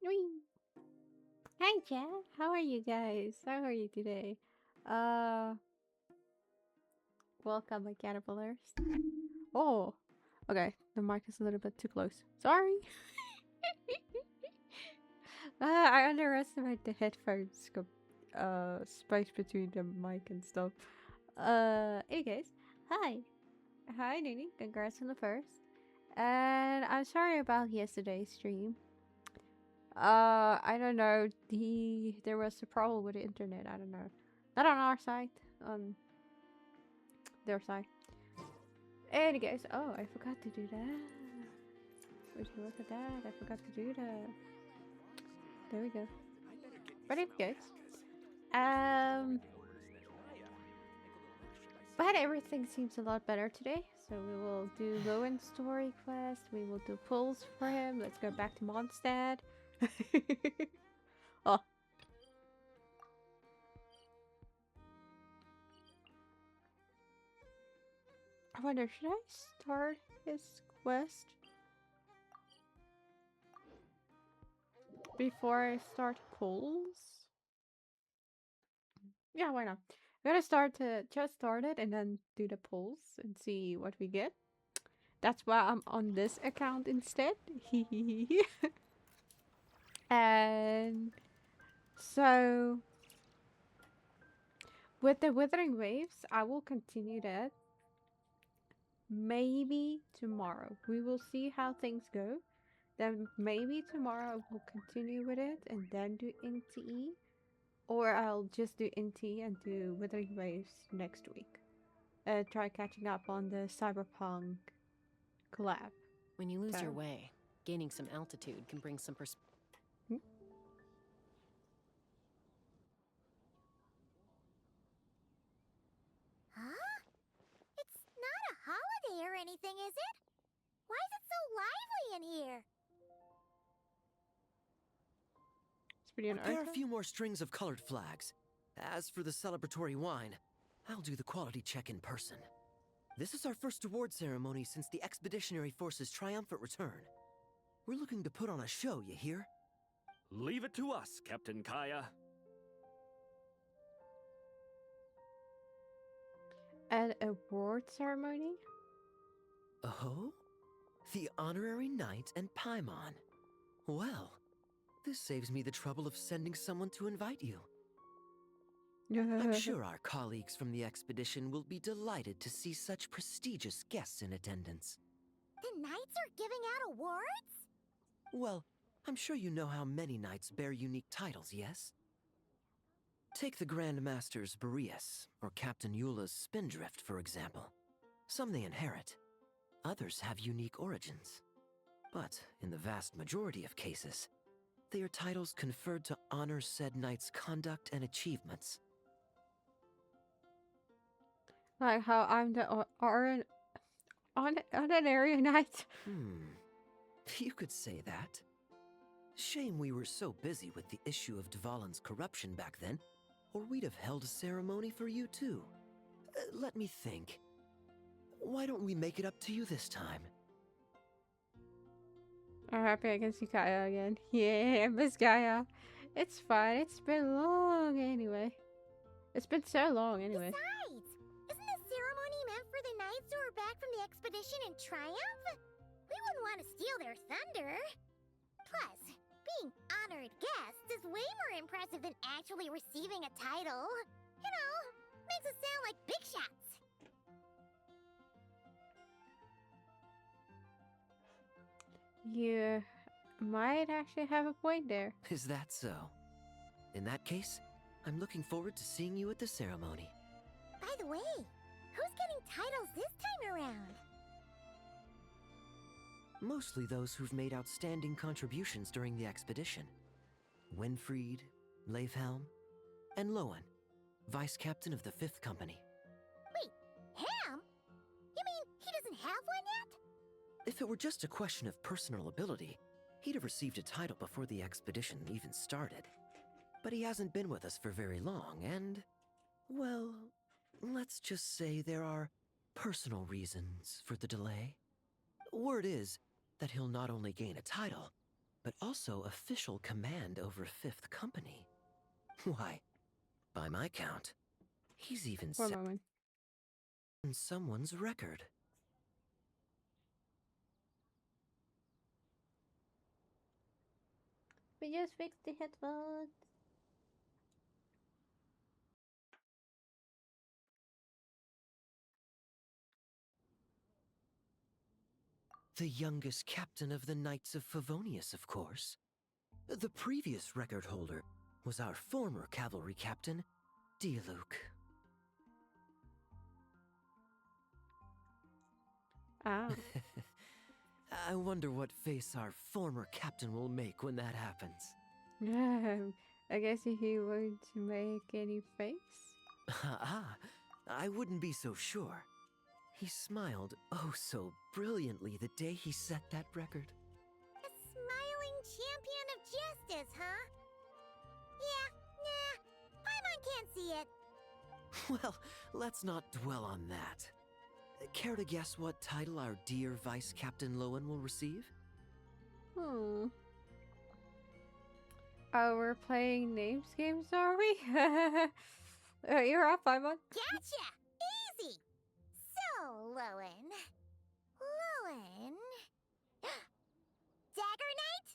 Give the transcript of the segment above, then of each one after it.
Whee! Hi, chat. How are you guys? How are you today? Uh, welcome, my caterpillars. Oh, okay. The mic is a little bit too close. Sorry. I underestimated the headphones space between the mic and stuff. Anyways, hi. Hi, Nini. Congrats on the first. And I'm sorry about yesterday's stream. I don't know. There was a problem with the internet. I don't know. Not on our side, on their side. Anyways, oh, I forgot to do that. Would you look at that? I forgot to do that. There we go. But anyways, um, but everything seems a lot better today. So we will do Lohen's story quest. We will do pulls for him. Let's go back to Mondstadt. Oh, I wonder, should I start his quest before I start pulls? Yeah, why not? I'm gonna just start it and then do the pulls and see what we get. That's why I'm on this account instead. And so with the Withering Waves, I will continue that maybe tomorrow. We will see how things go. Then maybe tomorrow I will continue with it and then do NTE. Or I'll just do NT and do Withering Waves next week. Try catching up on the Cyberpunk collab. When you lose your So, way, gaining some altitude can bring some hmm? Huh? It's not a holiday or anything, is it? Why is it so lively in here? It's pretty an Prepare a Ursa. few more strings of colored flags. As for the celebratory wine, I'll do the quality check in person. This is our first award ceremony since the Expeditionary Force's triumphant return. We're looking to put on a show, you hear? Leave it to us, Captain Kaya. An award ceremony? Oh? The Honorary Knight and Paimon. Well, this saves me the trouble of sending someone to invite you. I'm sure our colleagues from the expedition will be delighted to see such prestigious guests in attendance. The knights are giving out awards? Well, I'm sure you know how many knights bear unique titles, yes? Take the Grand Master's Boreas, or Captain Eula's Spindrift, for example. Some they inherit. Others have unique origins. But in the vast majority of cases, they are titles conferred to honor said knight's conduct and achievements. Like how I'm the honorary knight. You could say that. Shame we were so busy with the issue of Dvalin's corruption back then, or we'd have held a ceremony for you too. Let me think. Why don't we make it up to you this time? I'm happy I can see Kaya again. Yeah, Miss Kaya. It's fine. It's been long anyway. It's been so long anyway. Besides, isn't the ceremony meant for the knights who are back from the expedition in triumph? We wouldn't want to steal their thunder. Plus, being honored guests is way more impressive than actually receiving a title. You know, makes us sound like big shots. You might actually have a point there. Is that so? In that case, I'm looking forward to seeing you at the ceremony. By the way, who's getting titles this time around? Mostly those who've made outstanding contributions during the expedition. Winfried, Leifhelm, and Lohen, Vice Captain of the 5th Company. Wait, Ham? You mean he doesn't have one yet? If it were just a question of personal ability, he'd have received a title before the expedition even started. But he hasn't been with us for very long, and, well, let's just say there are personal reasons for the delay. Word is that he'll not only gain a title, but also official command over 5th Company. Why, by my count, he's even One set moment. in someone's record. We just fixed the headphones. The youngest captain of the Knights of Favonius, of course. The previous record holder was our former cavalry captain, Diluc. Ah. I wonder what face our former captain will make when that happens. I guess he won't make any face. I wouldn't be so sure. He smiled oh so brilliantly the day he set that record. A smiling champion of justice, huh? Yeah, nah. Paimon can't see it. Well, let's not dwell on that. Care to guess what title our dear Vice Captain Lohen will receive? Oh, we're playing names games, are we? You're up, Paimon. Gotcha! Easy! So, Lohen. Dagger Knight?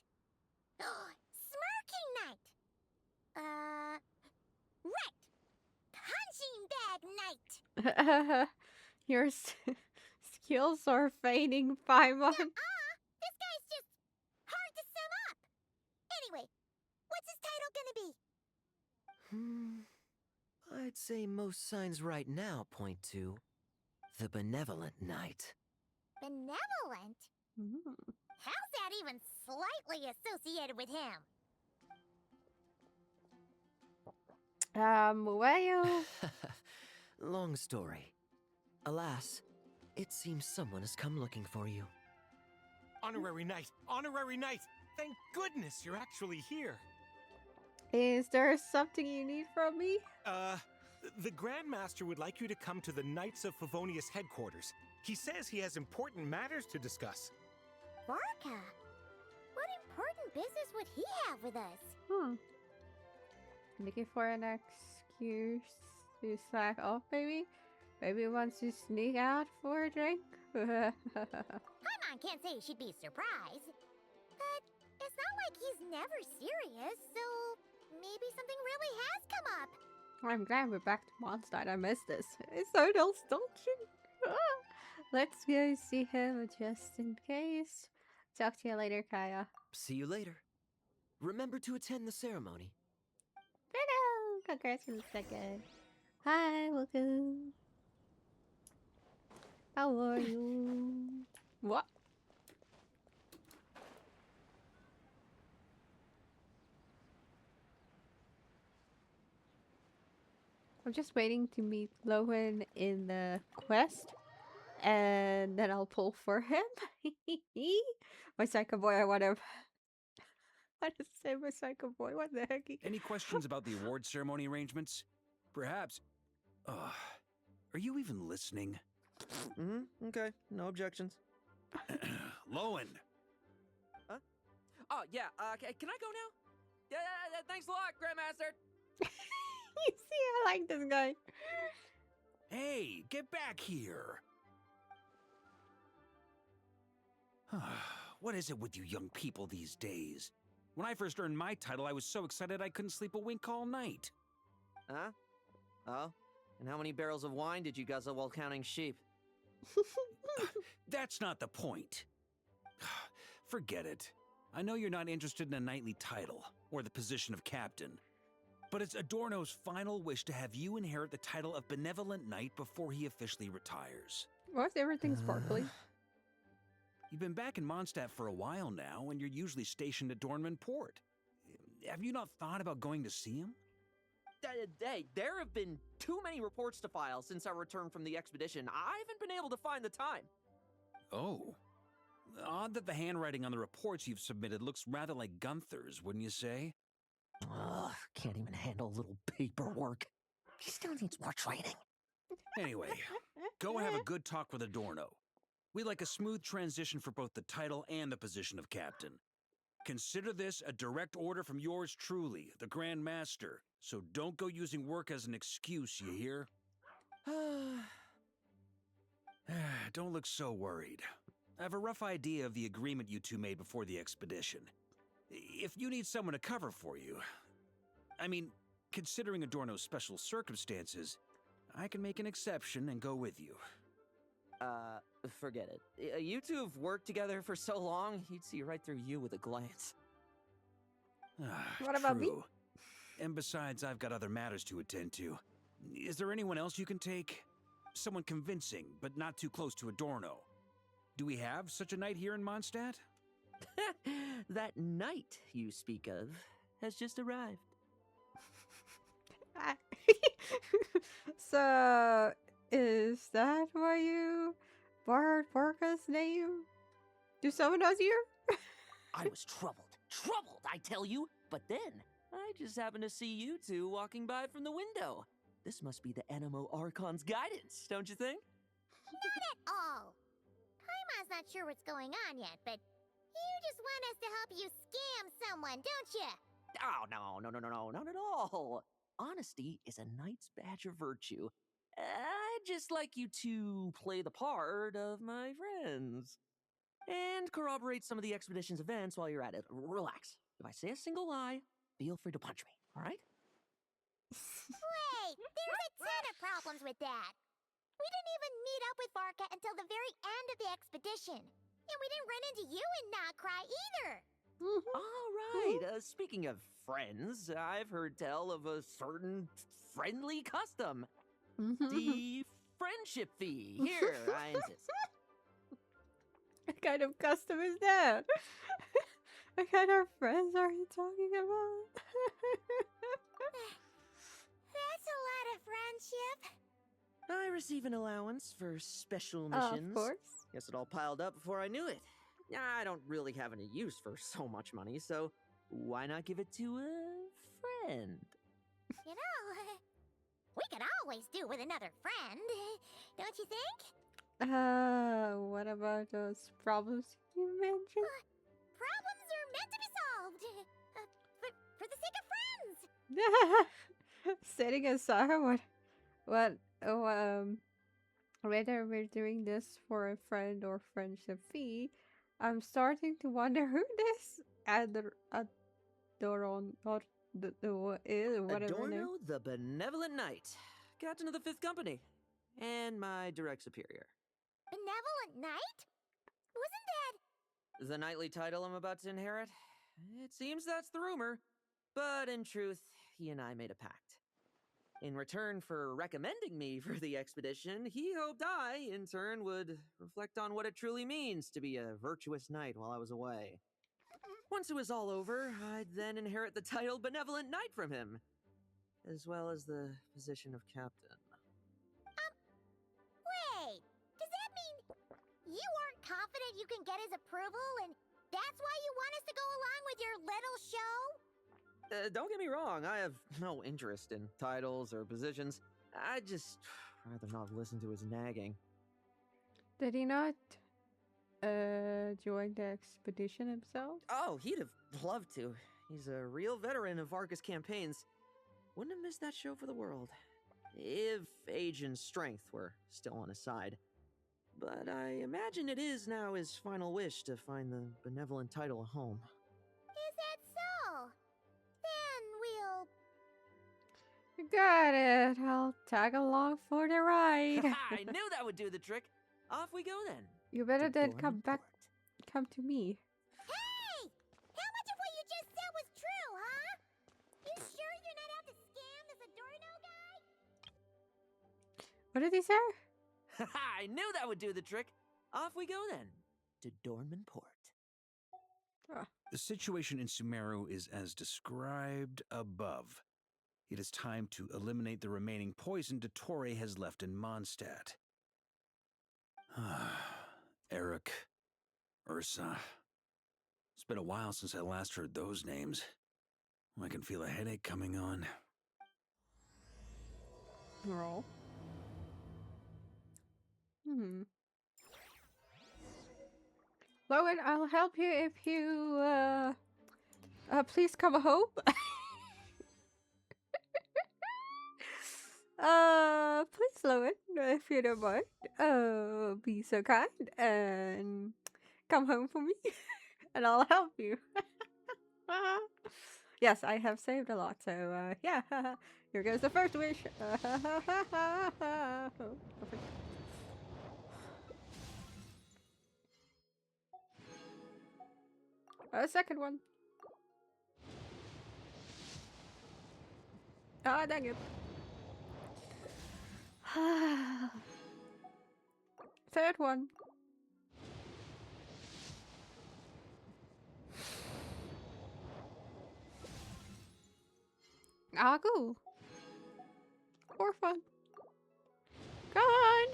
Smirking Knight! Right! Punching Bag Knight! Your skills are fading, Paimon. This guy's just hard to sum up! Anyway, what's his title gonna be? I'd say most signs right now point to the Benevolent Knight. Benevolent? How's that even slightly associated with him? Well, Long story. Alas, it seems someone has come looking for you. Honorary Knight! Honorary Knight! Thank goodness you're actually here! is there something you need from me? The Grandmaster would like you to come to the Knights of Favonius headquarters. He says he has important matters to discuss. Barca? What important business would he have with us? Looking for an excuse to slack off, maybe? Maybe wants to sneak out for a drink? Paimon can't say she'd be surprised. But it's not like he's never serious, so maybe something really has come up. I'm glad we're back to Mondstadt. I missed this. It's so nostalgic. Let's go see him just in case. Talk to you later, Kaya. See you later. Remember to attend the ceremony. Hello! Congrats on the second. Hi, welcome. How are you? What? I'm just waiting to meet Lohen in the quest, and then I'll pull for him. My psycho boy, I want him. I just said my psycho boy. What the heck? Any questions about the award ceremony arrangements? Perhaps. Are you even listening? Okay, no objections. Lohen! Oh, yeah, can I go now? Yeah, thanks a lot, Grandmaster! You see, I like this guy. Hey, get back here! What is it with you young people these days? When I first earned my title, I was so excited I couldn't sleep a wink all night. Huh? Oh? And how many barrels of wine did you guzzle while counting sheep? That's not the point. Forget it. I know you're not interested in a knightly title, or the position of captain. But it's Adorno's final wish to have you inherit the title of Benevolent Knight before he officially retires. Why is everything sparkly? You've been back in Mondstadt for a while now, and you're usually stationed at Dornman Port. Have you not thought about going to see him? Hey, there have been too many reports to file since our return from the expedition. I haven't been able to find the time. Oh. Odd that the handwriting on the reports you've submitted looks rather like Gunther's, wouldn't you say? Ugh, can't even handle a little paperwork. He still needs more training. Anyway, go have a good talk with Adorno. We'd like a smooth transition for both the title and the position of captain. Consider this a direct order from yours truly, the Grand Master. So don't go using work as an excuse, you hear? Don't look so worried. I have a rough idea of the agreement you two made before the expedition. If you need someone to cover for you, I mean, considering Adorno's special circumstances, I can make an exception and go with you. Forget it. You two have worked together for so long, he'd see right through you with a glance. What about me? True. And besides, I've got other matters to attend to. Is there anyone else you can take? Someone convincing, but not too close to Adorno. Do we have such a knight here in Mondstadt? That knight you speak of has just arrived. So, is that why you borrowed Porca's name? Do someone else here? I was troubled, I tell you. But then, I just happened to see you two walking by from the window. This must be the Animo Archon's guidance, don't you think? Not at all. Paimon's not sure what's going on yet, but you just want us to help you scam someone, don't you? Oh, no, not at all. Honesty is a knight's badge of virtue. I'd just like you to play the part of my friends. And corroborate some of the expedition's events while you're at it. Relax. If I say a single lie, feel free to punch me, alright? Wait, there's a ton of problems with that. We didn't even meet up with Varka until the very end of the expedition. And we didn't run into you in Nocry either. All right. Speaking of friends, I've heard tell of a certain friendly custom. The friendship fee. Here, I insist. What kind of custom is that? What kind of friends are you talking about? That's a lot of friendship. I receive an allowance for special missions. Of course. Guess it all piled up before I knew it. I don't really have any use for so much money, so why not give it to a friend? You know, we could always do with another friend, don't you think? What about those problems you mentioned? Problems are meant to be solved. For the sake of friends. Setting aside whether we're doing this for a friend or friendship fee, I'm starting to wonder who this Adoron or whatever her name. Adorno the Benevolent Knight, Captain of the 5th Company, and my direct superior. Benevolent Knight? Wasn't that... The knightly title I'm about to inherit? It seems that's the rumor. But in truth, he and I made a pact. In return for recommending me for the expedition, he hoped I, in turn, would reflect on what it truly means to be a virtuous knight while I was away. Once it was all over, I'd then inherit the title Benevolent Knight from him, as well as the position of captain. Wait, does that mean you aren't confident you can get his approval and that's why you want us to go along with your little show? Don't get me wrong, I have no interest in titles or positions. I'd just rather not listen to his nagging. Did he not join the expedition himself? Oh, he'd have loved to. He's a real veteran of Varka's campaigns. Wouldn't have missed that show for the world. If age and strength were still on his side. But I imagine it is now his final wish to find the benevolent title a home. Is that so? Then we'll... Got it. I'll tag along for the ride. I knew that would do the trick. Off we go then. You better To then come Dormant back. Port. Come to me. Hey! How much of what you just said was true, huh? You sure you're not out to scam this Adorno guy? What did he say? I knew that would do the trick. Off we go then. To Dormant Port. The situation in Sumeru is as described above. It is time to eliminate the remaining poison Dottore has left in Mondstadt. Eric, Ursa. It's been a while since I last heard those names. I can feel a headache coming on. Roll. Lohen, I'll help you if you Please come home. Please, Lohen, if you don't mind, be so kind and come home for me, and I'll help you. Yes, I have saved a lot, so yeah. Here goes the first wish. A second one. Ah, dang it. Third one. Ah, cool. Fourth one. Come on.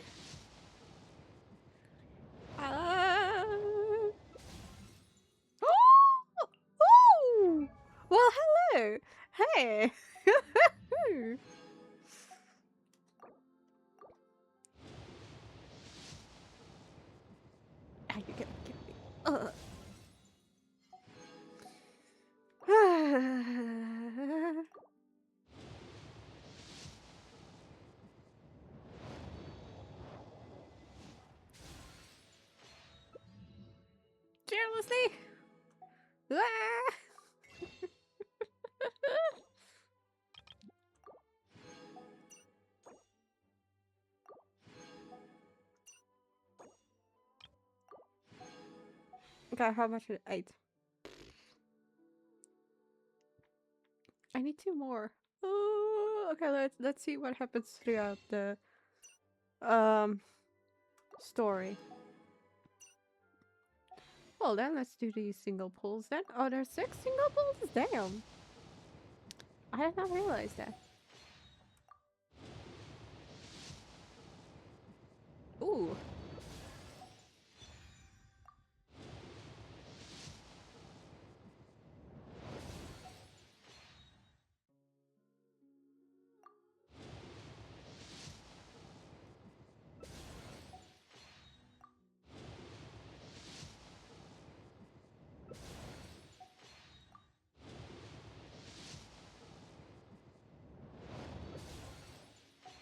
Oh! Well, hello. Hey. Are you gonna kill me? Carelessly. Okay, how much is it? 8. I need 2 more. Oh, okay, let's see what happens throughout the story. Well then, let's do these single pulls then. Oh, there's 6 single pulls? Damn. I did not realize that. Ooh.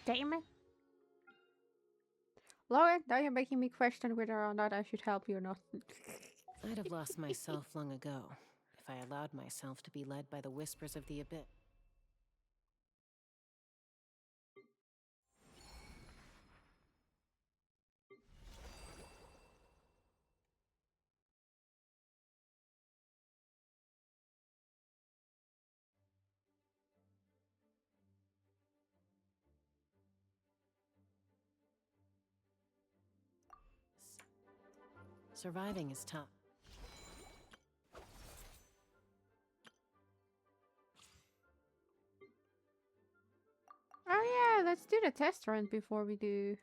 Damn it. Lohen, now you're making me question whether or not I should help you or not. I'd have lost myself long ago if I allowed myself to be led by the whispers of the abyss. Surviving is tough. Oh yeah, let's do the test run before we do.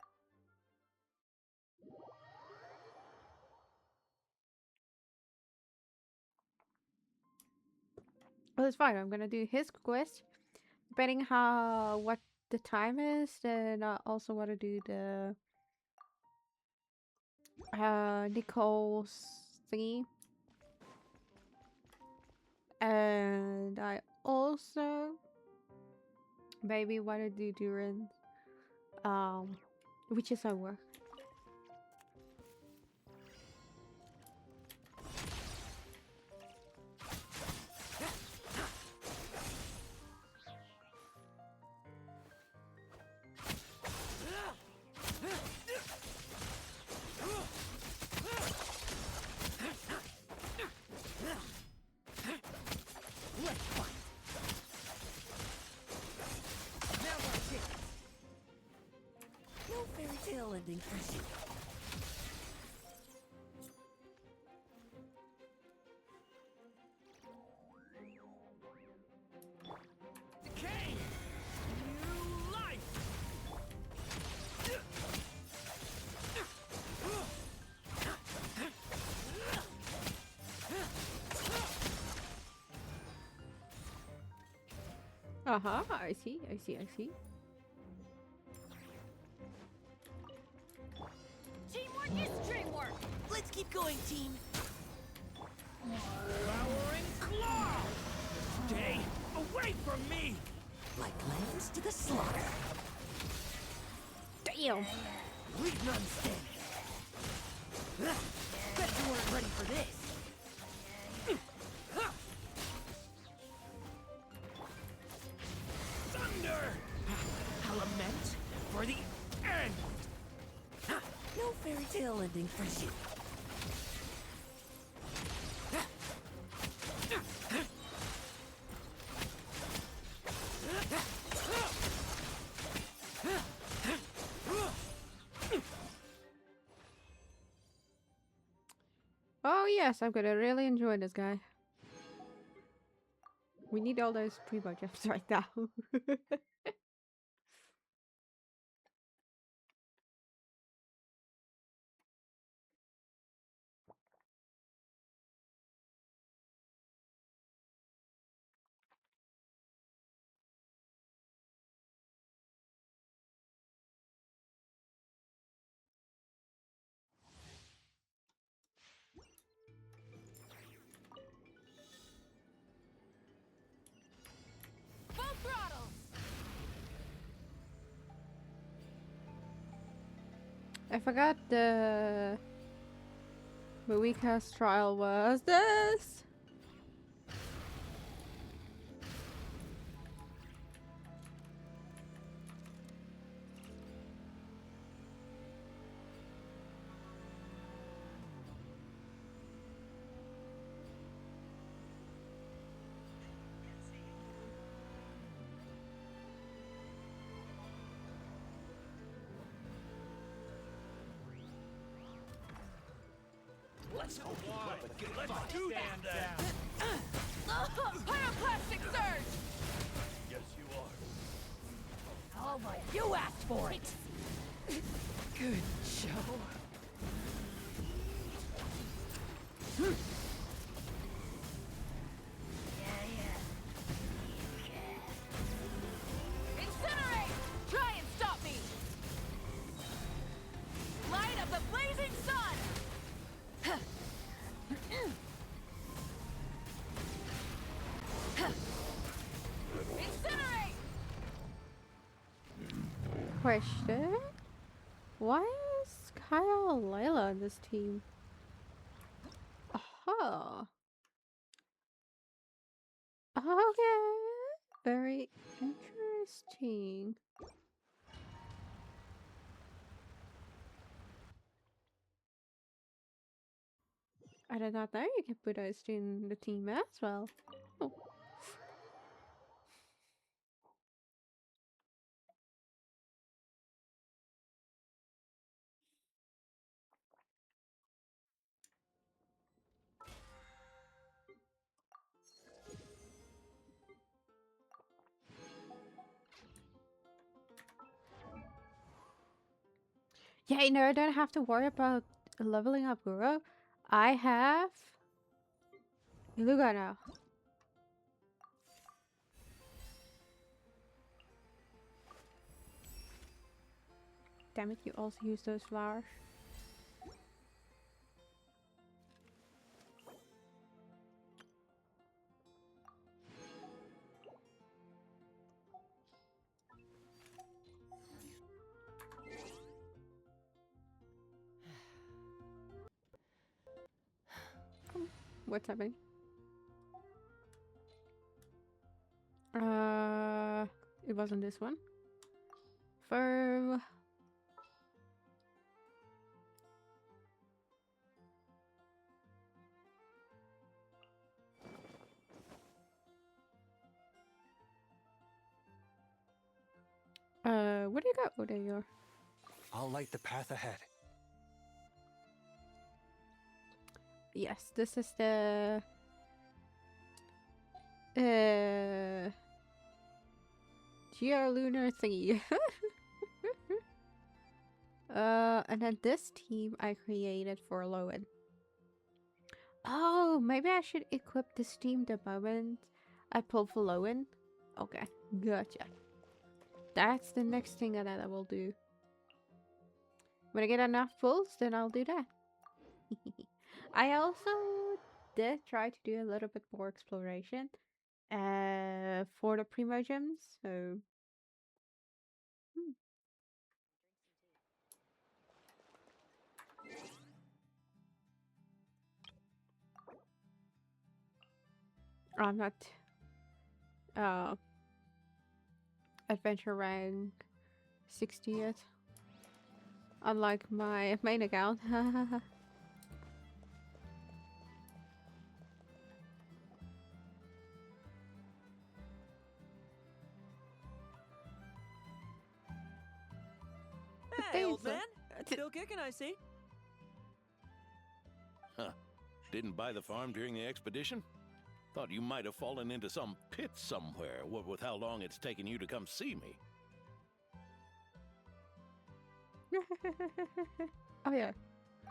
Well, it's fine. I'm gonna do his quest. Depending how what the time is, then I also want to do the Nicole's thingy. And I also maybe want to do Duran, which is our work. Ending for you. Decay! New life! I see. Teamwork is dreamwork! Let's keep going, team. Devouring claw! Stay away from me! Like lambs to the slaughter. Damn. Leave none standing. Bet you weren't ready for this. Thunder! A lament for the end! No fairy tale ending for you. Oh yes, I'm gonna really enjoy this guy. We need all those primo gems right now. Full throttle! I forgot the week's trial was this. Let's go! Let's do that! Pyroclastic surge! Yes, you are. All right, you asked for it. Good show. Incinerate! Try and stop me! Light of the blazing sun! Incinerate! Question: why is Kyle Layla on this team? Aha. Okay. Very interesting. I did not know you could put us in the team as well. Oh. Yeah, you know, I don't have to worry about leveling up Guru. I have Iluga now. Damn it, you also use those flowers. What's happening? It wasn't this one. Firm. Where do you go? Oh, there you are. I'll light the path ahead. Yes, this is the Geolunar thingy. And then this team I created for Lohen. Oh, maybe I should equip this team the moment I pull for Lohen. Okay, gotcha. That's the next thing that I will do. When I get enough pulls, then I'll do that. I also did try to do a little bit more exploration. for the primo gems. So I'm not adventure rank 60 yet. Unlike my main account. Hey, old Thanks, man. Still kicking, I see. Huh. Didn't buy the farm during the expedition? Thought you might have fallen into some pit somewhere, what with how long it's taken you to come see me. Oh yeah.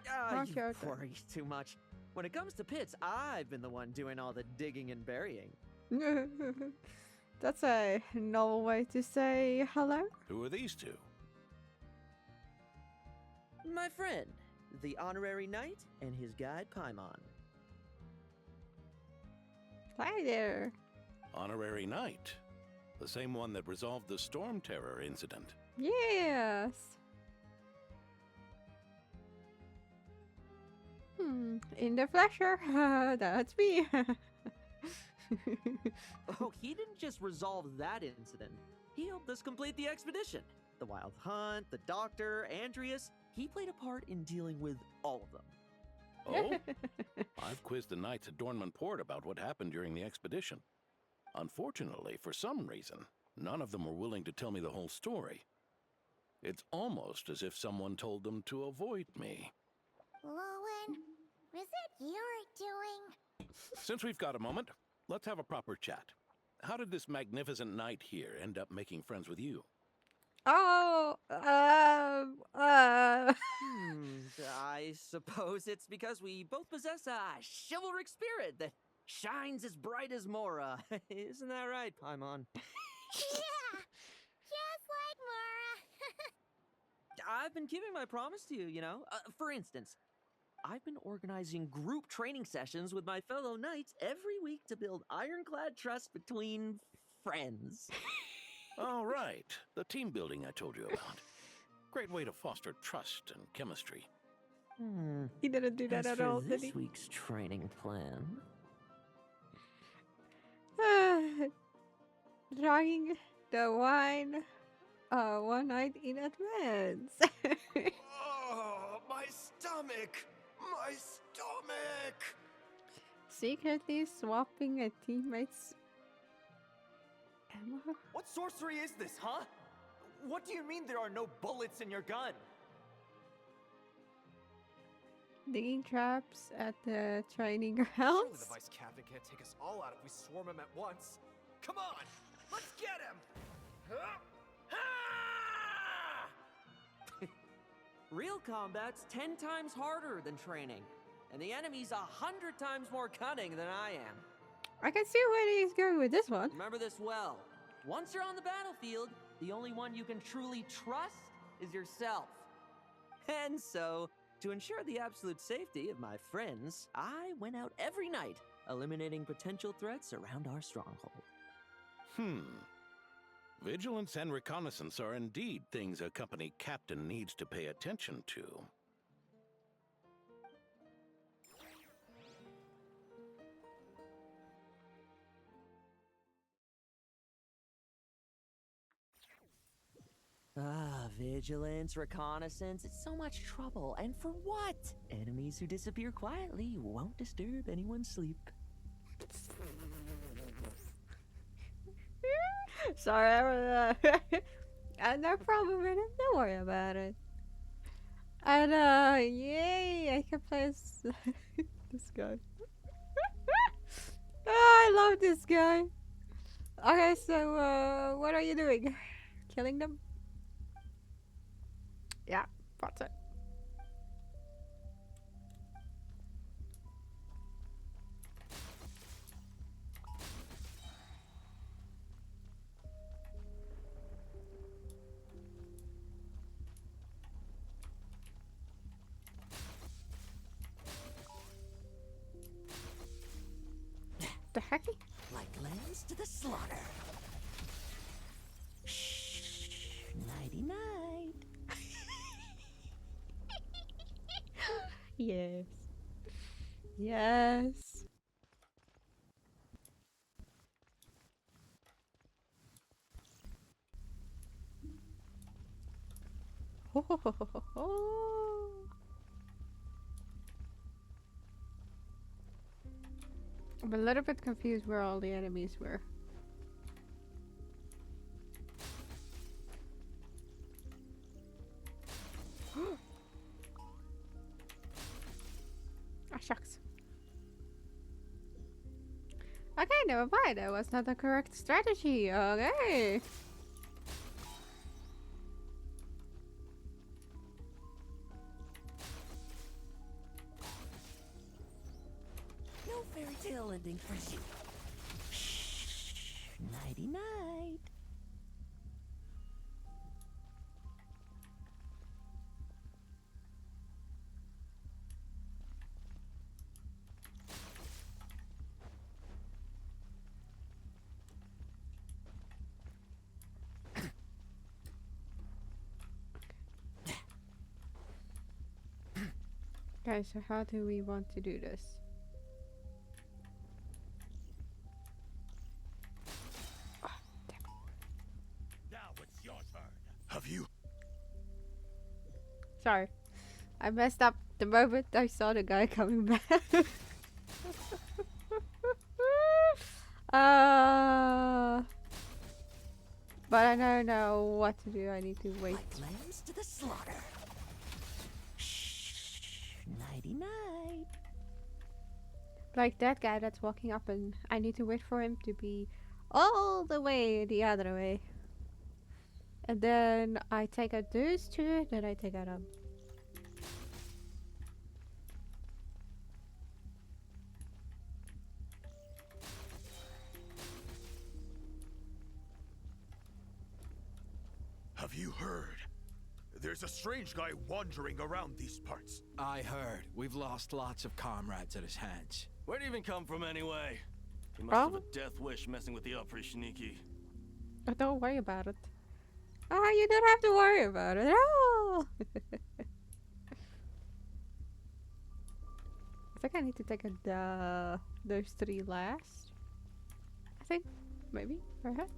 You Okay. worry too much. When it comes to pits, I've been the one doing all the digging and burying. That's a novel way to say hello. Who are these two? My friend, the honorary knight, and his guide Paimon. Hi there. Honorary Knight. The same one that resolved the Storm Terror incident. Yes. In the flesher. That's me. Oh, he didn't just resolve that incident. He helped us complete the expedition. The Wild Hunt, the Doctor, Andreas. He played a part in dealing with all of them. Oh? I've quizzed the knights at Dornman Port about what happened during the expedition. Unfortunately, for some reason, none of them were willing to tell me the whole story. It's almost as if someone told them to avoid me. Lohen, is it your doing? Since we've got a moment, let's have a proper chat. How did this magnificent knight here end up making friends with you? Oh, I suppose it's because we both possess a chivalric spirit that shines as bright as Mora. Isn't that right, Paimon? Yeah, just like Mora. I've been keeping my promise to you, you know. For instance, I've been organizing group training sessions with my fellow knights every week to build ironclad trust between friends. All right, the team building I told you about. Great way to foster trust and chemistry. he didn't do that As at for all, did this he? week's training plan. Drawing the wine one night in advance. Oh, my stomach! My stomach! Secretly swapping a teammate's ammo? What sorcery is this, huh? What do you mean there are no bullets in your gun? Digging traps at the training Surely grounds? the vice captain can't take us all out if we swarm him at once. Come on, let's get him! Huh? Ah! Real combat's 10 times harder than training, and the enemy's 100 times more cunning than I am. I can see where he's going with this one. Remember this well. Once you're on the battlefield, the only one you can truly trust is yourself. And so, to ensure the absolute safety of my friends, I went out every night, eliminating potential threats around our stronghold. Vigilance and reconnaissance are indeed things a company captain needs to pay attention to. Vigilance, reconnaissance, it's so much trouble. And for what? Enemies who disappear quietly won't disturb anyone's sleep. Sorry, I had no problem with it. Don't worry about it. And yay, I can play as this guy. I love this guy. Okay, so what are you doing? Killing them? Yeah, that's it. The heck? Like lambs to the slaughter. Shh. Nighty night. Yes. Yes. Ho, ho, ho, ho, ho, ho. I'm a little bit confused where all the enemies were. Ah, shucks. Okay, never mind. That was not the correct strategy. Okay. No fairy tale ending for you. Shh. Nighty night. Guys, so how do we want to do this? Now it's your turn. Have you? Sorry. I messed up the moment I saw the guy coming back. But I don't know what to do. I need to wait. Like lambs to the slaughter. Shh. Nighty night. Like that guy that's walking up, and I need to wait for him to be all the way the other way. And then I take out those two, then I take out them. Have you heard? There's a strange guy wandering around these parts. I heard. We've lost lots of comrades at his hands. Where'd he even come from anyway? He must have a death wish messing with the Oprishniki. Oh, don't worry about it. Ah, you don't have to worry about it at all. I think I need to take a, those three last. I think, maybe, perhaps.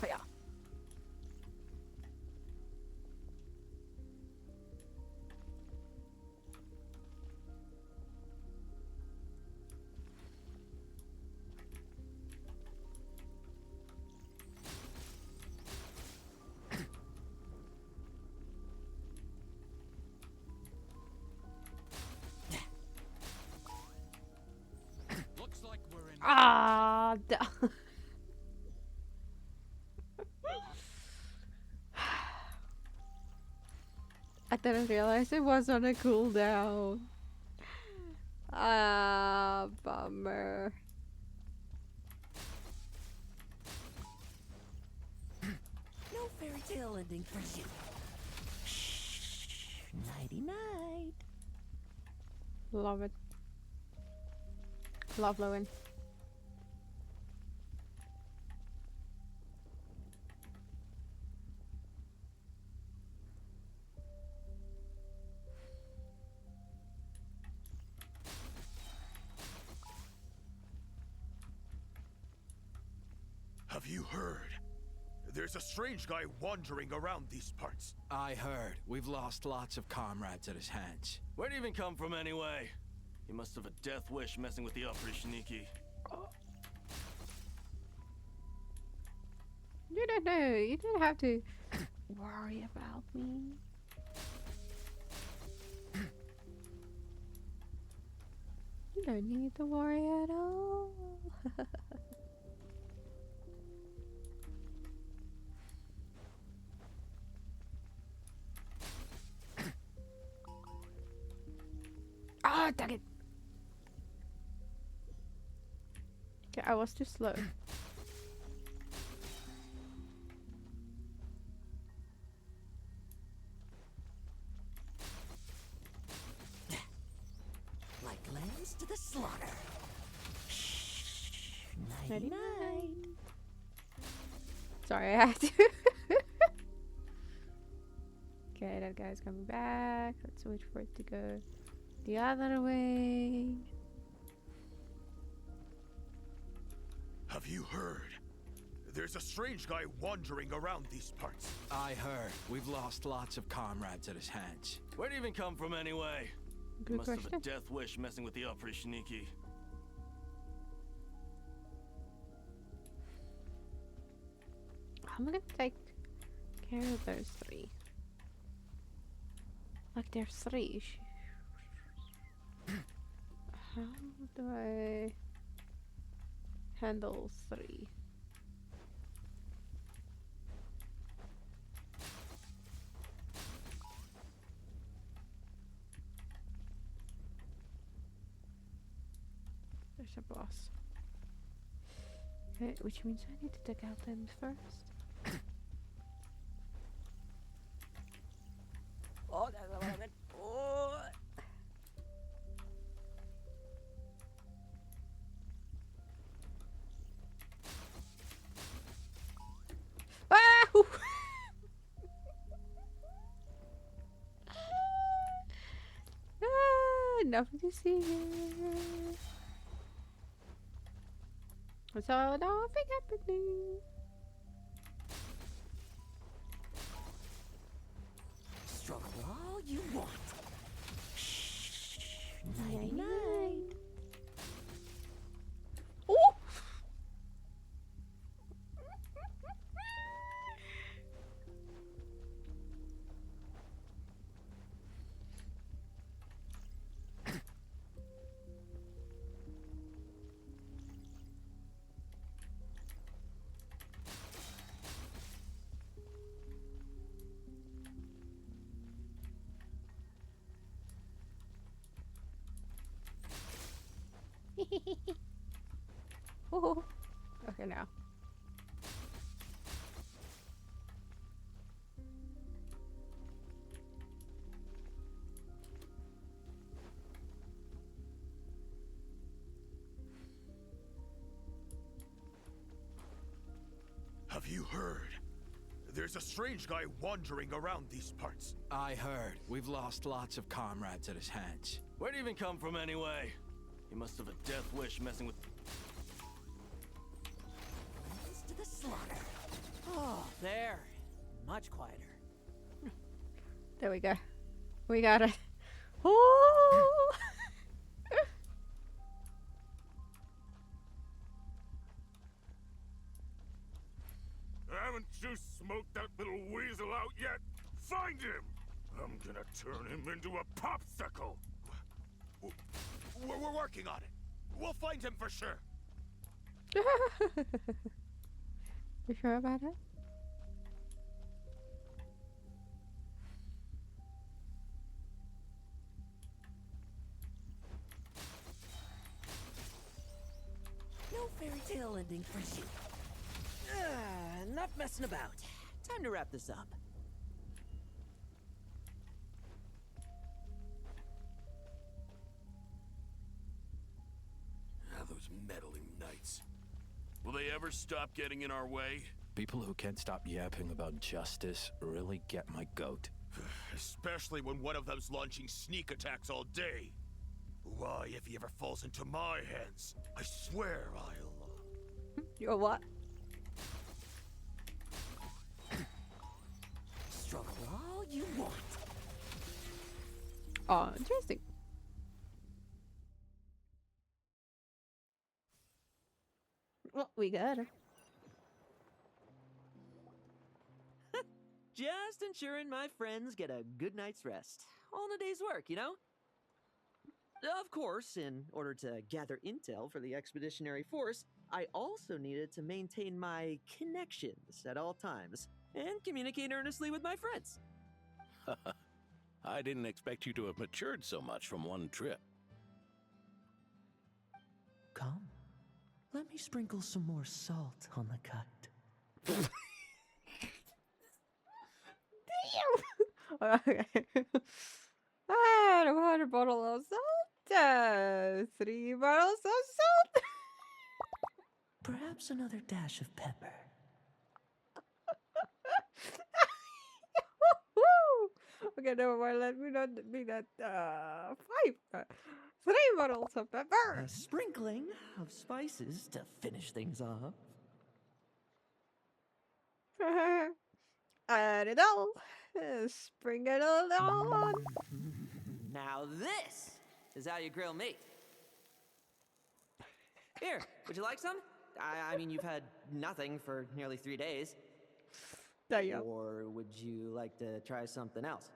But yeah. Looks like we're in. Ah, I didn't realize it was on a cooldown. Ah, bummer. No fairy tale ending for you. Shh. Nighty night. Love it. Love Lohen. Have you heard? There's a strange guy wandering around these parts. I heard. We've lost lots of comrades at his hands. Where'd he even come from anyway? He must have a death wish messing with the Oprishniki. You don't know. You don't have to worry about me. You don't need to worry at all. Ah, dang it. Okay, I was too slow. Like lambs to the slaughter. Shh. Nighty night. Sorry, I had to. Okay, that guy's coming back. Let's wait for it to go the other way. Have you heard? There's a strange guy wandering around these parts. I heard. We've lost lots of comrades at his hands. Where'd he even come from anyway? Good He must question. have a death wish messing with the Operishniki. I'm gonna take care of those three. Like there's three. How do I handle three? There's a boss. Okay, which means I need to take out them first. Oh, that's a little bit. Oh. Ah! Ah, nothing to see here. So nothing happening. Struggle all you want. Night night. Oh! Oh. Okay, now. Have you heard? There's a strange guy wandering around these parts. I heard. We've lost lots of comrades at his hands. Where'd he even come from anyway? He must have a death wish messing with... To the slaughter. Oh, there. Much quieter. There we go. We got it. Oh! Haven't you smoked that little weasel out yet? Find him! I'm gonna turn him into a popsicle! We're working on it. We'll find him for sure. You sure about it? No fairy tale ending for you. Enough messing about. Time to wrap this up. Those meddling knights. Will they ever stop getting in our way? People who can't stop yapping about justice really get my goat. Especially when one of them's launching sneak attacks all day. Why, if he ever falls into my hands, I swear I'll... You're what? Struggle all you want. Oh, interesting. Well, we got her. Just ensuring my friends get a good night's rest. All in a day's work, you know? Of course, in order to gather intel for the expeditionary force, I also needed to maintain my connections at all times and communicate earnestly with my friends. I didn't expect you to have matured so much from one trip. Come. Let me sprinkle some more salt on the cut. Okay. Ah, a water bottle of salt. 3 bottles of salt. Perhaps another dash of pepper. Okay, never mind. Let me not be that. 3 bottles of pepper. A sprinkling of spices to finish things off. Add it all. Sprinkle it all on. Now this is how you grill meat. Here, would you like some? I mean, you've had nothing for nearly 3 days. Damn. Or would you like to try something else?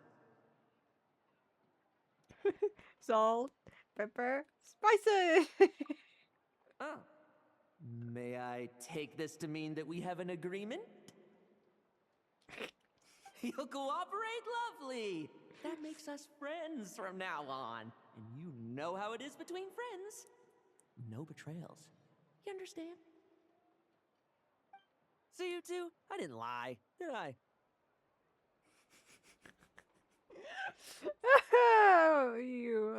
Salt, pepper, spices. Oh. May I take this to mean that we have an agreement? You'll cooperate? Lovely! That makes us friends from now on. And you know how it is between friends. No betrayals. You understand? See, you two, I didn't lie, did I? You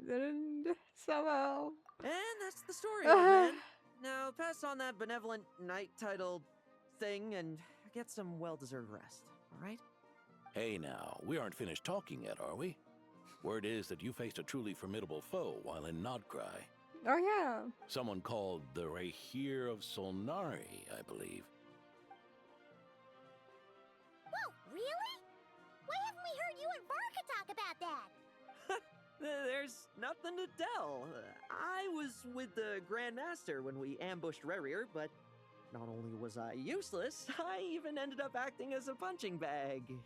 didn't somehow. And that's the story, old man. Now pass on that benevolent night title thing and get some well-deserved rest, all right? Hey now, we aren't finished talking yet, are we? Word is that you faced a truly formidable foe while in Nodcry. Oh yeah. Someone called the Rahir of Solnari, I believe. Whoa, really? Why haven't we heard you and Varka talk about that? There's nothing to tell. I was with the Grand Master when we ambushed Rerir, but not only was I useless, I even ended up acting as a punching bag.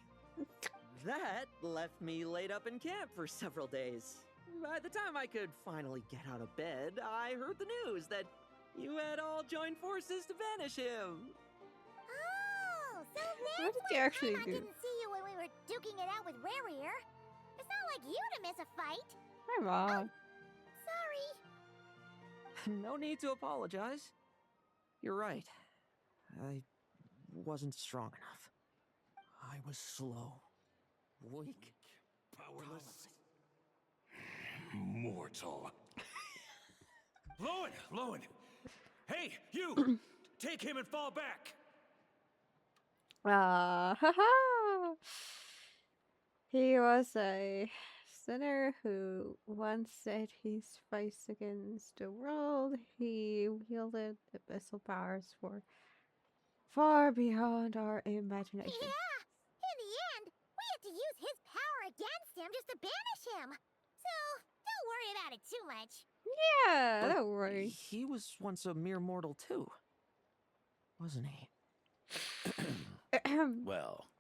That left me laid up in camp for several days. By the time I could finally get out of bed, I heard the news that you had all joined forces to banish him. Oh, so that's What did you actually I do? didn't see you when we were duking it out with Rerir. It's not like you to miss a fight. Come on. Sorry. No need to apologize. You're right. I wasn't strong enough. I was slow, weak, Powerless. Mortal. Lohen! Hey, you! Take him and fall back! Haha. He was a sinner who once set his face against the world. He wielded abyssal powers for far beyond our imagination. Yeah. In the end, we had to use his power against him just to banish him. So, don't worry about it too much. Yeah, But don't worry. he was once a mere mortal too, wasn't he? Well,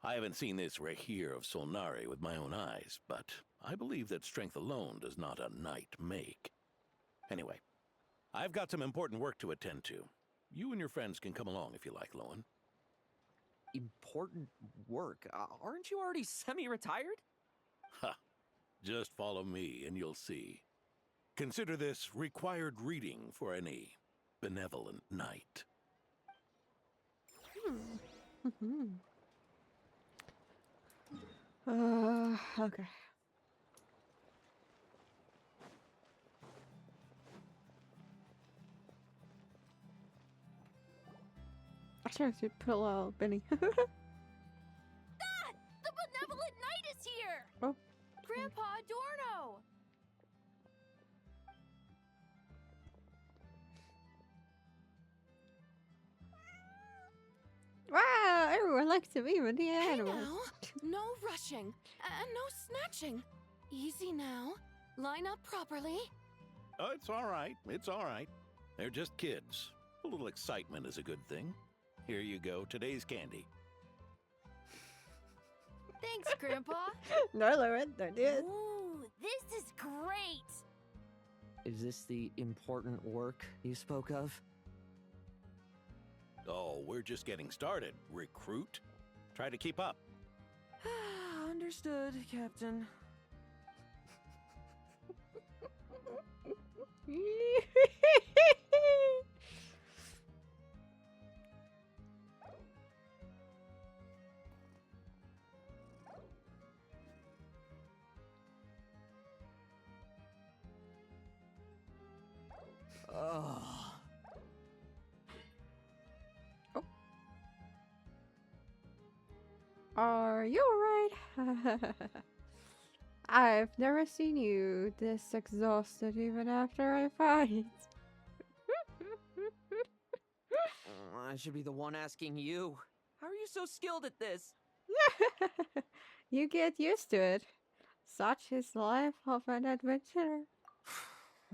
I haven't seen this Rahir of Solnari with my own eyes, but I believe that strength alone does not a knight make. Anyway, I've got some important work to attend to. You and your friends can come along if you like, Lohen. Important work? Aren't you already semi-retired? Ha! Just follow me and you'll see. Consider this required reading for any benevolent knight. Okay. Actually, I should pull out Benny. Ah! The benevolent knight is here! Oh. Grandpa Adorno! Wow, everyone likes to be with the animals. Hey now, no rushing and no snatching. Easy now. Line up properly. Oh, it's all right. It's all right. They're just kids. A little excitement is a good thing. Here you go, today's candy. Thanks, Grandpa. No, Lauren, don't do it. Ooh, this is great. Is this the important work you spoke of? Oh, we're just getting started, recruit. Try to keep up. Understood, Captain. Oh. Are you alright? I've never seen you this exhausted even after I fight. I should be the one asking you. How are you so skilled at this? You get used to it. Such is life of an adventurer.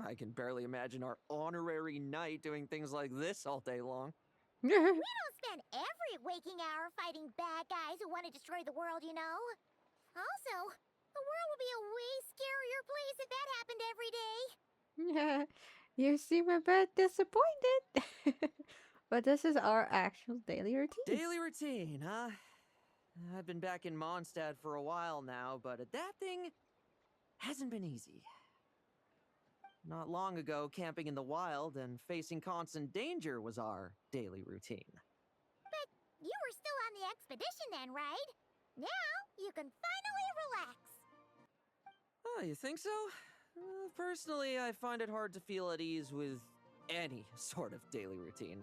I can barely imagine our honorary knight doing things like this all day long. We don't spend every waking hour fighting bad guys who want to destroy the world, you know? Also, the world would be a way scarier place if that happened every day. You seem a bit disappointed. But this is our actual daily routine. Daily routine, huh? I've been back in Mondstadt for a while now, but adapting hasn't been easy. Not long ago, camping in the wild and facing constant danger was our daily routine. But you were still on the expedition then, right? Now you can finally relax. Oh, you think so? Personally, I find it hard to feel at ease with any sort of daily routine.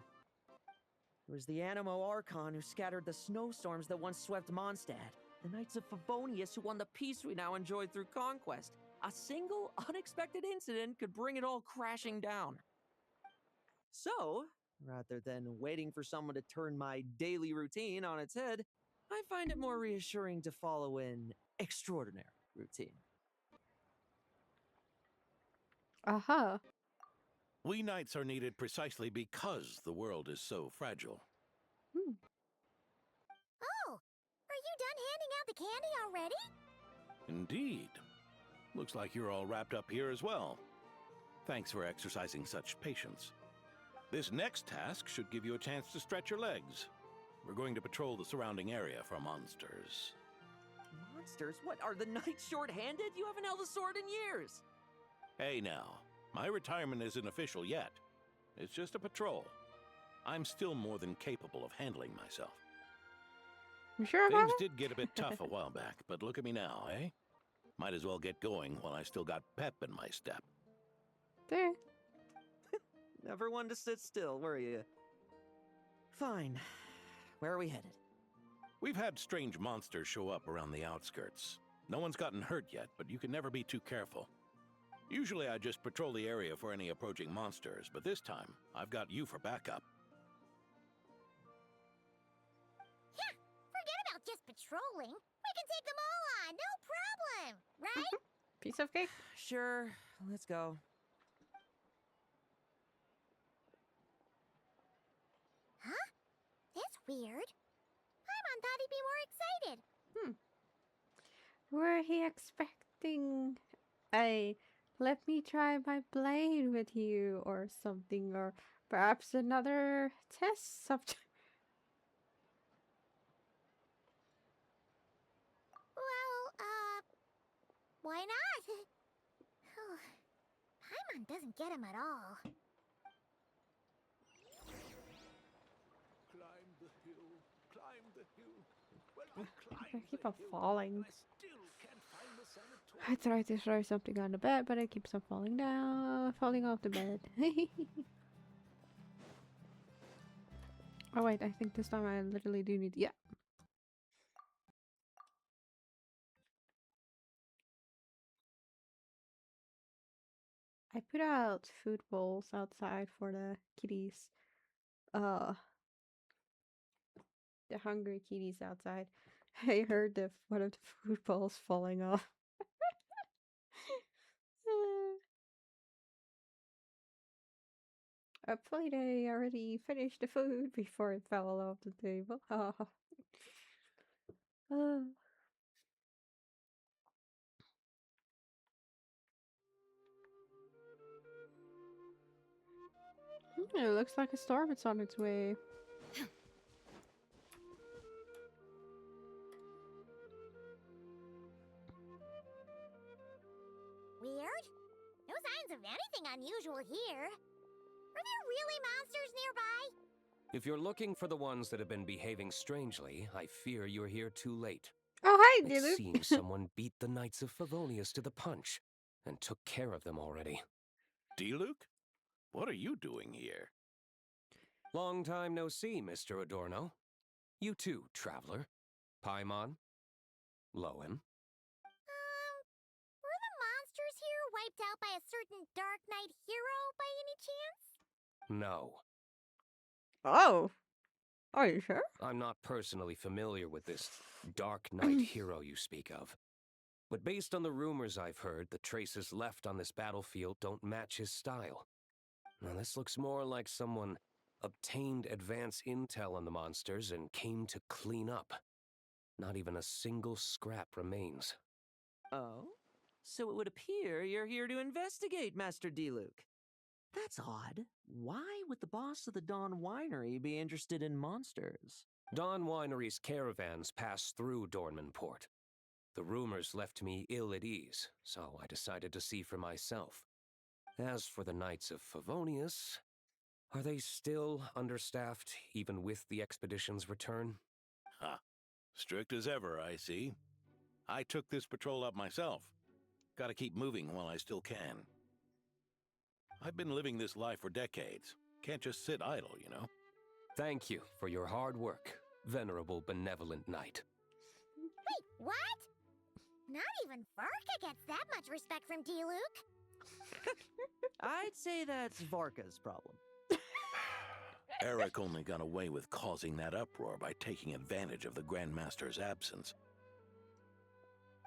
It was the Animo Archon who scattered the snowstorms that once swept Mondstadt, the Knights of Favonius who won the peace we now enjoy through conquest. A single unexpected incident could bring it all crashing down. So, rather than waiting for someone to turn my daily routine on its head, I find it more reassuring to follow an extraordinary routine. Aha. We knights are needed precisely because the world is so fragile. Oh, are you done handing out the candy already? Indeed. Looks like you're all wrapped up here as well. Thanks for exercising such patience. This next task should give you a chance to stretch your legs. We're going to patrol the surrounding area for monsters. Monsters? What, are the knights short-handed? You haven't held a sword in years! Hey now, my retirement isn't official yet. It's just a patrol. I'm still more than capable of handling myself. You sure about Things it? did get a bit tough a while back, but look at me now, eh? Might as well get going while I still got pep in my step. There. Never one to sit still, were you? Fine. Where are we headed? We've had strange monsters show up around the outskirts. No one's gotten hurt yet, but you can never be too careful. Usually I just patrol the area for any approaching monsters, but this time, I've got you for backup. Yeah, forget about just patrolling. We can take them all on, no problem, right? Piece of cake? Sure, let's go. Huh? That's weird. Paimon thought he'd be more excited. Were he expecting a let me try my blade with you or something, or perhaps another test subject? Well, why not? Paimon doesn't get him at all. Climb the hill, climb the hill. Well, I I climbed keep the on hill, falling. but I still can't find the sanatorium. I tried to throw something on the bed, but it keeps on falling down, falling off the bed. Oh wait, I think this time I literally do need. Yeah. I put out food bowls outside for the kitties. The hungry kitties outside. I heard one of the food bowls falling off. Hopefully they already finished the food before it fell off the table. It looks like a storm is on its way. Weird? No signs of anything unusual here. Are there really monsters nearby? If you're looking for the ones that have been behaving strangely, I fear you're here too late. Oh, hi, It Diluc. seems someone beat the Knights of Favonius to the punch and took care of them already. Diluc? What are you doing here? Long time no see, Mr. Adorno. You too, traveler. Paimon? Lohen? Were the monsters here wiped out by a certain Dark Knight hero by any chance? No. Oh. Are you sure? I'm not personally familiar with this Dark Knight hero you speak of. But based on the rumors I've heard, the traces left on this battlefield don't match his style. Now, this looks more like someone obtained advance intel on the monsters and came to clean up. Not even a single scrap remains. Oh? So it would appear you're here to investigate, Master D-Luke. That's odd. Why would the boss of the Dawn Winery be interested in monsters? Dawn Winery's caravans pass through Dornman Port. The rumors left me ill at ease, so I decided to see for myself. As for the Knights of Favonius, are they still understaffed, even with the expedition's return? Ha. Strict as ever, I see. I took this patrol up myself. Gotta keep moving while I still can. I've been living this life for decades. Can't just sit idle, you know? Thank you for your hard work, venerable benevolent knight. Wait, what? Not even Varka gets that much respect from D-Luke. I'd say that's Varka's problem. Eric only got away with causing that uproar by taking advantage of the Grandmaster's absence.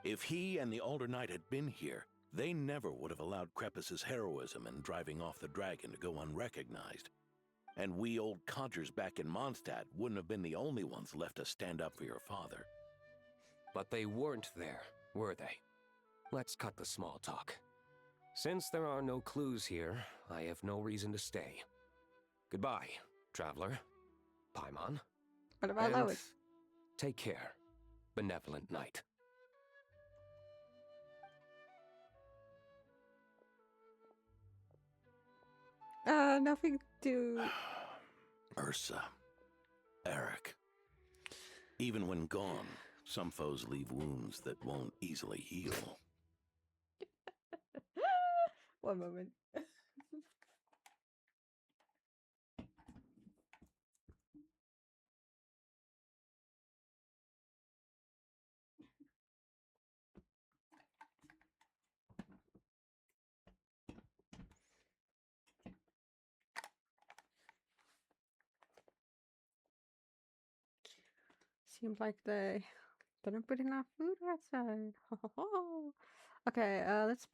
If he and the Alder Knight had been here, they never would have allowed Krepus's heroism in driving off the dragon to go unrecognized. And we old codgers back in Mondstadt wouldn't have been the only ones left to stand up for your father. But they weren't there, were they? Let's cut the small talk. Since there are no clues here, I have no reason to stay. Goodbye, traveler. Paimon. What about And Lois? take care, benevolent knight. Nothing to... Ursa. Eric. Even when gone, some foes leave wounds that won't easily heal. One moment. Seems like they didn't put enough food outside. Okay, let's...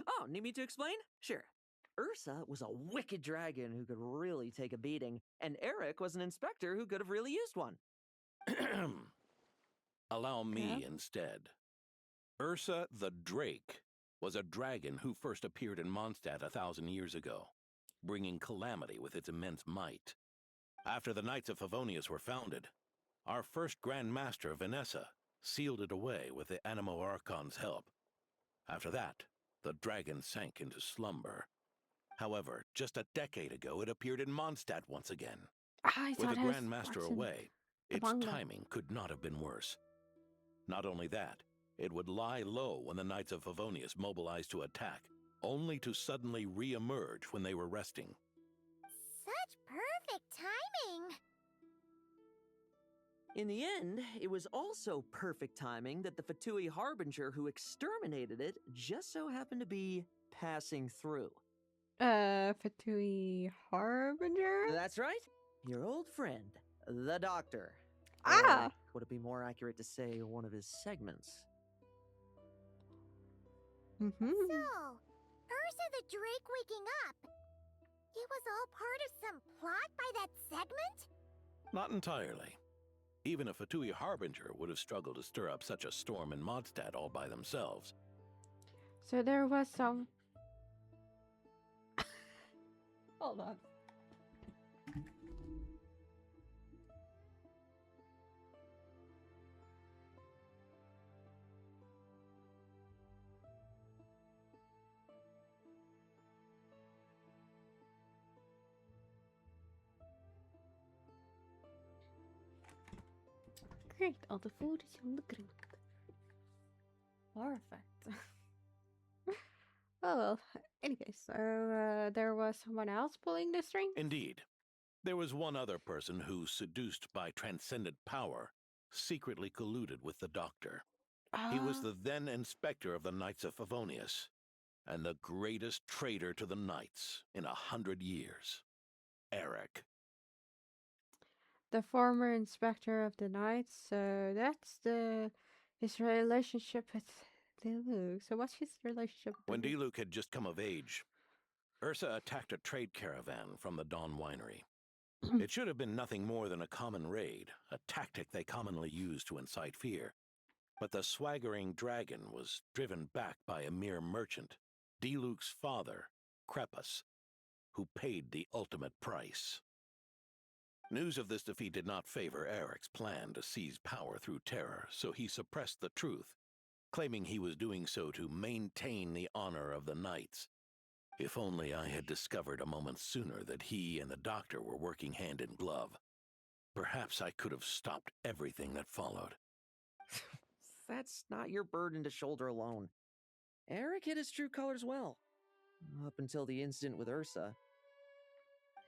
Oh, need me to explain? Sure. Ursa was a wicked dragon who could really take a beating, and Eric was an inspector who could have really used one. Allow me instead. Ursa the Drake was a dragon who first appeared in Mondstadt 1,000 years ago, bringing calamity with its immense might. After the Knights of Favonius were founded, our first Grand Master, Vanessa, sealed it away with the Animo Archon's help. After that, the dragon sank into slumber. However, just a decade ago, it appeared in Mondstadt once again. With the Grand Master away, its timing could not have been worse. Not only that, it would lie low when the Knights of Favonius mobilized to attack, only to suddenly re-emerge when they were resting. Such perfect timing. In the end, it was also perfect timing that the Fatui Harbinger who exterminated it just so happened to be passing through. Fatui Harbinger? That's right. Your old friend, the Doctor. Ah! Or would it be more accurate to say one of his segments? So, Ursa the Drake waking up. It was all part of some plot by that segment? Not entirely. Even a Fatui Harbinger would have struggled to stir up such a storm in Mondstadt all by themselves. So there was some... Hold on. Great, all the food is on the ground. Perfect. Oh well, anyway, so there was someone else pulling the string? Indeed. There was one other person who, seduced by transcendent power, secretly colluded with the Doctor. He was the then Inspector of the Knights of Favonius, and the greatest traitor to the Knights in 100 years. Eric. The former inspector of the Knights, so that's his relationship with Diluc. So what's his relationship with When Diluc? Diluc had just come of age, Ursa attacked a trade caravan from the Dawn Winery. It should have been nothing more than a common raid, a tactic they commonly use to incite fear. But the swaggering dragon was driven back by a mere merchant, Diluc's father, Crepus, who paid the ultimate price. News of this defeat did not favor Eric's plan to seize power through terror, so he suppressed the truth, claiming he was doing so to maintain the honor of the Knights. If only I had discovered a moment sooner that he and the Doctor were working hand in glove. Perhaps I could have stopped everything that followed. That's not your burden to shoulder alone. Eric hid his true colors well. Up until the incident with Ursa.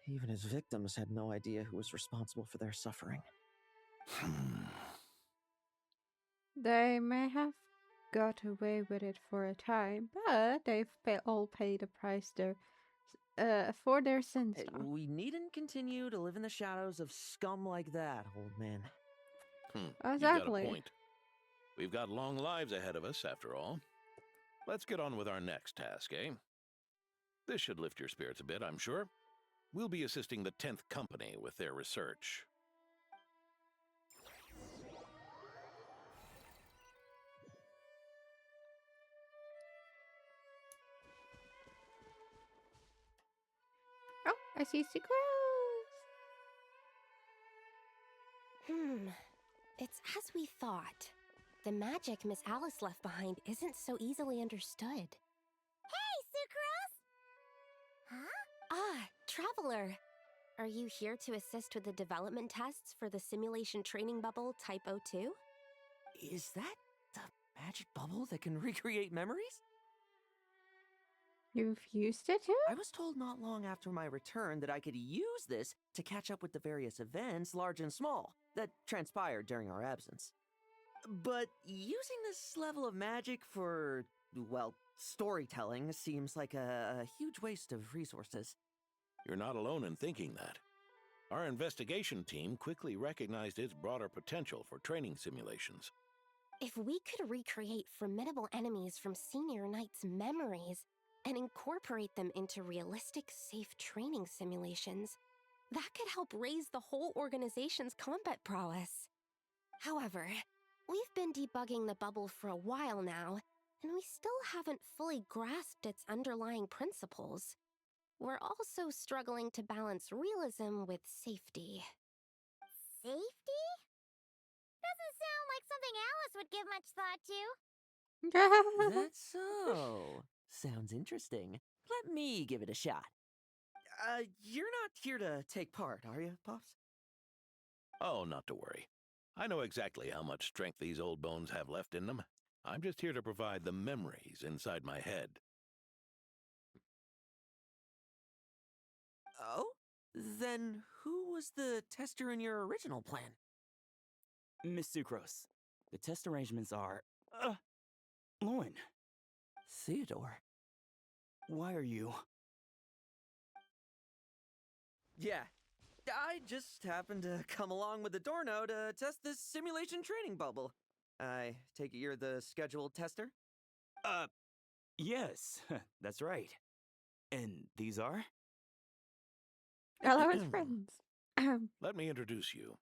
Even his victims had no idea who was responsible for their suffering. They may have got away with it for a time, but they've all paid a price for their sins. We needn't continue to live in the shadows of scum like that, old man. Exactly. You've got a point. We've got long lives ahead of us, after all. Let's get on with our next task, eh? This should lift your spirits a bit, I'm sure. We'll be assisting the 10th Company with their research. Oh, I see secrets. It's as we thought. The magic Miss Alice left behind isn't so easily understood. Hey, Sucrose! Huh? Ah, Traveler. Are you here to assist with the development tests for the simulation training bubble Type 02? Is that the magic bubble that can recreate memories? You've used it too? I was told not long after my return that I could use this to catch up with the various events, large and small, that transpired during our absence. But using this level of magic for, well, storytelling seems like a huge waste of resources. You're not alone in thinking that. Our investigation team quickly recognized its broader potential for training simulations. If we could recreate formidable enemies from Senior Knight's memories and incorporate them into realistic, safe training simulations, that could help raise the whole organization's combat prowess. However, we've been debugging the bubble for a while now, and we still haven't fully grasped its underlying principles. We're also struggling to balance realism with safety. Safety? Doesn't sound like something Alice would give much thought to. That's so. Sounds interesting. Let me give it a shot. You're not here to take part, are you, Pops? Oh, not to worry. I know exactly how much strength these old bones have left in them. I'm just here to provide the memories inside my head. Oh? Then who was the tester in your original plan? Miss Sucrose, the test arrangements are... Lohen. Theodore. Why are you... Yeah, I just happened to come along with the Dorno to test this simulation training bubble. I take it you're the scheduled tester? Yes, that's right. And these are? Hello, his friends. Let me introduce you.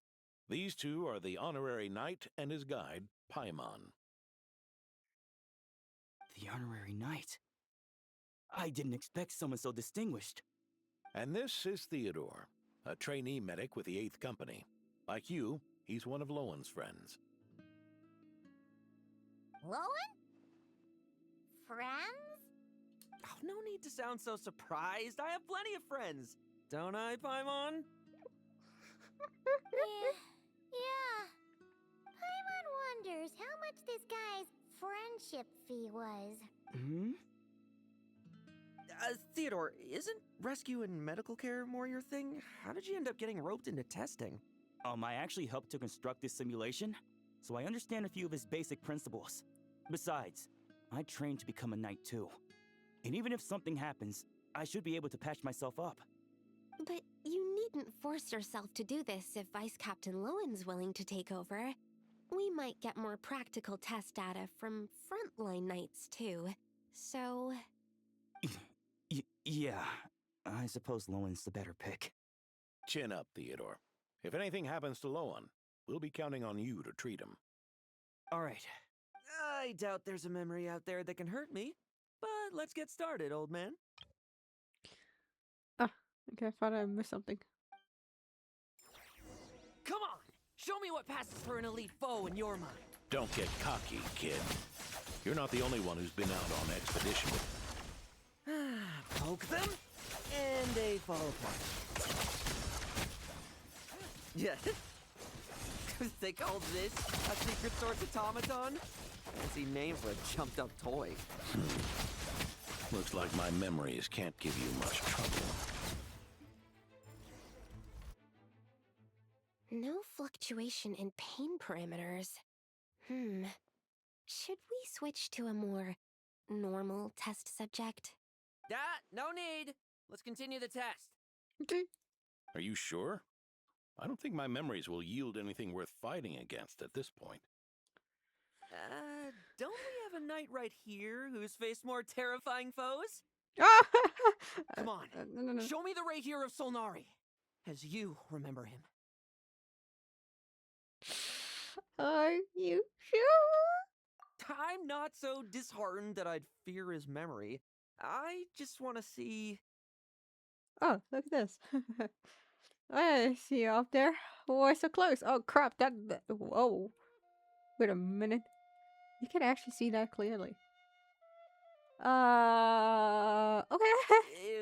These two are the honorary knight and his guide, Paimon. The honorary knight? I didn't expect someone so distinguished. And this is Theodore, a trainee medic with the 8th Company. Like you, he's one of Lohen's friends. Lohen? Friends? Oh, no need to sound so surprised. I have plenty of friends. Don't I, Paimon? Yeah. Paimon wonders how much this guy's friendship fee was. Theodore, isn't rescue and medical care more your thing? How did you end up getting roped into testing? I actually helped to construct this simulation, so I understand a few of its basic principles. Besides, I trained to become a knight too. And even if something happens, I should be able to patch myself up. But you needn't force yourself to do this if Vice Captain Lohen's willing to take over. We might get more practical test data from frontline knights too. So... Yeah, I suppose Lowen's the better pick. Chin up, Theodore. If anything happens to Lohen, we'll be counting on you to treat him. All right. I doubt there's a memory out there that can hurt me, but let's get started, old man. Ah, okay, I thought I missed something. Come on! Show me what passes for an elite foe in your mind. Don't get cocky, kid. You're not the only one who's been out on expedition. Poke them, and they fall apart. Yeah. They called this a secret source automaton? Fancy name for a jumped up toy. Looks like my memories can't give you much trouble. No fluctuation in pain parameters. Should we switch to a more normal test subject? No need. Let's continue the test. Okay. Are you sure? I don't think my memories will yield anything worth fighting against at this point. Don't we have a knight right here who's faced more terrifying foes? Come on, no. Show me the Ray here of Solnari, as you remember him. Are you sure? I'm not so disheartened that I'd fear his memory. I just want to see... Oh, look at this. I see you up there. Why so close? Oh crap, that... Whoa. Wait a minute. You can actually see that clearly. Okay.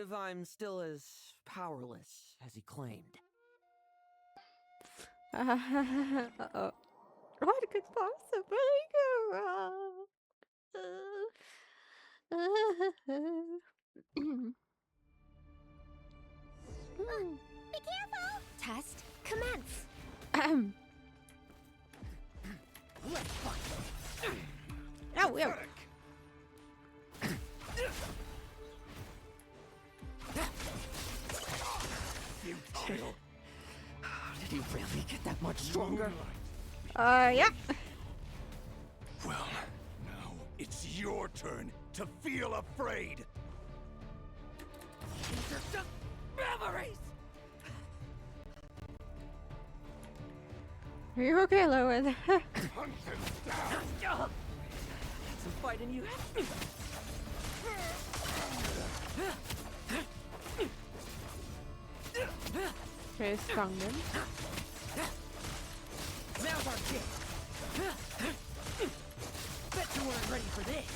If I'm still as powerless as he claimed. Uh-oh. What could possibly go wrong? Be careful! Test commence. Let's fight. Oh, yeah. Futile. Did he really get that much stronger? Yeah. Well, now it's your turn to feel afraid. These are just memories. Are you okay, Lohen? Hunt them down. That's some fighting you have. Okay, strong then. Now's our chance. Bet you weren't ready for this.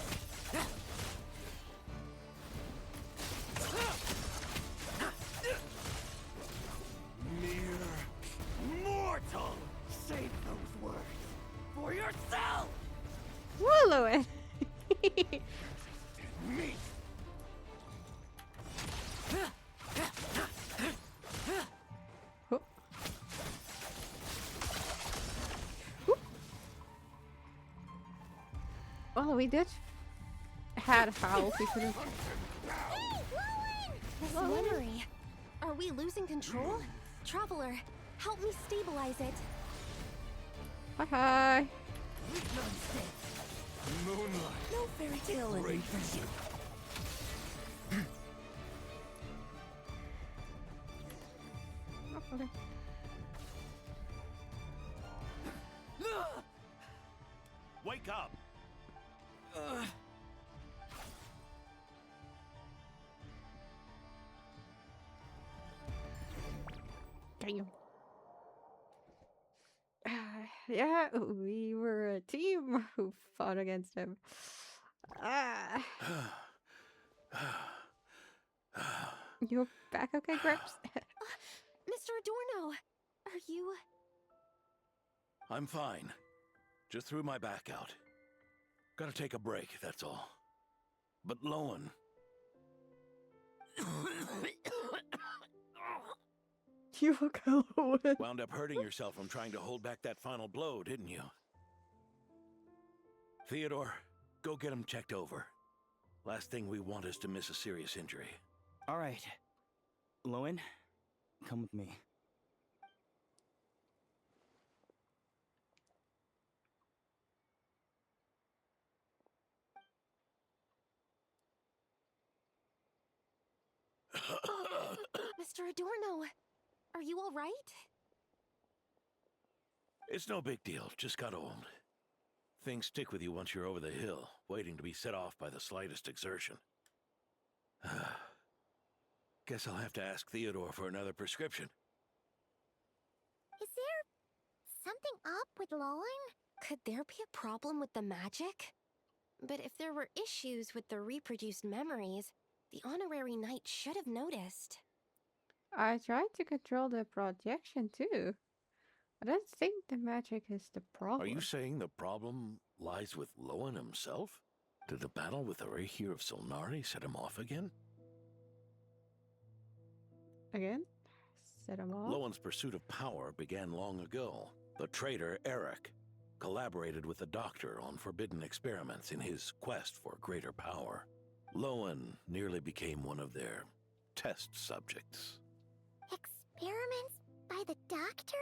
Mere mortal. Save those words for yourself. Woo, Lohen. Me. Well, we did had howl. We could have. This memory. Are we losing control? Traveler, help me stabilize it. Hi. Moonlight. No fairy tale in me. Oh, okay. Wake up! Damn. Yeah, we were a team who fought against him. You're back okay, Grips? Mr. Adorno, are you... I'm fine. Just threw my back out. Gotta take a break, that's all. But Lohen... You okay, Lohen? Wound up hurting yourself from trying to hold back that final blow, didn't you? Theodore, go get him checked over. Last thing we want is to miss a serious injury. All right. Lohen, come with me. Mr. Adorno, are you all right? It's no big deal, just got old. Things stick with you once you're over the hill, waiting to be set off by the slightest exertion. Guess I'll have to ask Theodore for another prescription. Is there something up with Lohen? Could there be a problem with the magic? But if there were issues with the reproduced memories, the honorary knight should have noticed. I tried to control the projection too. I don't think the magic is the problem. Are you saying the problem lies with Lohen himself? Did the battle with the Reikir of Solnari set him off again? Again? Set him off? Lohen's pursuit of power began long ago. The traitor, Eric, collaborated with the Doctor on forbidden experiments in his quest for greater power. Lohen nearly became one of their test subjects. Experiments by the Doctor?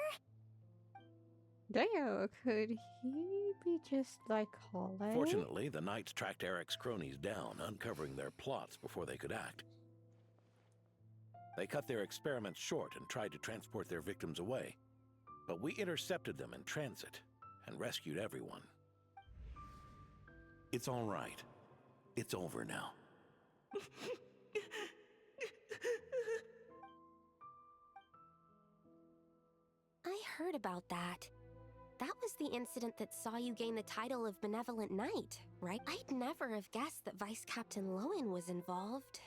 Damn, could he be just like Collab? Fortunately, the Knights tracked Eric's cronies down, uncovering their plots before they could act. They cut their experiments short and tried to transport their victims away. But we intercepted them in transit and rescued everyone. It's all right. It's over now. I heard about that. That was the incident that saw you gain the title of Benevolent Knight, right? I'd never have guessed that Vice Captain Lohen was involved.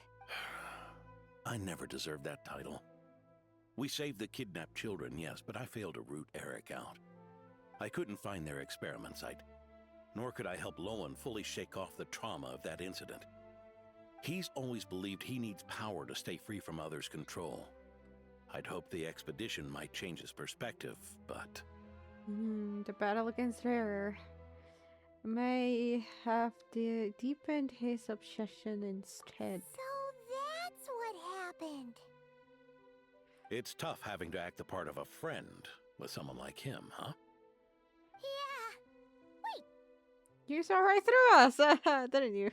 I never deserved that title. We saved the kidnapped children, yes, but I failed to root Eric out. I couldn't find their experiment site, nor could I help Lohen fully shake off the trauma of that incident. He's always believed he needs power to stay free from others' control. I'd hoped the expedition might change his perspective, but... The battle against Terror may have deepened his obsession instead. So that's what happened. It's tough having to act the part of a friend with someone like him, huh? Yeah. Wait. You saw right through us, didn't you?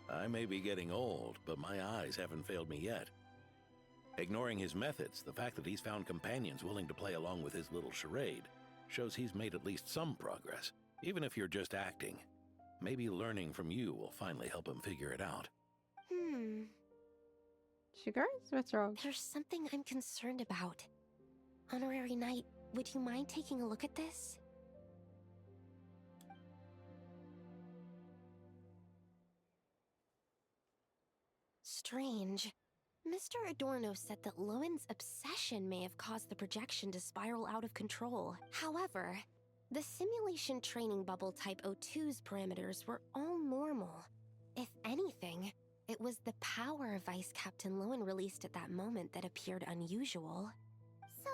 I may be getting old, but my eyes haven't failed me yet. Ignoring his methods, the fact that he's found companions willing to play along with his little charade shows he's made at least some progress, even if you're just acting. Maybe learning from you will finally help him figure it out. Sugar? What's wrong? There's something I'm concerned about. Honorary Knight, would you mind taking a look at this? Strange. Mr. Adorno said that Lohen's obsession may have caused the projection to spiral out of control. However, the simulation training bubble type O2's parameters were all normal. If anything, it was the power Vice Captain Lohen released at that moment that appeared unusual. So,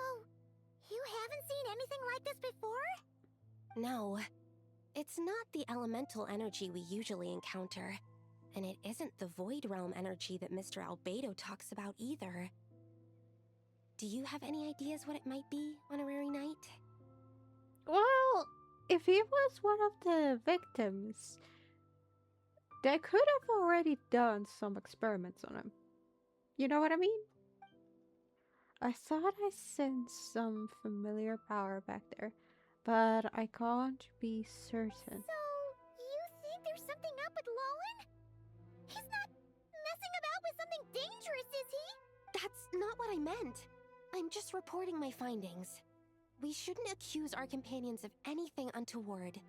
you haven't seen anything like this before? No. It's not the elemental energy we usually encounter. And it isn't the Void Realm energy that Mr. Albedo talks about either. Do you have any ideas what it might be, Honorary Knight? Well, if he was one of the victims, they could have already done some experiments on him. You know what I mean? I thought I sensed some familiar power back there, but I can't be certain. So, you think there's something up with Lohen? He's not messing about with something dangerous, is he? That's not what I meant. I'm just reporting my findings. We shouldn't accuse our companions of anything untoward.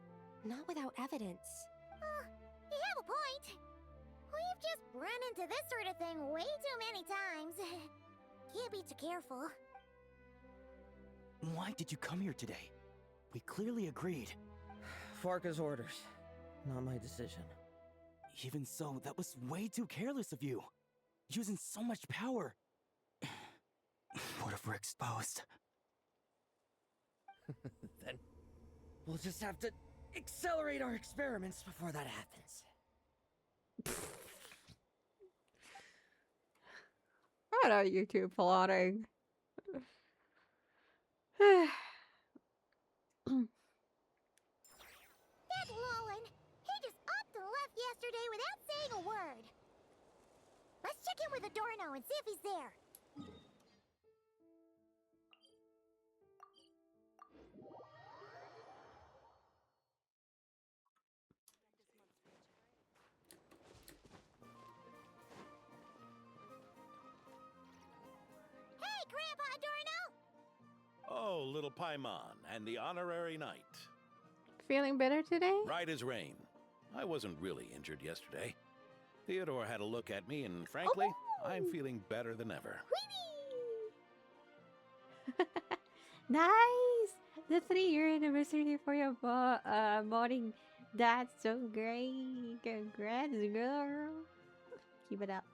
Not without evidence. You have a point. We've just run into this sort of thing way too many times. Can't be too careful. Why did you come here today? We clearly agreed. Farka's orders. not my decision. Even so, that was way too careless of you. Using so much power. What if we're exposed? Then we'll just have to accelerate our experiments before that happens. What are you two plotting? That Lohen, he just upped and left yesterday without saying a word. Let's check in with Adorno and see if he's there. Hey, Grandpa Adorno! Oh, little Paimon and the honorary knight. Feeling better today? Right as rain. I wasn't really injured yesterday. Theodore had a look at me, and frankly, I'm feeling better than ever. Nice! The 3-year anniversary for your modding. That's so great. Congrats, girl. Keep it up.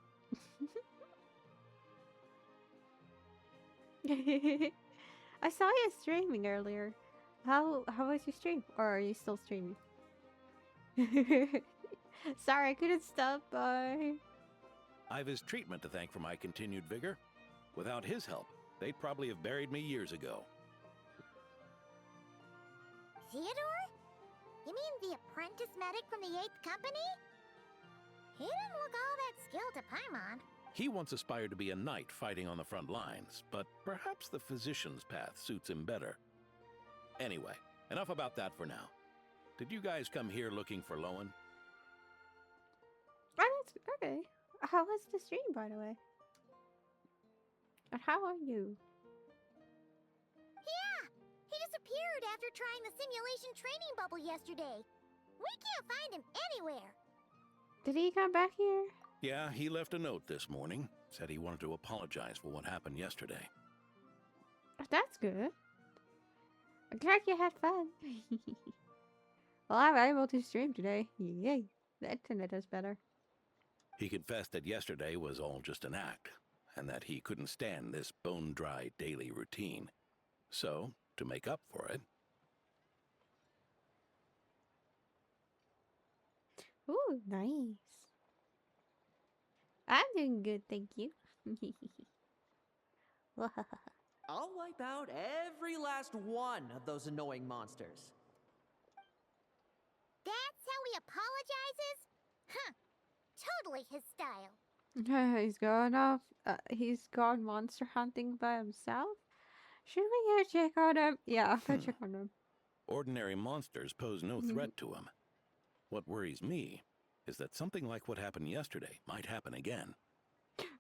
I saw you streaming earlier. How was your stream? Or are you still streaming? Sorry, I couldn't stop by. I've his treatment to thank for my continued vigor. Without his help, they'd probably have buried me years ago. Theodore? You mean the apprentice medic from the 8th Company? He didn't look all that skilled to Paimon. He once aspired to be a knight fighting on the front lines, but perhaps the physician's path suits him better. Anyway, enough about that for now. Did you guys come here looking for Lohen? Oh, that's okay. How was the stream, by the way? And how are you? Yeah! He disappeared after trying the simulation training bubble yesterday. We can't find him anywhere. Did he come back here? Yeah, he left a note this morning. Said he wanted to apologize for what happened yesterday. That's good. I'm glad you had fun. Well, I'm able to stream today. Yay. The internet is better. He confessed that yesterday was all just an act, and that he couldn't stand this bone-dry daily routine. So, to make up for it... Ooh, nice. I'm doing good, thank you. I'll wipe out every last one of those annoying monsters. That's how he apologizes? Huh. Totally his style. He's gone off. He's gone monster hunting by himself. Should we go check on him? Yeah, I'll go check on him. Ordinary monsters pose no threat to him. What worries me is that something like what happened yesterday might happen again.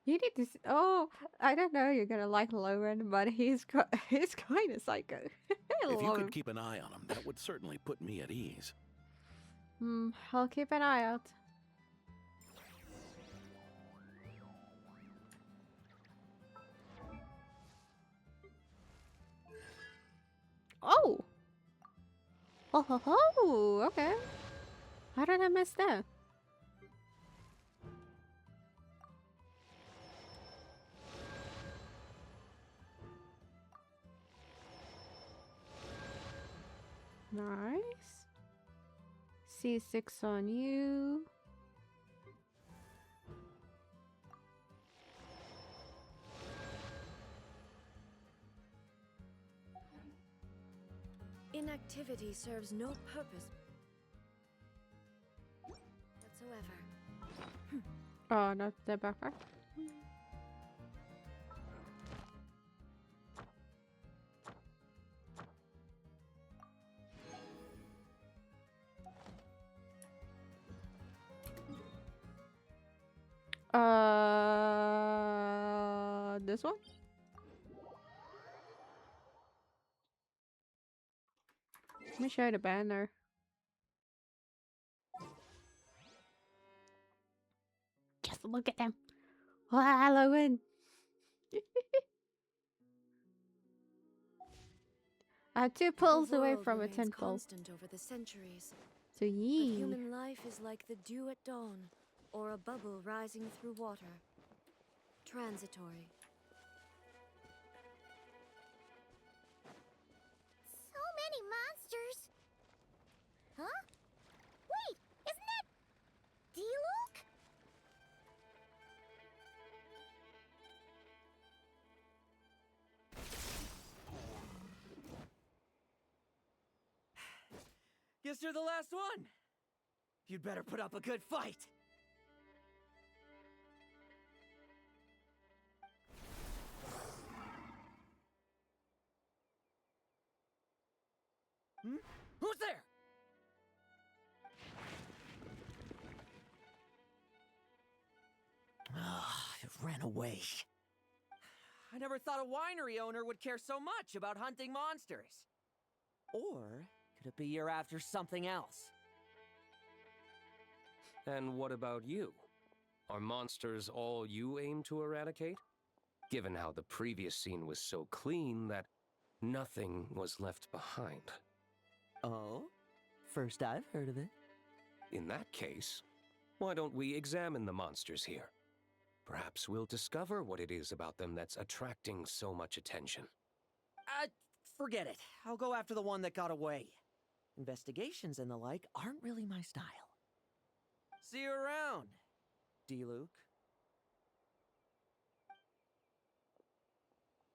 You need to. Oh, I don't know. You're gonna like Lohen, but he's kind of psycho. If you could keep an eye on him, that would certainly put me at ease. I'll keep an eye out. Oh! Oh ho ho! Okay. How did I miss that? Nice. C6 on you. Inactivity serves no purpose whatsoever. Oh, not the backpack. This one? Let me show you the banner. Just look at them. Wow, Lohen. I'm 2 pulls away from a 10 pull. Constant over the centuries. So yee. Human life is like the dew at dawn, or a bubble rising through water. Transitory. So many monsters. Huh? Wait, isn't that D-Luke? Guess you're the last one. You'd better put up a good fight. Hmm? Who's there? It ran away. I never thought a winery owner would care so much about hunting monsters. Or could it be you're after something else? And what about you? Are monsters all you aim to eradicate? Given how the previous scene was so clean that nothing was left behind. Oh? First I've heard of it. In that case, why don't we examine the monsters here? Perhaps we'll discover what it is about them that's attracting so much attention. Forget it. I'll go after the one that got away. Investigations and the like aren't really my style. See you around, D-Luke.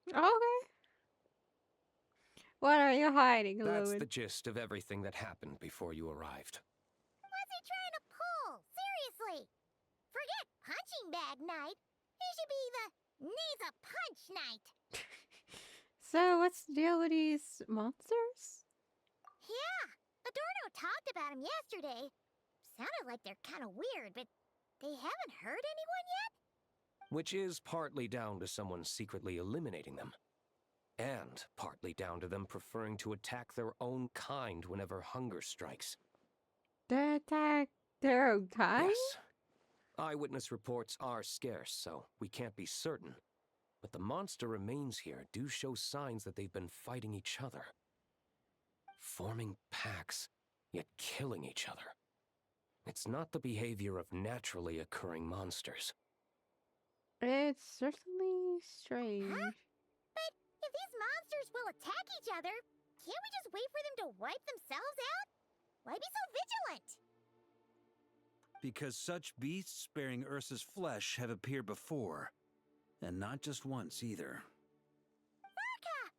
Okay. What are you hiding, Lohen? That's the gist of everything that happened before you arrived. What's he trying to pull? Seriously. Forget punching bag night. It should be the needs a punch night. So, what's the deal with these monsters? Yeah, Adorno talked about him yesterday. Sounded like they're kind of weird, but they haven't hurt anyone yet? Which is partly down to someone secretly eliminating them. And partly down to them preferring to attack their own kind whenever hunger strikes. They attack their own kind? Yes. Eyewitness reports are scarce, so we can't be certain. But the monster remains here do show signs that they've been fighting each other. Forming packs, yet killing each other. It's not the behavior of naturally occurring monsters. It's certainly strange. Huh? But if these monsters will attack each other, can't we just wait for them to wipe themselves out? Why be so vigilant? Because such beasts bearing Ursa's flesh have appeared before. And not just once, either. Varka!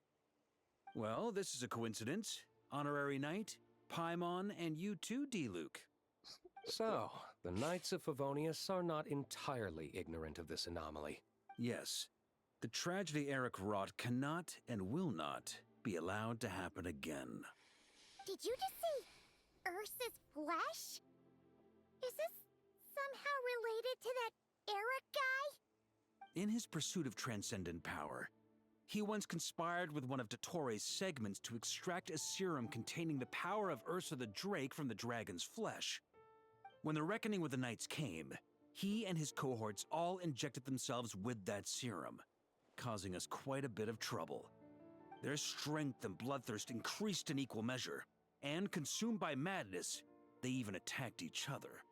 Well, this is a coincidence. Honorary Knight, Paimon, and you too, D-Luke. So, the Knights of Favonius are not entirely ignorant of this anomaly. Yes. The tragedy Eric wrought cannot and will not be allowed to happen again. Did you just say Ursa's flesh? Is this somehow related to that Eric guy? In his pursuit of transcendent power, he once conspired with one of Dottoro's segments to extract a serum containing the power of Ursa the Drake from the dragon's flesh. When the reckoning with the Knights came, he and his cohorts all injected themselves with that serum, causing us quite a bit of trouble. Their strength and bloodthirst increased in equal measure, and consumed by madness, they even attacked each other.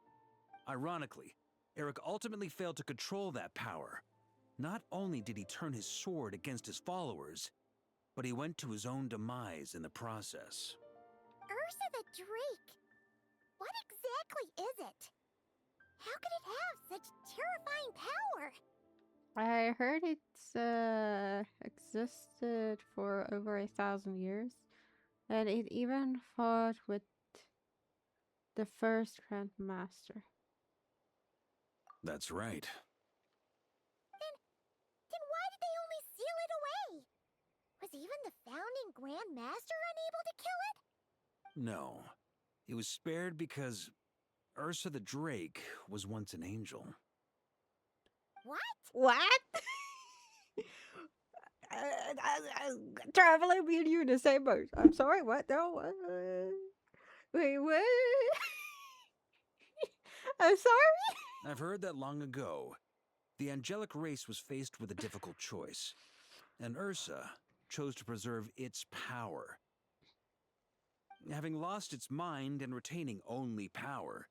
Ironically, Eric ultimately failed to control that power. Not only did he turn his sword against his followers, but he went to his own demise in the process. Ursa the Drake? What exactly is it? How could it have such terrifying power? I heard it's existed for over 1,000 years, and it even fought with the first Grand Master. That's right. Then why did they only seal it away? Was even the founding Grand Master unable to kill it? No. It was spared because Ursa the Drake was once an angel. What? What? Traveling me and you in the same boat. I'm sorry, what? No, what? Wait, what? I'm sorry? I've heard that long ago, the angelic race was faced with a difficult choice, and Ursa chose to preserve its power. Having lost its mind and retaining only power,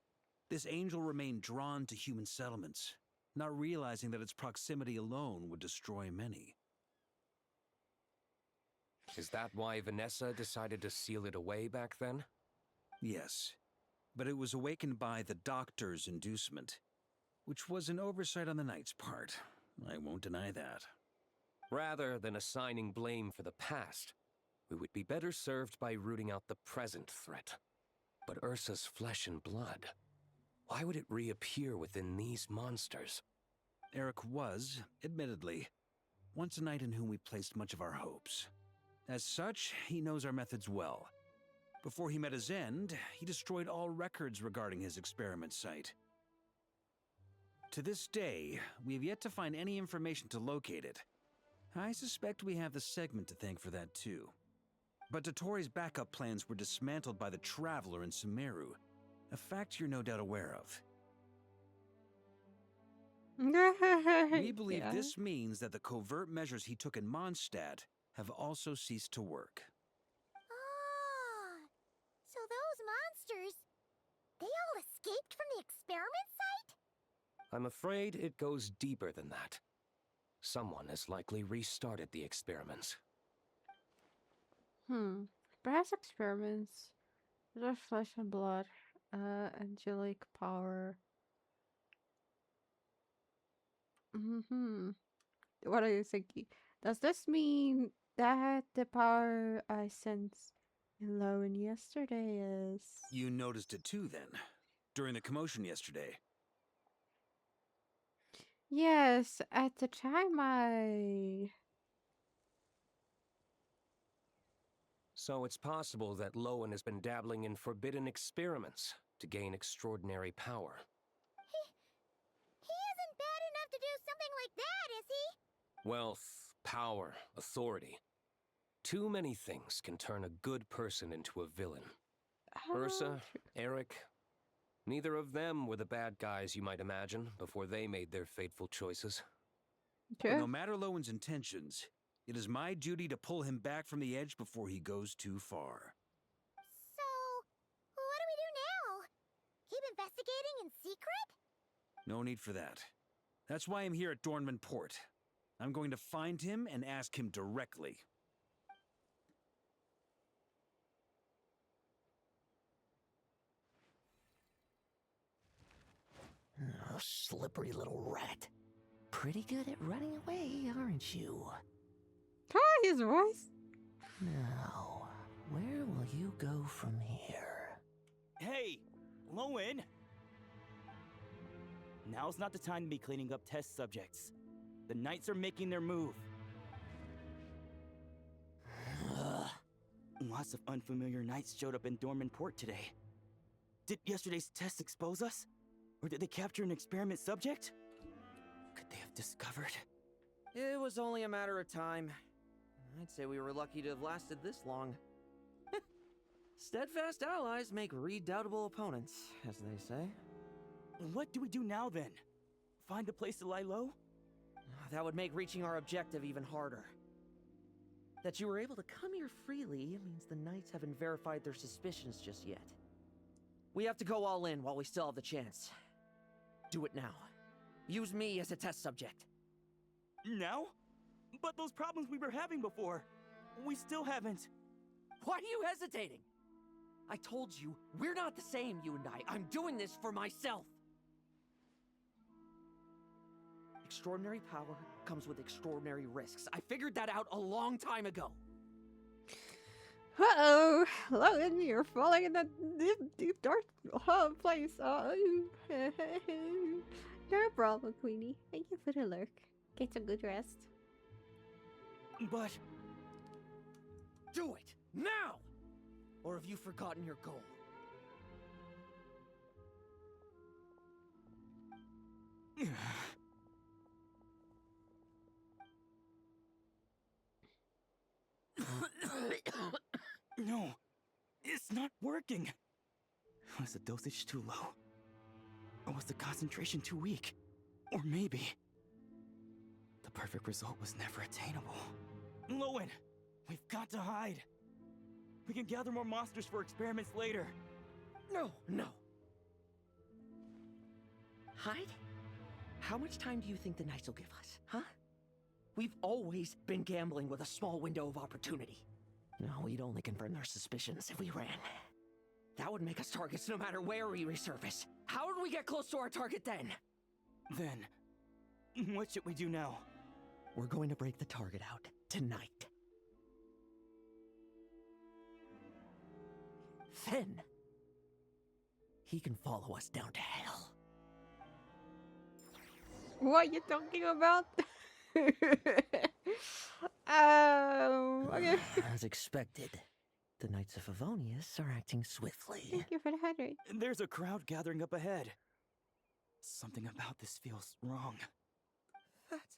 this angel remained drawn to human settlements, not realizing that its proximity alone would destroy many. Is that why Vanessa decided to seal it away back then? Yes, but it was awakened by the doctor's inducement, which was an oversight on the Knight's part. I won't deny that. Rather than assigning blame for the past, we would be better served by rooting out the present threat. But Ursa's flesh and blood, why would it reappear within these monsters? Eric was, admittedly, once a knight in whom we placed much of our hopes. As such, he knows our methods well. Before he met his end, he destroyed all records regarding his experiment site. To this day, we have yet to find any information to locate it. I suspect we have the segment to thank for that too. But Dotori's backup plans were dismantled by the Traveler in Sumeru, a fact you're no doubt aware of. We believe this means that the covert measures he took in Mondstadt have also ceased to work. Ah, so those monsters, they all escaped from the experiment site? I'm afraid it goes deeper than that. Someone has likely restarted the experiments. Perhaps experiments. There's flesh and blood. Angelic power. What are you thinking? Does this mean that the power I sensed in Lohen yesterday is... You noticed it too, then, during the commotion yesterday. Yes, at the time I... So it's possible that Lohen has been dabbling in forbidden experiments to gain extraordinary power. He isn't bad enough to do something like that, is he? Wealth, power, authority. Too many things can turn a good person into a villain. Ursa, Eric, neither of them were the bad guys you might imagine before they made their fateful choices. But no matter Lowen's intentions, it is my duty to pull him back from the edge before he goes too far. So, what do we do now? Keep investigating in secret? No need for that. That's why I'm here at Dornman Port. I'm going to find him and ask him directly. Oh, slippery little rat. Pretty good at running away, aren't you? Hi, his voice. Now, where will you go from here? Hey, Lohen! Now's not the time to be cleaning up test subjects. The Knights are making their move. Lots of unfamiliar Knights showed up in Dorman Port today. Did yesterday's test expose us? Or did they capture an experiment subject? Could they have discovered? It was only a matter of time. I'd say we were lucky to have lasted this long. Steadfast allies make redoubtable opponents, as they say. What do we do now, then? Find a place to lie low? That would make reaching our objective even harder. That you were able to come here freely means the Knights haven't verified their suspicions just yet. We have to go all in while we still have the chance. Do it now. Use me as a test subject. Now? But those problems we were having before, we still haven't. Why are you hesitating? I told you, we're not the same, you and I. I'm doing this for myself. Extraordinary power comes with extraordinary risks. I figured that out a long time ago. Uh-oh, Lohen, you're falling in that deep, dark place. Oh, no problem, Queenie. Thank you for the lurk. Get some good rest. But... Do it! Now! Or have you forgotten your goal? No, it's not working. Was the dosage too low? Or was the concentration too weak? Or maybe... the perfect result was never attainable. Lohen, we've got to hide. We can gather more monsters for experiments later. No. Hide? How much time do you think the Knights will give us, huh? We've always been gambling with a small window of opportunity. No, we'd only confirm their suspicions if we ran. That would make us targets no matter where we resurface. How would we get close to our target then? Then, what should we do now? We're going to break the target out tonight. Then, he can follow us down to hell. What are you talking about? Okay. As expected, the Knights of Favonius are acting swiftly. Thank you for the hydrate. There's a crowd gathering up ahead. Something about this feels wrong. That's...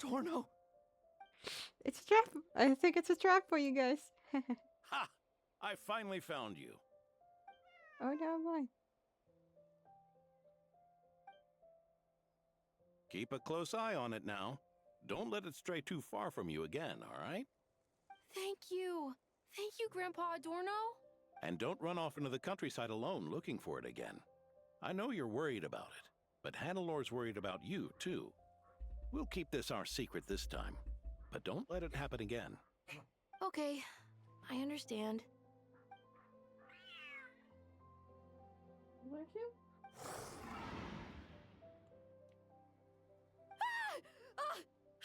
Dorno! It's a trap. I think it's a trap for you guys. Ha! I finally found you. Oh, never mind. Keep a close eye on it now. Don't let it stray too far from you again, all right? Thank you. Thank you, Grandpa Adorno. And don't run off into the countryside alone looking for it again. I know you're worried about it, but Hannelor's worried about you, too. We'll keep this our secret this time, but don't let it happen again. Okay, I understand. Bless you?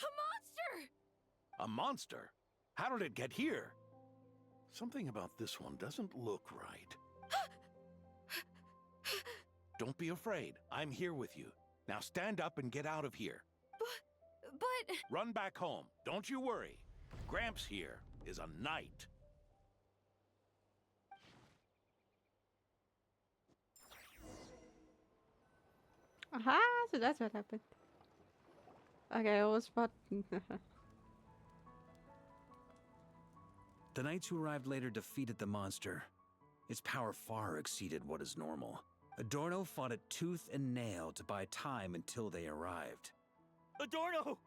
A monster! A monster? How did it get here? Something about this one doesn't look right. Don't be afraid. I'm here with you. Now stand up and get out of here. But... Run back home. Don't you worry. Gramps here is a knight. Aha! So that's what happened. Okay, I was about... The knights who arrived later defeated the monster. Its power far exceeded what is normal. Adorno fought it tooth and nail to buy time until they arrived. Adorno!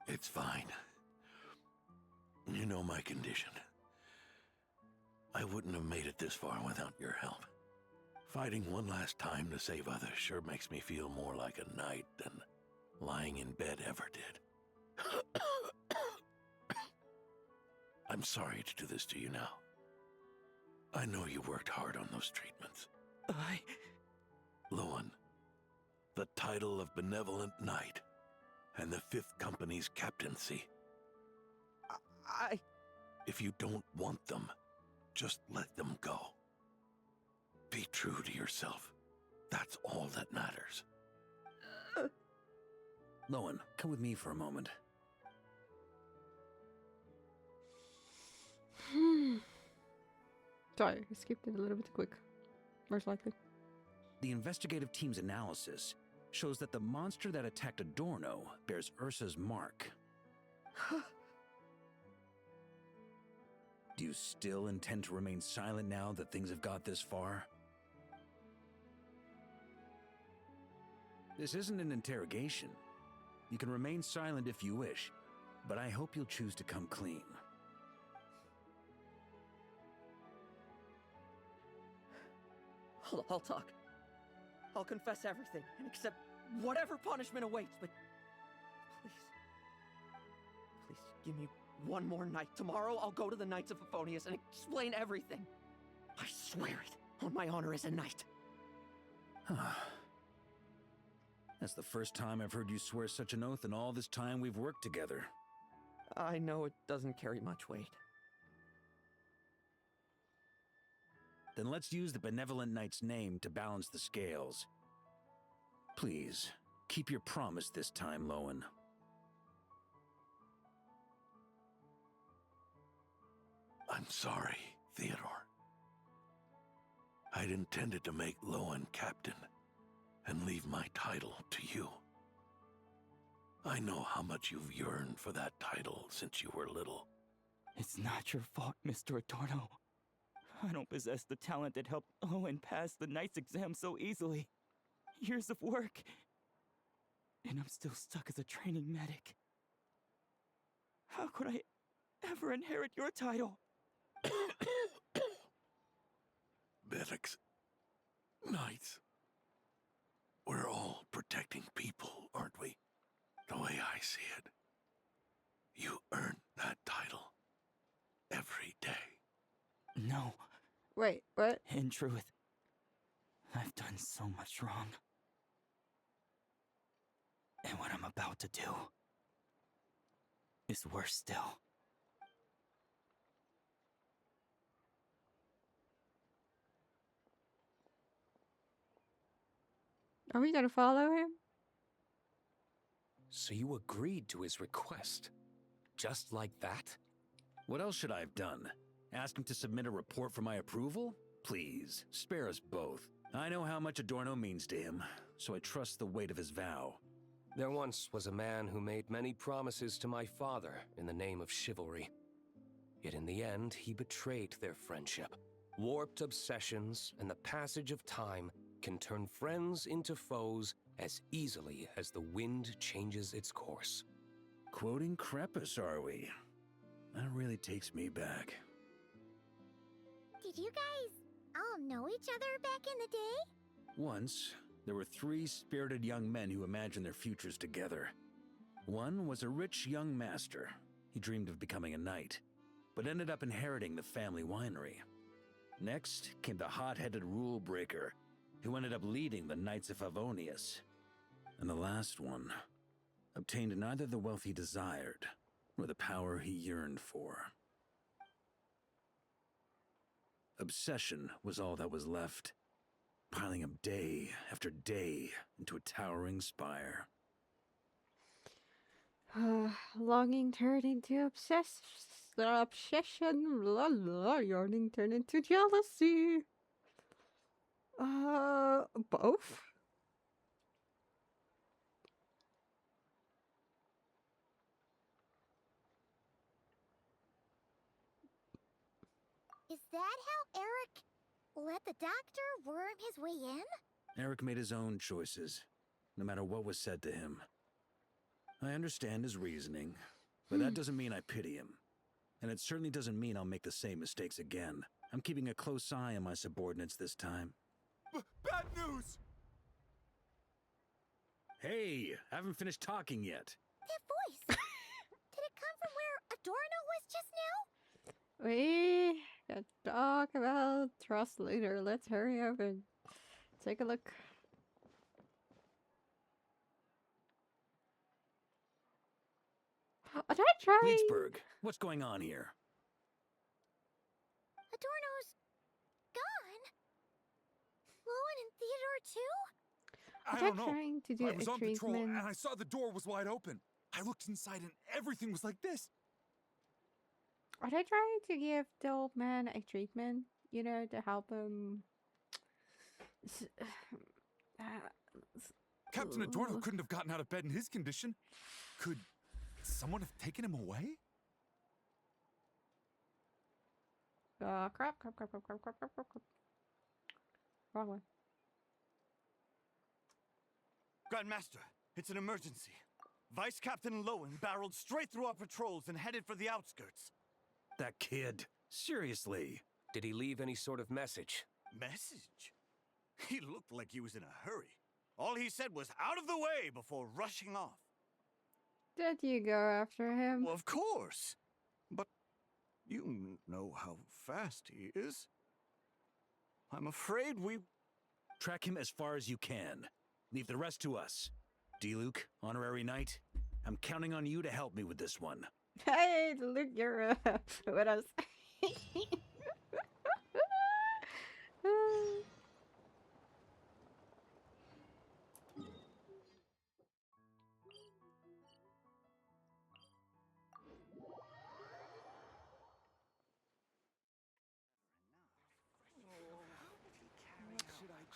It's fine. You know my condition. I wouldn't have made it this far without your help. Fighting one last time to save others sure makes me feel more like a knight than lying in bed ever did. I'm sorry to do this to you now. I know you worked hard on those treatments. Lohen, the title of Benevolent Knight and the 5th Company's captaincy. If you don't want them, just let them go. Be true to yourself. That's all that matters. Lohen, come with me for a moment. Sorry, I skipped it a little bit quick. Most likely. The investigative team's analysis shows that the monster that attacked Adorno bears Ursa's mark. Do you still intend to remain silent now that things have got this far? This isn't an interrogation. You can remain silent if you wish, but I hope you'll choose to come clean. I'll talk. I'll confess everything and accept whatever punishment awaits, but please give me one more night. Tomorrow I'll go to the Knights of Favonius and explain everything. I swear it on my honor as a knight. That's the first time I've heard you swear such an oath in all this time we've worked together. I know it doesn't carry much weight. Then let's use the Benevolent Knight's name to balance the scales. Please, keep your promise this time, Lohen. I'm sorry, Theodore. I'd intended to make Lohen captain and leave my title to you. I know how much you've yearned for that title since you were little. It's not your fault, Mr. Adorno. I don't possess the talent that helped Lohen pass the Knight's exam so easily. Years of work. And I'm still stuck as a training medic. How could I ever inherit your title? Medics, knights, we're all protecting people, aren't we? The way I see it, you earn that title every day. No. Wait, what? In truth, I've done so much wrong. And what I'm about to do is worse still. Are we gonna follow him? So you agreed to his request? Just like that? What else should I have done? Ask him to submit a report for my approval? Please, spare us both. I know how much Adorno means to him, so I trust the weight of his vow. There once was a man who made many promises to my father in the name of chivalry. Yet in the end, he betrayed their friendship. Warped obsessions and the passage of time can turn friends into foes as easily as the wind changes its course. Quoting Crepus, are we? That really takes me back. Did you guys all know each other back in the day? Once, there were 3 spirited young men who imagined their futures together. One was a rich young master. He dreamed of becoming a knight, but ended up inheriting the family winery. Next came the hot-headed rule breaker, who ended up leading the Knights of Favonius. And the last one obtained neither the wealth he desired, nor the power he yearned for. Obsession was all that was left, piling up day after day into a towering spire. Longing turned into obsession. Blah, blah, yearning turned into jealousy. Both? Is that how Eric let the doctor worm his way in? Eric made his own choices, no matter what was said to him. I understand his reasoning, but that doesn't mean I pity him. And it certainly doesn't mean I'll make the same mistakes again. I'm keeping a close eye on my subordinates this time. Bad news! Hey, I haven't finished talking yet. That voice! Did it come from where Adorno was just now? We can talk about trust later. Let's hurry up and take a look. Did I try? Leedsburg, what's going on here? Adorno's gone. Lohen and Theodore too? I don't know. Trying to do I was a on patrol treatment. and I saw the door was wide open. I looked inside and everything was like this. Are they trying to give the old man a treatment? You know, to help him. Captain Adorno couldn't have gotten out of bed in his condition. Could someone have taken him away? Crap. Wrong one. Grandmaster, it's an emergency. Vice Captain Lohen barreled straight through our patrols and headed for the outskirts. That kid. Seriously. Did he leave any sort of message? Message? He looked like he was in a hurry. All he said was out of the way before rushing off. Did you go after him? Well, of course. But you know how fast he is. I'm afraid we... Track him as far as you can. Leave the rest to us. D-Luke, honorary knight, I'm counting on you to help me with this one. Hey, Luke, you're with us.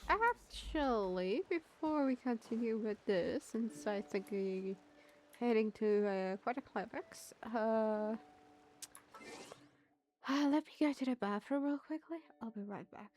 Actually, before we continue with this, since I think we're heading to quite a climax, let me go to the bathroom real quickly. I'll be right back.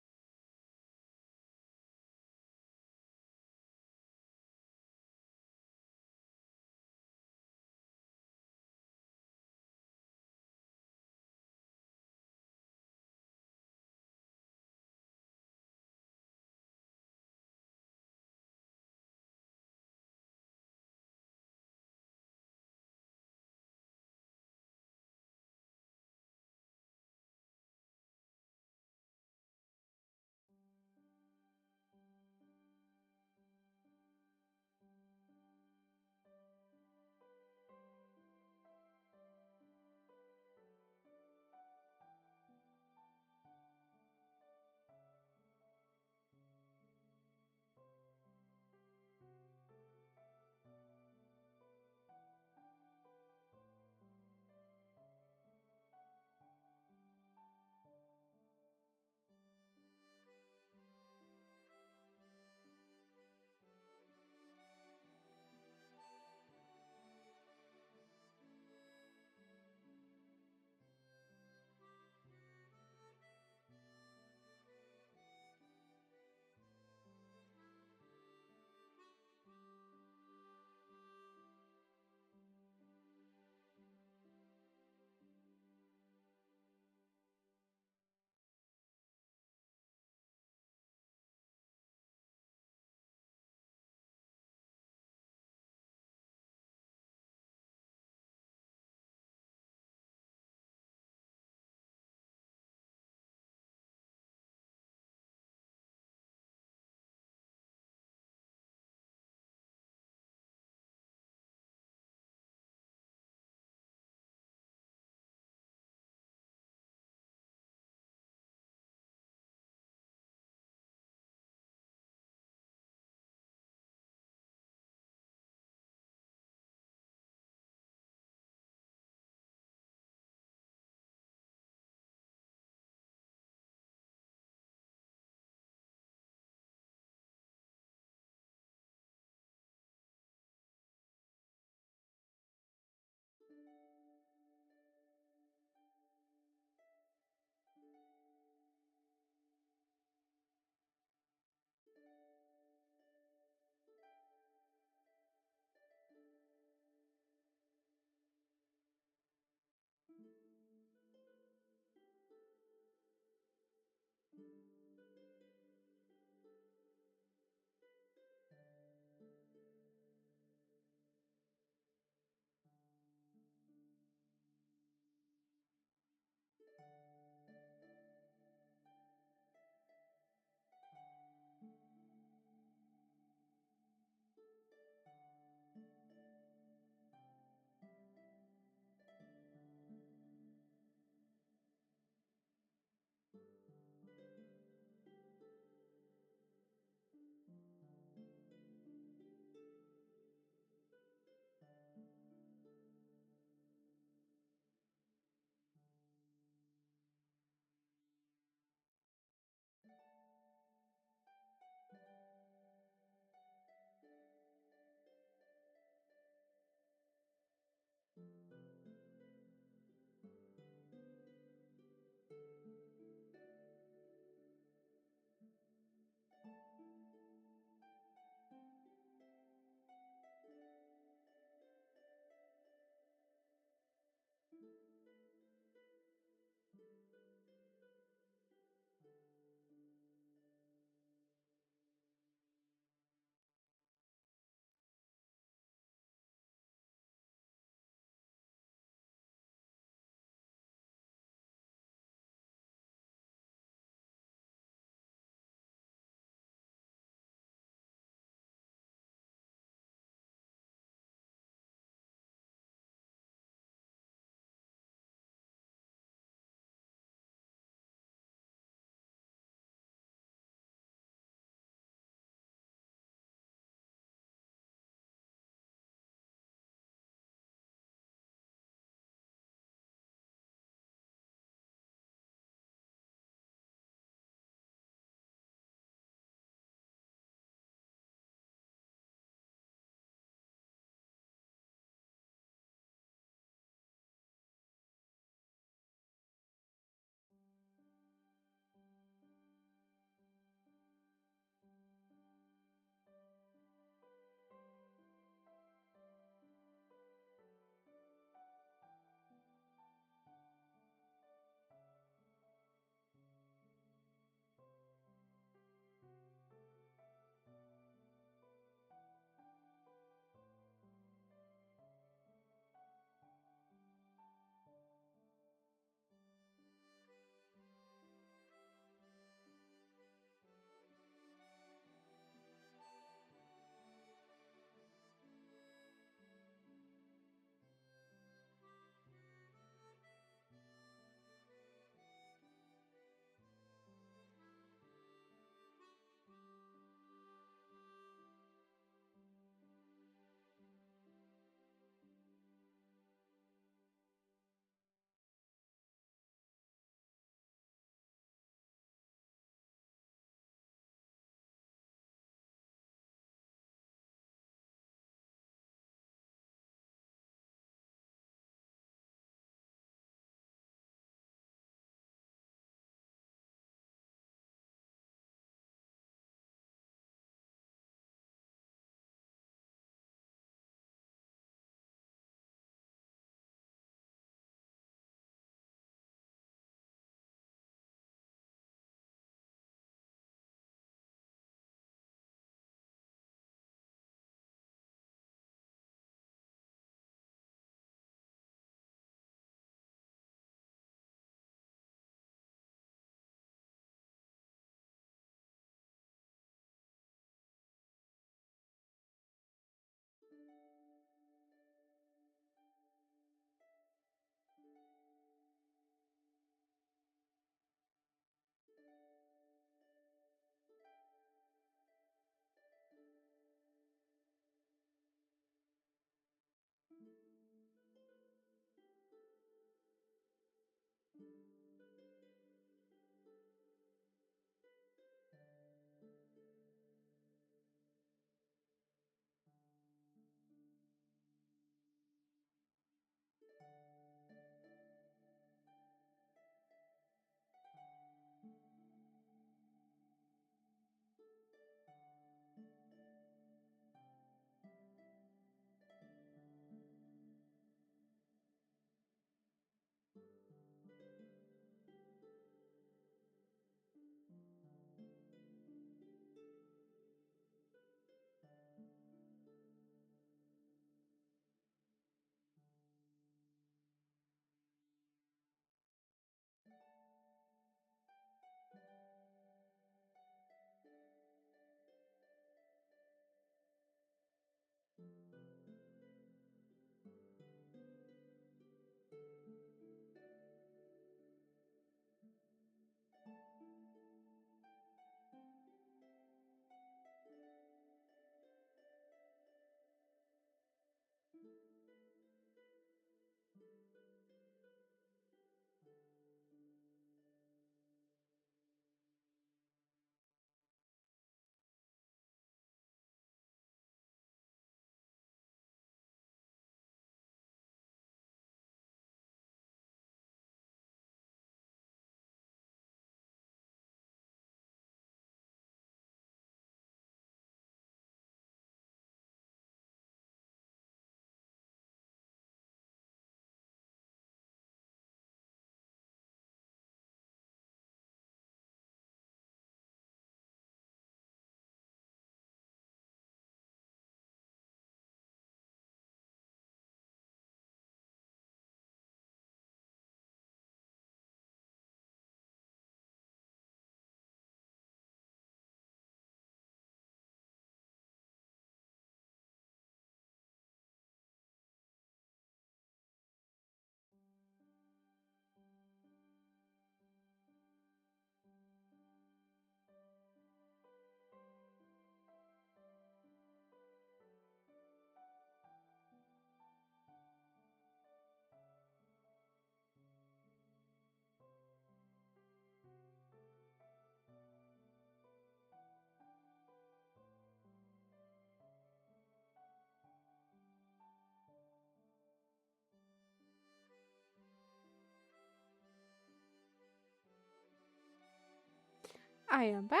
I am back.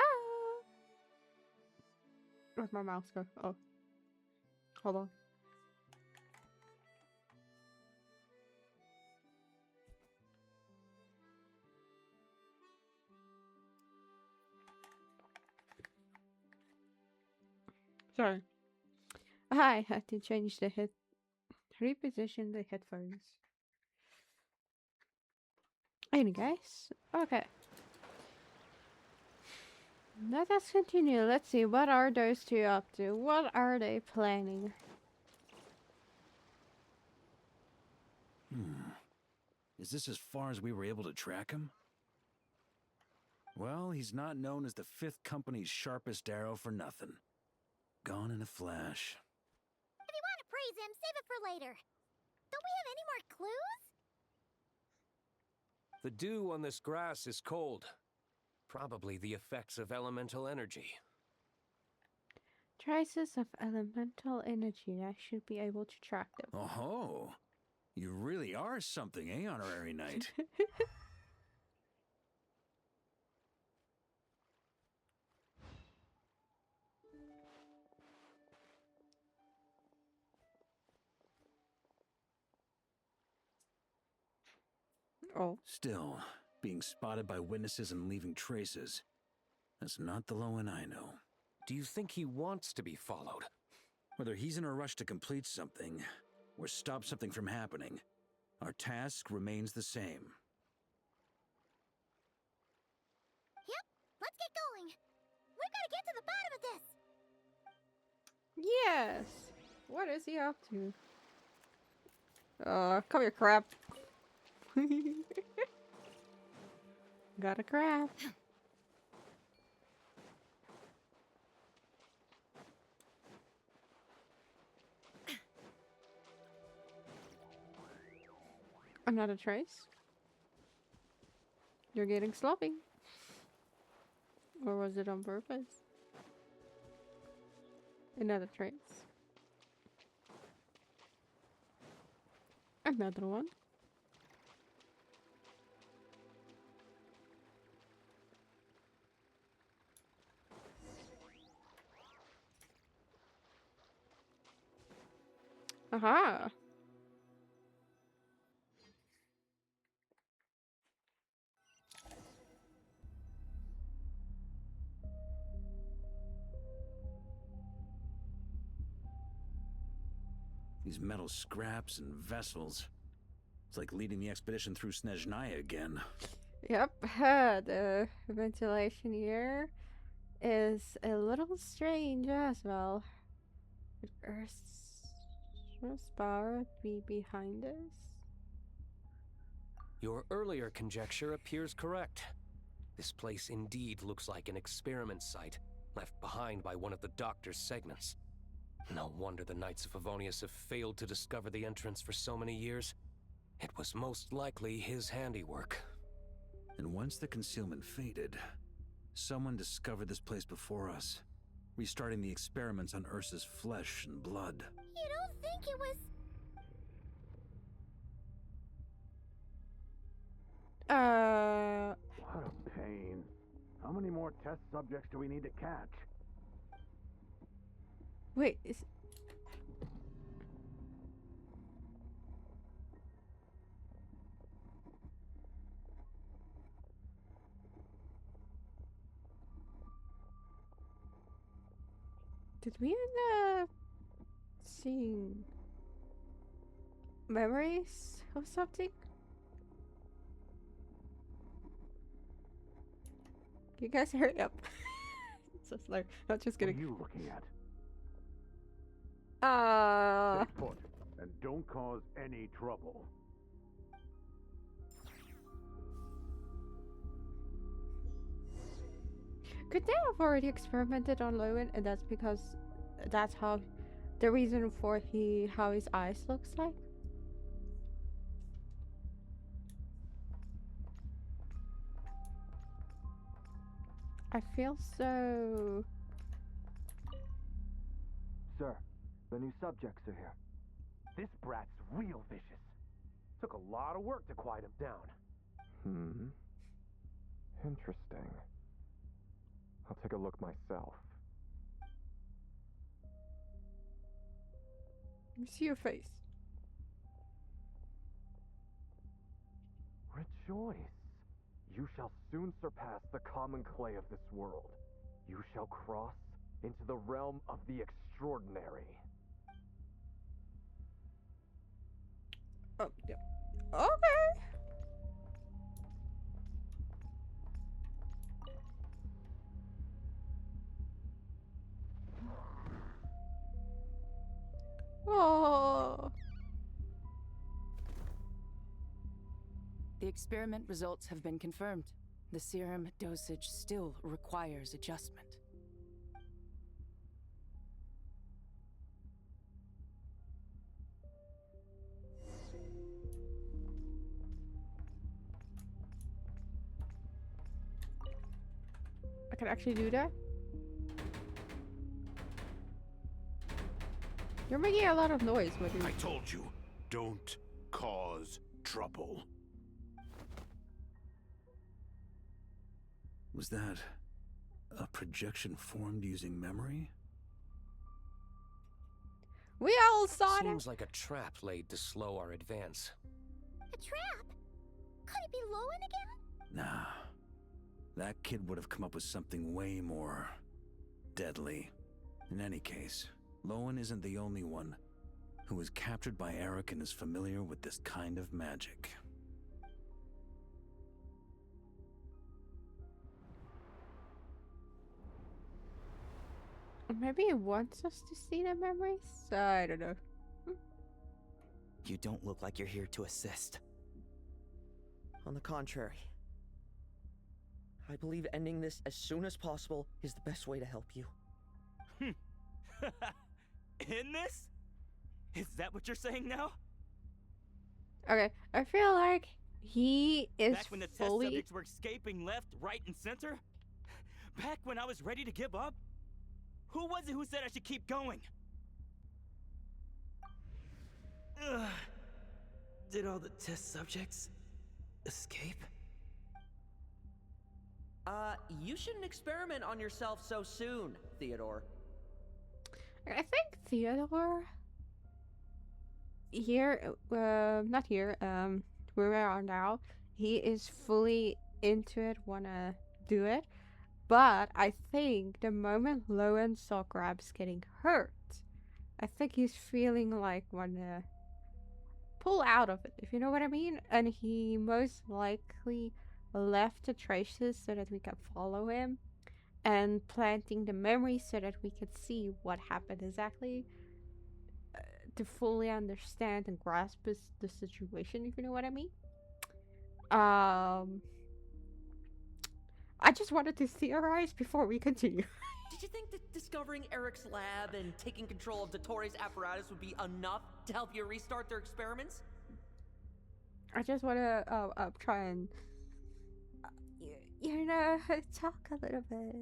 Where'd my mouse go? Oh. Hold on. Sorry. I had to change the reposition the headphones. Anyways, okay. Let us continue. Let's see, what are those two up to? What are they planning? Is this as far as we were able to track him? Well, he's not known as the 5th Company's sharpest arrow for nothing. Gone in a flash. If you want to praise him, save it for later. Don't we have any more clues? The dew on this grass is cold. Probably the effects of elemental energy. Traces of elemental energy. I should be able to track them. Oh, you really are something, eh, Honorary Knight? Oh. Still, being spotted by witnesses and leaving traces. That's not the Lohen I know. Do you think he wants to be followed? Whether he's in a rush to complete something, or stop something from happening, our task remains the same. Yep, let's get going. We've got to get to the bottom of this. Yes! What is he up to? Come here, crab. Got a crab. Another trace. You're getting sloppy. Or was it on purpose? Another trace. Another one. Aha! These metal scraps and vessels. It's like leading the expedition through Snezhnaya again. Yep, the ventilation here is a little strange as well. Would Earth's power be behind us? Your earlier conjecture appears correct. This place indeed looks like an experiment site, left behind by one of the Doctor's segments. No wonder the Knights of Favonius have failed to discover the entrance for so many years. It was most likely his handiwork. And once the concealment faded, someone discovered this place before us, restarting the experiments on Ursa's flesh and blood. You don't think it was... What a pain. How many more test subjects do we need to catch? Wait, is... Did we end up seeing memories of something? You guys hurry up. So slow. Not just kidding. What are you looking at? Stay put, and don't cause any trouble. Could they have already experimented on Lohen, and that's because that's how the reason for how his eyes looks like? I feel so... Sir, the new subjects are here. This brat's real vicious. Took a lot of work to quiet him down. Interesting. I'll take a look myself. Let me see your face. Rejoice. You shall soon surpass the common clay of this world. You shall cross into the realm of the extraordinary. Oh, yeah. Okay. Oh. The experiment results have been confirmed. The serum dosage still requires adjustment. I can actually do that? You're making a lot of noise, my dude. I told you, don't cause trouble. Was that a projection formed using memory? We all saw it. Seems like a trap laid to slow our advance. A trap? Could it be Lohen again? Nah. That kid would have come up with something way more deadly. In any case, Lohen isn't the only one who was captured by Eric and is familiar with this kind of magic. Maybe it wants us to see the memories? I don't know. You don't look like you're here to assist. On the contrary, I believe ending this as soon as possible is the best way to help you. In this? Is that what you're saying now? Okay, I feel like he is Back when the test fully... subjects were escaping left, right, and center? Back when I was ready to give up? Who was it who said I should keep going? Ugh. Did all the test subjects escape? You shouldn't experiment on yourself so soon, Theodore. I think Theodore... Here, not here, where we are now, he is fully into it, wanna do it. But I think the moment Lohen saw Grabs getting hurt, I think he's feeling like wanna pull out of it, if you know what I mean. And he most likely left the traces so that we can follow him, and planting the memories so that we could see what happened exactly, to fully understand and grasp the situation, if you know what I mean. I just wanted to theorize before we continue. Did you think that discovering Eric's lab and taking control of Dottoro's apparatus would be enough to help you restart their experiments? I just want to try and you know, talk a little bit.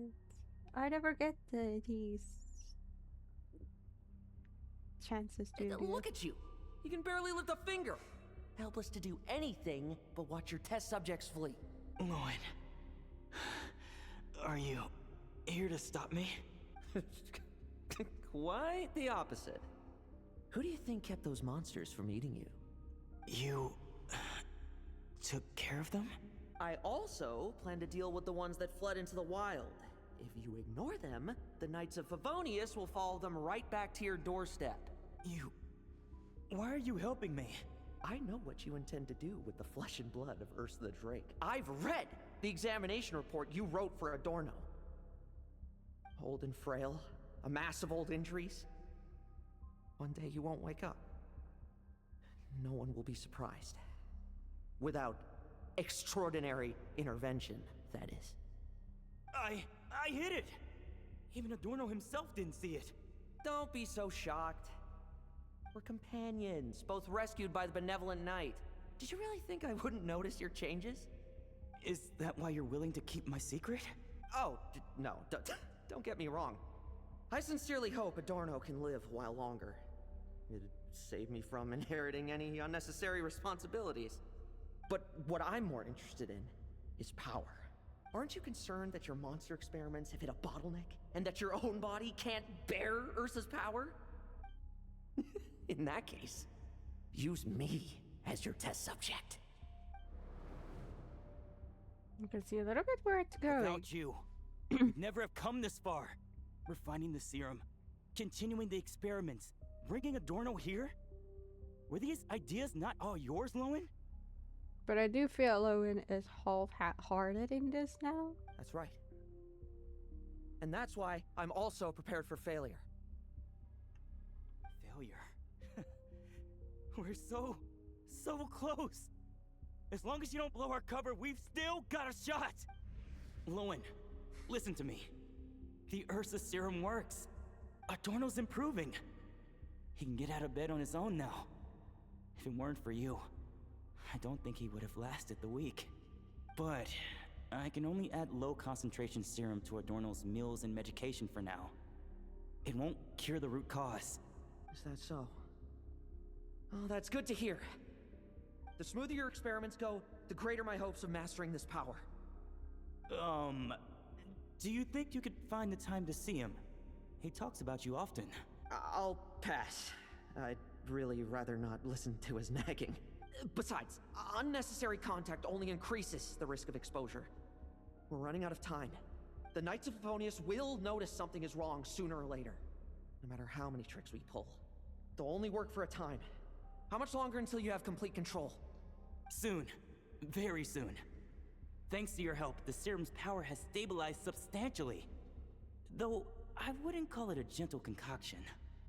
I never get these chances to do Look at you! You can barely lift a finger! Helpless to do anything but watch your test subjects flee. Lohen, are you here to stop me? Quite the opposite. Who do you think kept those monsters from eating you? You took care of them? I also plan to deal with the ones that fled into the wild. If you ignore them, the Knights of Favonius will follow them right back to your doorstep. Why are you helping me? I know what you intend to do with the flesh and blood of Ursa the Drake. I've read the examination report you wrote for Adorno. Old and frail, a mass of old injuries. One day you won't wake up. No one will be surprised. Without extraordinary intervention, that is. I hid it! Even Adorno himself didn't see it. Don't be so shocked. We're companions, both rescued by the benevolent knight. Did you really think I wouldn't notice your changes? Is that why you're willing to keep my secret? Oh, no, don't get me wrong. I sincerely hope Adorno can live a while longer. It'd save me from inheriting any unnecessary responsibilities. But what I'm more interested in is power. Aren't you concerned that your monster experiments have hit a bottleneck and that your own body can't bear Ursa's power? In that case, use me as your test subject. You can see a little bit where it's going. Without you, we'd never have come this far. Refining the serum, continuing the experiments, bringing Adorno here? Were these ideas not all yours, Lohen? But I do feel Lohen is half-hearted in this now. That's right. And that's why I'm also prepared for failure. Failure? We're so close. As long as you don't blow our cover, we've still got a shot! Lohen, listen to me. The Ursa serum works. Adorno's improving. He can get out of bed on his own now. If it weren't for you, I don't think he would have lasted the week. But I can only add low concentration serum to Adorno's meals and medication for now. It won't cure the root cause. Is that so? Oh, that's good to hear. The smoother your experiments go, the greater my hopes of mastering this power. Do you think you could find the time to see him? He talks about you often. I'll pass. I'd really rather not listen to his nagging. Besides, unnecessary contact only increases the risk of exposure. We're running out of time. The Knights of Favonius will notice something is wrong sooner or later, no matter how many tricks we pull. They'll only work for a time. How much longer until you have complete control? Soon. Very soon. Thanks to your help, the serum's power has stabilized substantially. Though, I wouldn't call it a gentle concoction.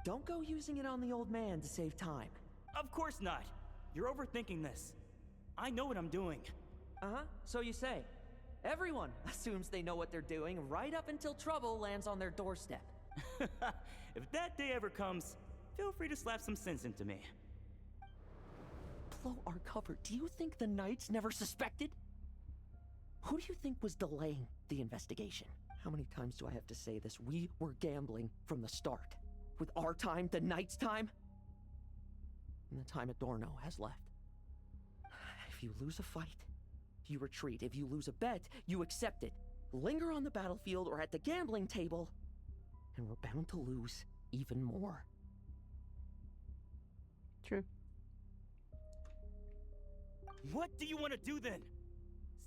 Don't go using it on the old man to save time. Of course not! You're overthinking this. I know what I'm doing. Uh-huh, so you say. Everyone assumes they know what they're doing right up until trouble lands on their doorstep. If that day ever comes, feel free to slap some sense into me. Blow our cover. Do you think the Knights never suspected? Who do you think was delaying the investigation? How many times do I have to say this? We were gambling from the start. With our time, the Knights' time, and the time Adorno has left. If you lose a fight, you retreat. If you lose a bet, you accept it. Linger on the battlefield or at the gambling table, and we're bound to lose even more. True. What do you want to do then?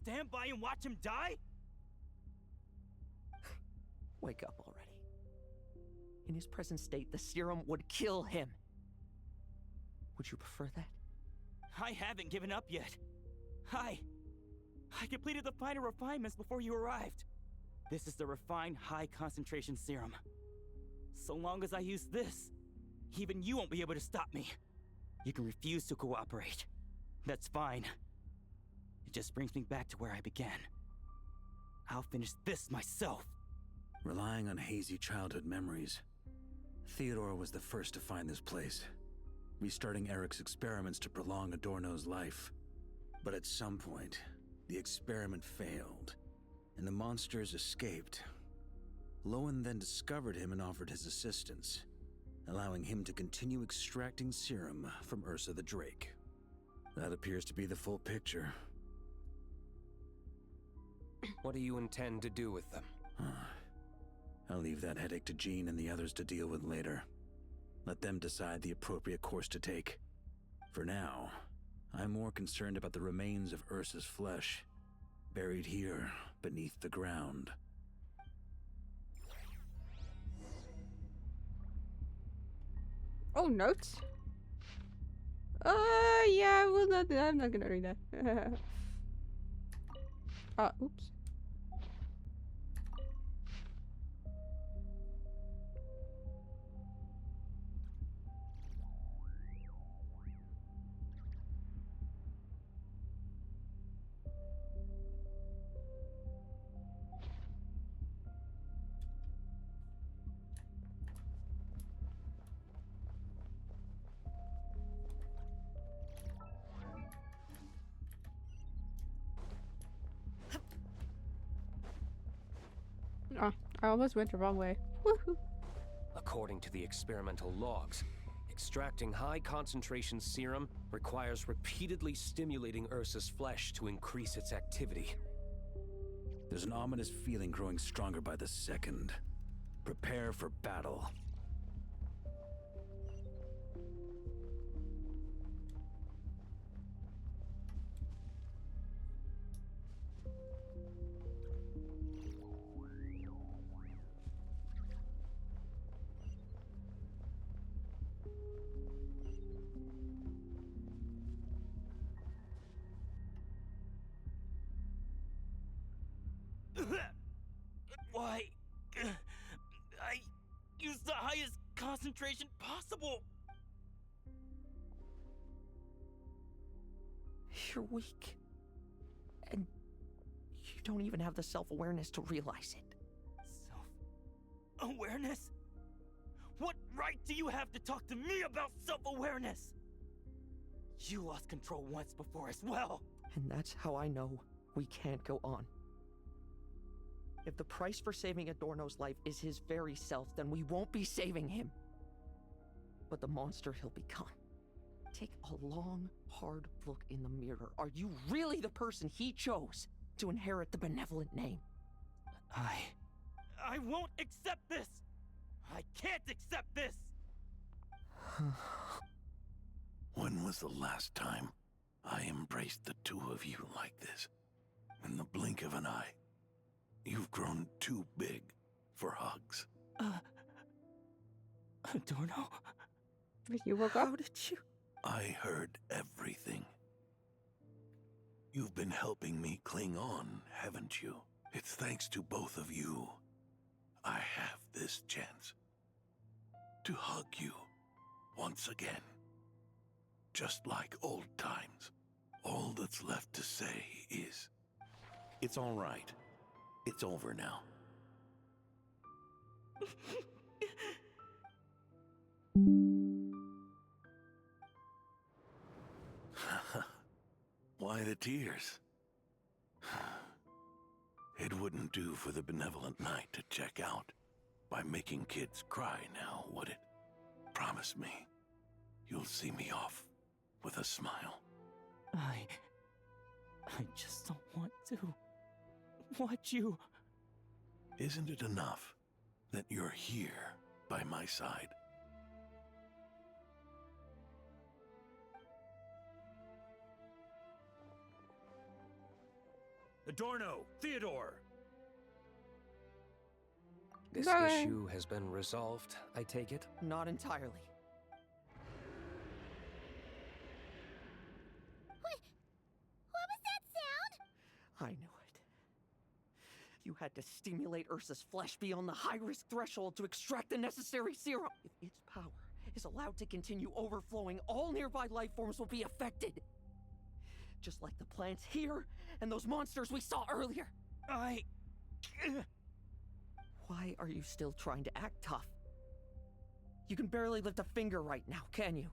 Stand by and watch him die? Wake up already. In his present state, the serum would kill him. Would you prefer that? I haven't given up yet. I completed the final refinements before you arrived. This is the refined high-concentration serum. So long as I use this, even you won't be able to stop me. You can refuse to cooperate. That's fine. It just brings me back to where I began. I'll finish this myself. Relying on hazy childhood memories, Theodore was the first to find this place, restarting Eric's experiments to prolong Adorno's life. But at some point, the experiment failed, and the monsters escaped. Lohen then discovered him and offered his assistance, allowing him to continue extracting serum from Ursa the Drake. That appears to be the full picture. What do you intend to do with them? I'll leave that headache to Jean and the others to deal with later. Let them decide the appropriate course to take. For now, I'm more concerned about the remains of Ursa's flesh, buried here beneath the ground. Oh, notes? Yeah, I'm not gonna read that. Oops. Oh, I almost went the wrong way. Woohoo! According to the experimental logs, extracting high-concentration serum requires repeatedly stimulating Ursa's flesh to increase its activity. There's an ominous feeling growing stronger by the second. Prepare for battle. Why? I used the highest concentration possible. You're weak. And you don't even have the self-awareness to realize it. Self-awareness? What right do you have to talk to me about self-awareness? You lost control once before as well. And that's how I know we can't go on. If the price for saving Adorno's life is his very self, then we won't be saving him. But the monster he'll become. Take a long, hard look in the mirror. Are you really the person he chose to inherit the benevolent name? I won't accept this! I can't accept this! When was the last time I embraced the two of you like this? In the blink of an eye. You've grown too big for hugs. Adorno? You woke up? How did you? I heard everything. You've been helping me cling on, haven't you? It's thanks to both of you I have this chance to hug you once again. Just like old times. All that's left to say is, it's all right. It's over now. Why the tears? It wouldn't do for the benevolent knight to check out by making kids cry now, would it? Promise me you'll see me off with a smile. I just don't want to watch you. Isn't it enough that you're here by my side? Adorno! Theodore! This Lohen. issue has been resolved, I take it? Not entirely. What was that sound? I knew it. You had to stimulate Ursa's flesh beyond the high-risk threshold to extract the necessary serum. If its power is allowed to continue overflowing, all nearby life forms will be affected. Just like the plants here and those monsters we saw earlier. Why are you still trying to act tough? You can barely lift a finger right now, can you?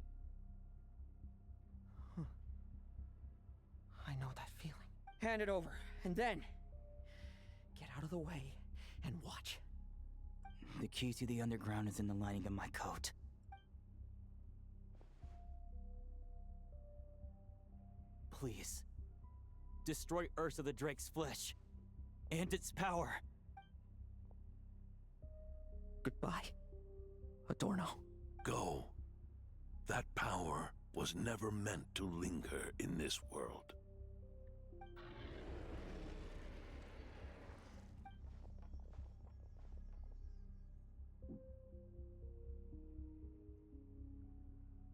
I know that feeling. Hand it over, and then get out of the way and watch. The key to the underground is in the lining of my coat. Please, destroy Ursa the Drake's flesh and its power. Goodbye, Adorno. Go. That power was never meant to linger in this world.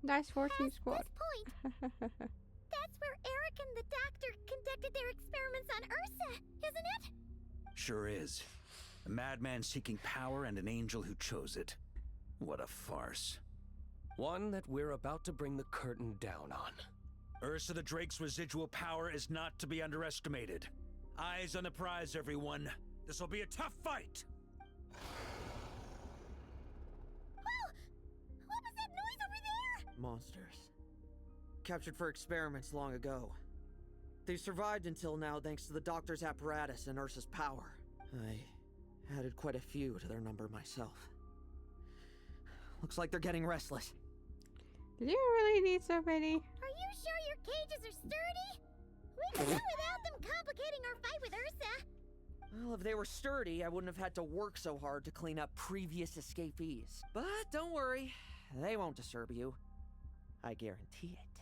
Nice 14 squad. That's where Eric and the doctor conducted their experiments on Ursa, isn't it? Sure is. A madman seeking power and an angel who chose it. What a farce. One that we're about to bring the curtain down on. Ursa the Drake's residual power is not to be underestimated. Eyes on the prize, everyone. This'll be a tough fight! Oh! What was that noise over there? Monsters. Captured for experiments long ago. They've survived until now thanks to the doctor's apparatus and Ursa's power. I added quite a few to their number myself. Looks like they're getting restless. Did you really need so many? Are you sure your cages are sturdy? We can do without them complicating our fight with Ursa. Well, if they were sturdy, I wouldn't have had to work so hard to clean up previous escapees. But don't worry, they won't disturb you. I guarantee it.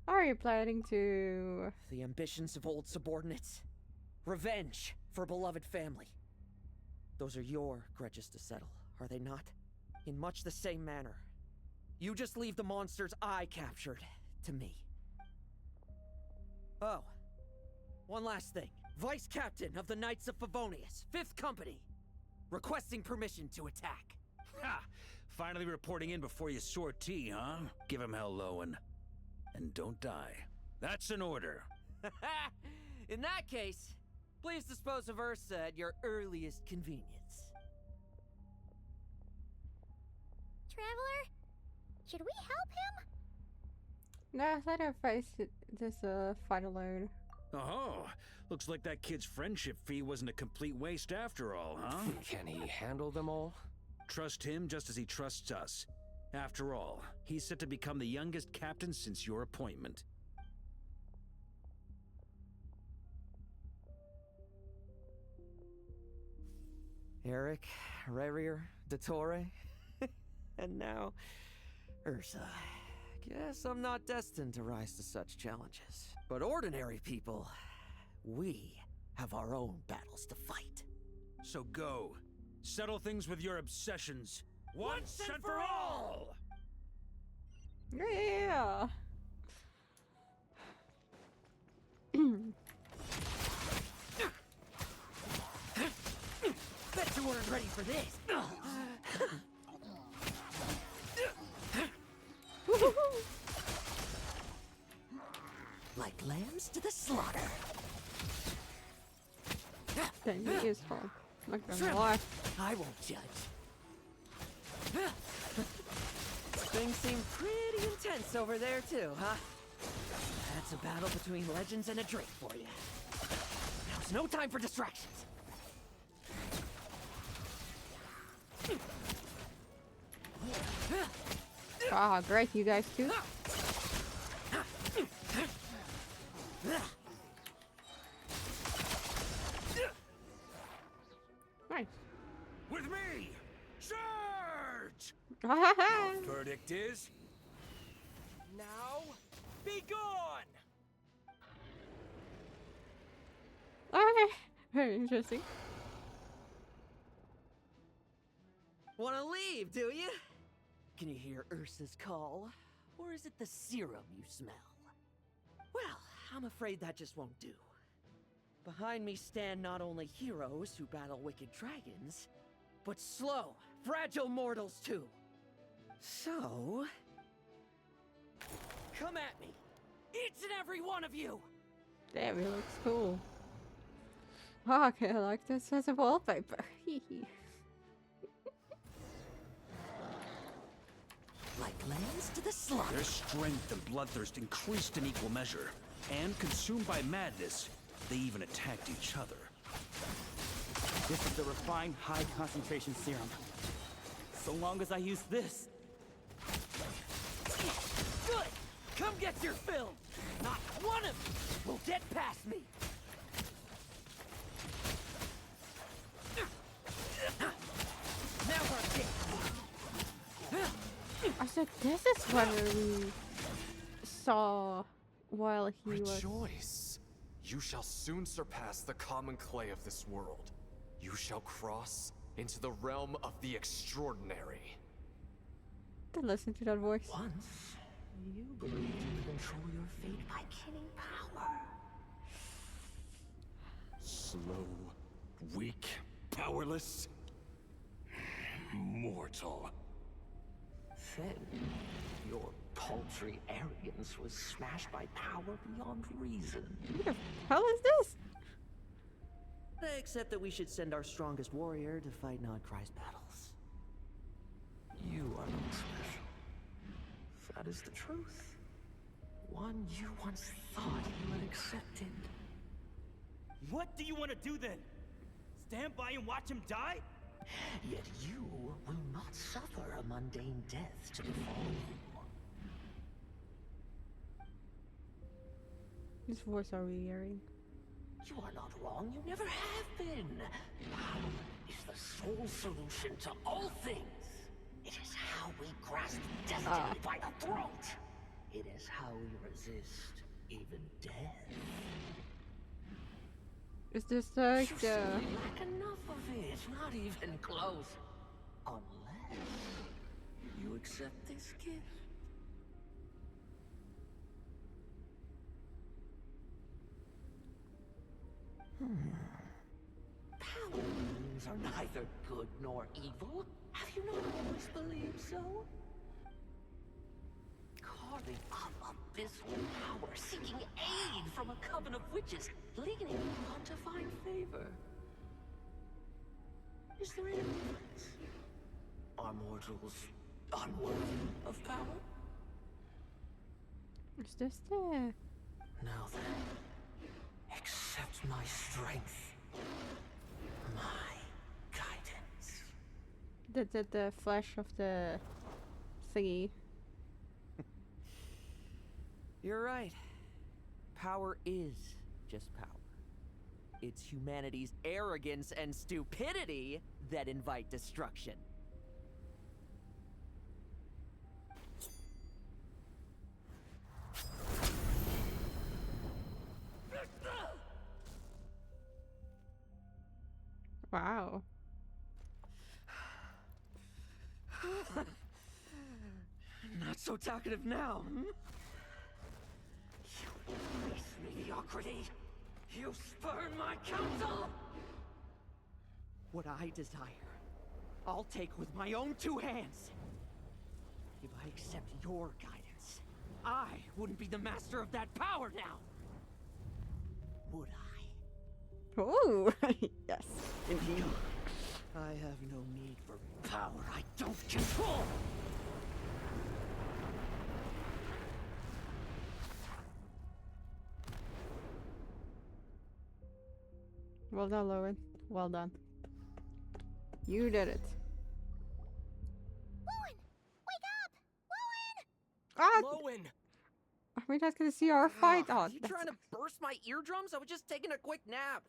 Are you planning to... The ambitions of old subordinates. Revenge for beloved family. Those are your grudges to settle, are they not? In much the same manner. You just leave the monsters I captured to me. Oh, one last thing. Vice Captain of the Knights of Favonius, 5th Company. Requesting permission to attack. Ha! Finally reporting in before you sortie, huh? Give him hell, Lohen. And don't die. That's an order. In that case, please dispose of Ursa at your earliest convenience. Traveler, should we help him? Nah, let her face this fight alone. Oh, looks like that kid's friendship fee wasn't a complete waste after all, huh? Can he handle them all? Trust him just as he trusts us. After all, he's set to become the youngest captain since your appointment. Eric, Rarier, Dottore, and now Ursa. Guess I'm not destined to rise to such challenges. But ordinary people, we have our own battles to fight. So go. Settle things with your obsessions. Once and for all! Yeah! Bet you weren't ready for this. Like lambs to the slaughter. Dang, he is strong. Not gonna lie. I won't judge. Things seem pretty intense over there too, huh? That's a battle between legends and a drake for you. Now's no time for distractions. Ah, great, you guys too. Nice. With me! Charge! Your verdict is... Now, be gone! Okay, very interesting. Wanna leave, do you? Can you hear Ursa's call? Or is it the serum you smell? Well, I'm afraid that just won't do. Behind me stand not only heroes who battle wicked dragons, but slow, fragile mortals too. So... come at me! Each and every one of you! Damn, it looks cool. Oh, okay, I like this as a wallpaper. Like lambs to the slaughter. Their strength and bloodthirst increased in equal measure. And consumed by madness, they even attacked each other. This is the refined high-concentration serum. So long as I use this. Good! Come get your fill! Not one of you will get past me! Now we're dead! I said, this is what we saw while he was... Rejoice! You shall soon surpass the common clay of this world. You shall cross into the realm of the extraordinary. Don't listen to that voice. Once, you believed you could control your fate by killing power. Slow, weak, powerless, mortal. Then, your paltry arrogance was smashed by power beyond reason. What the hell is this? Except that we should send our strongest warrior to fight Nodcry's battles. You are not special. That is the truth. One you once thought you had accepted. What do you want to do then? Stand by and watch him die? Yet you will not suffer a mundane death to befall you. This voice are we hearing? You are not wrong. You never have been. Power is the sole solution to all things. It is how we grasp destiny by the throat. It is how we resist even death. Is this like You simply lack enough of it. Not even close. Unless you accept this gift. Power moons are neither good nor evil. Have you not always believed so? Carving up abyssal power, seeking aid from a coven of witches, leaning on to find favor. Is there any difference? Are mortals unworthy of power? Is this the Now then, accept my strength, my guidance. the flesh of the thingy? You're right. Power is just power. It's humanity's arrogance and stupidity that invite destruction. Wow. Not so talkative now, hmm? You embrace mediocrity. You spurn my counsel. What I desire, I'll take with my own two hands. If I accept your guidance, I wouldn't be the master of that power now. Would I? Oh, yes. Indeed. I have no need for power I don't control. Well done, Lohen. Well done. You did it. Lohen! Wake up! Lohen! Ah! Lohen! Are we not gonna see our fight? Are Oh, you trying to burst my eardrums? I was just taking a quick nap.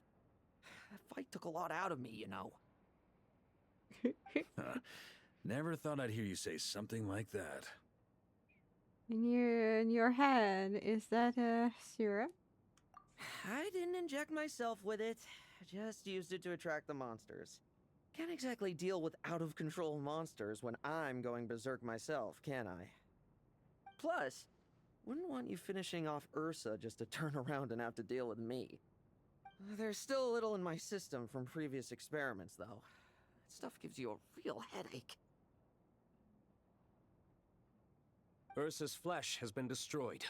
That fight took a lot out of me, you know. Never thought I'd hear you say something like that. in your hand, is that a serum? I didn't inject myself with it. I just used it to attract the monsters. Can't exactly deal with out-of-control monsters when I'm going berserk myself, can I? Plus, wouldn't want you finishing off Ursa just to turn around and have to deal with me. There's still a little in my system from previous experiments, though. That stuff gives you a real headache. Ursa's flesh has been destroyed.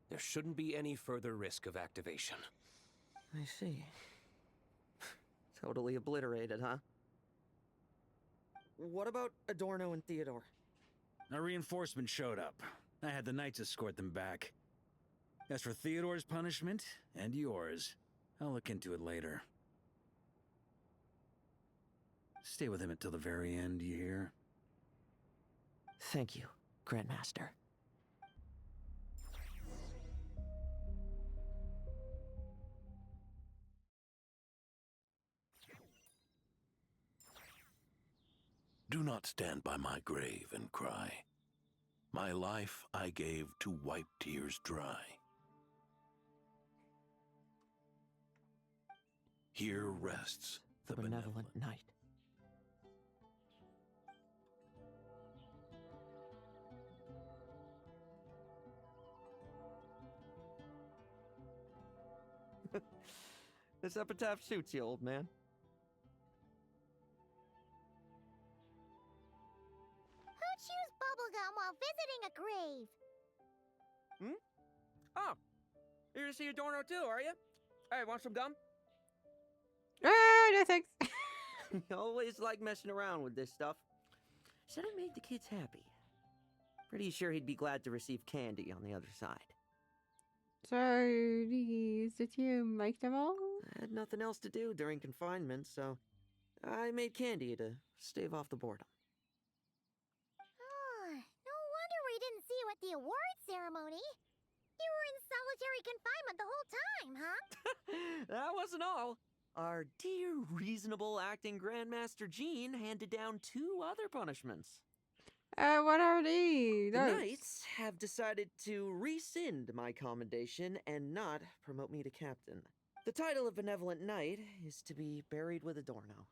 There shouldn't be any further risk of activation. I see. Totally obliterated, huh? What about Adorno and Theodore? A reinforcement showed up. I had the knights escort them back. As for Theodore's punishment, and yours, I'll look into it later. Stay with him until the very end, you hear? Thank you, Grandmaster. Do not stand by my grave and cry. My life I gave to wipe tears dry. Here rests the benevolent knight. This epitaph suits you, old man. Who chews bubblegum while visiting a grave? Hmm? Oh, you're here to see Adorno too, are you? Hey, want some gum? No thanks. You always like messing around with this stuff. Said it made the kids happy. Pretty sure he'd be glad to receive candy on the other side. So, did you make them all? I had nothing else to do during confinement, so I made candy to stave off the boredom. Oh, no wonder we didn't see you at the award ceremony. You were in some solitary confinement the whole time, huh? That wasn't all. Our dear, reasonable acting Grandmaster Jean handed down 2 other punishments. What are these? The Knights have decided to rescind my commendation and not promote me to captain. The title of Benevolent Knight is to be buried with Adorno.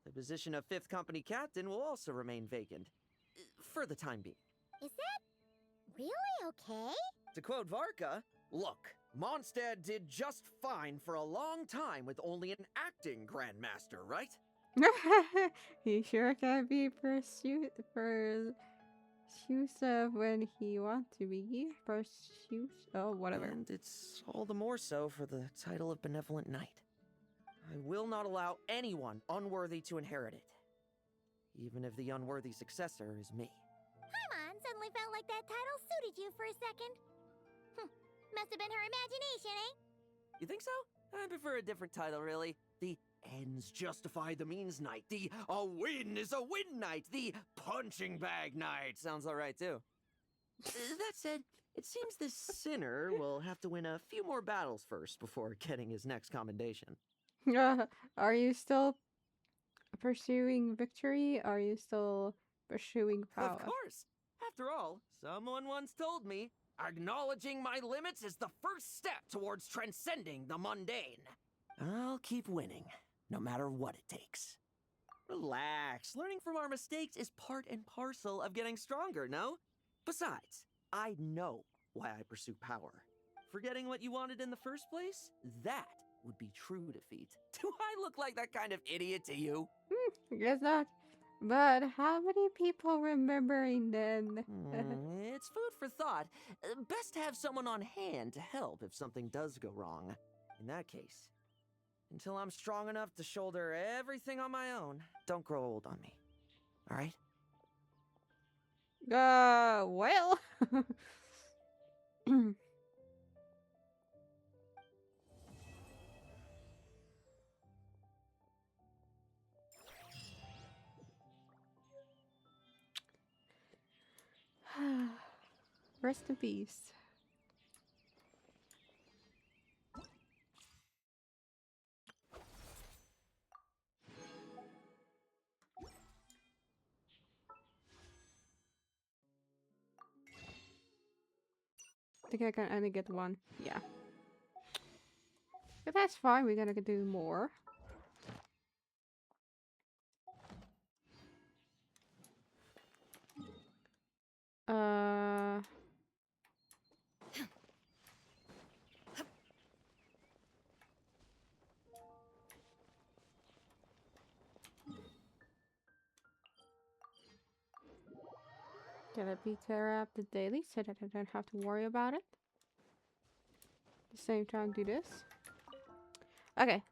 The position of 5th Company Captain will also remain vacant. For the time being. Is that really okay? To quote Varka, look, Mondstadt did just fine for a long time with only an acting Grandmaster, right? He sure can be persuasive when he wants to be. Whatever. And it's all the more so for the title of Benevolent Knight. I will not allow anyone unworthy to inherit it. Even if the unworthy successor is me. Paimon suddenly felt like that title suited you for a second. Must have been her imagination, eh? You think so? I prefer a different title, really. The ends justify the means knight. The a win is a win knight. The punching bag knight. Sounds alright, too. That said, it seems this sinner will have to win a few more battles first before getting his next commendation. Are you still pursuing victory? Are you still pursuing power? Of course. After all, someone once told me, acknowledging my limits is the first step towards transcending the mundane. I'll keep winning, no matter what it takes. Relax. Learning from our mistakes is part and parcel of getting stronger, no? Besides, I know why I pursue power. Forgetting what you wanted in the first place? That would be true defeat. Do I look like that kind of idiot to you? Guess not. But how many people remembering then? It's food for thought. Best to have someone on hand to help if something does go wrong. In that case, until I'm strong enough to shoulder everything on my own, don't grow old on me. All right? Well. Rest in peace. I think I can only get one. Yeah. But that's fine. We're gonna do more. Gonna be tear up the daily so that I don't have to worry about it. At the same time, do this. Okay.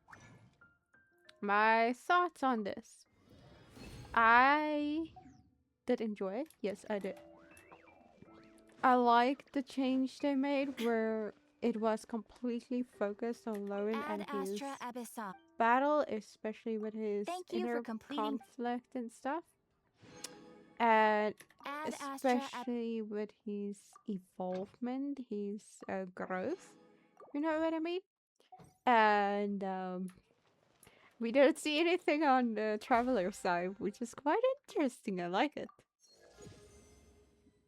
My thoughts on this. I did enjoy it. Yes, I did. I like the change they made where it was completely focused on Lohen and his battle, especially with his inner conflict and stuff. And especially with his evolvement, his growth. You know what I mean? And we don't see anything on the Traveler side, which is quite interesting. I like it.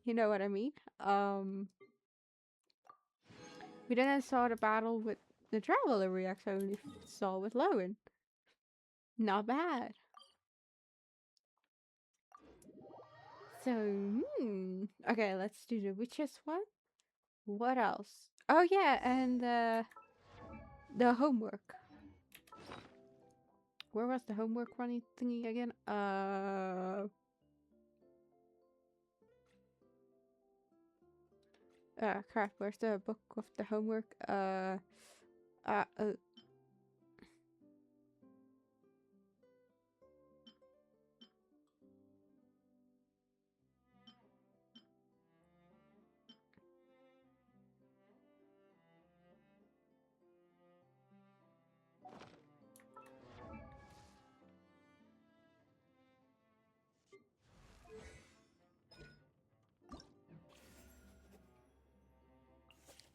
You know what I mean? We didn't saw the battle with the Traveler, we actually saw with Lohen. Not bad. So, okay, let's do the witches one. What else? Oh yeah, and the homework. Where was the homework running thingy again? Crap, where's the book of the homework?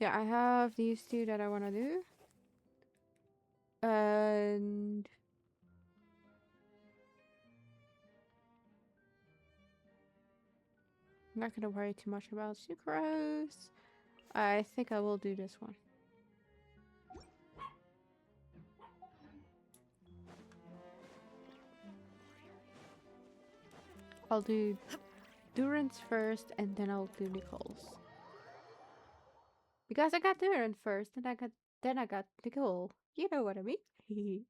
Yeah, I have these two that I want to do. And I'm not gonna worry too much about sucrose. I think I will do this one. I'll do Durance first, and then I'll do Nicole's. Because I got Durant first, and then I got Nicole. You know what I mean?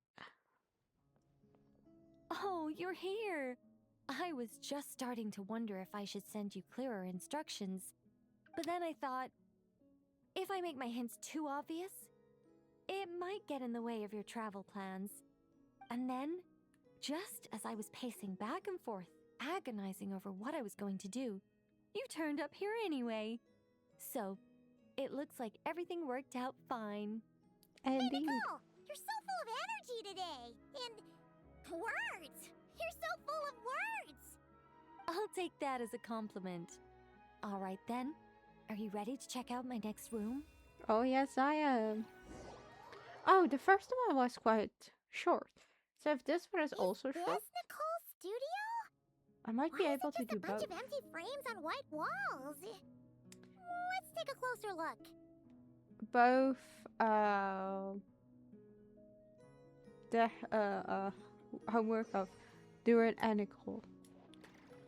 Oh, you're here! I was just starting to wonder if I should send you clearer instructions. But then I thought, if I make my hints too obvious, it might get in the way of your travel plans. And then, just as I was pacing back and forth, agonizing over what I was going to do, you turned up here anyway. So, it looks like everything worked out fine. Hey, Nicole! You're so full of energy today! And words! You're so full of words! I'll take that as a compliment. Alright then, are you ready to check out my next room? Oh yes, I am. Oh, the first one was quite short. So if this one is also Is short, Nicole's studio? I might be able to do A bunch both. of empty frames on white walls. Let's take a closer look. Both the homework of Durant and Nicole.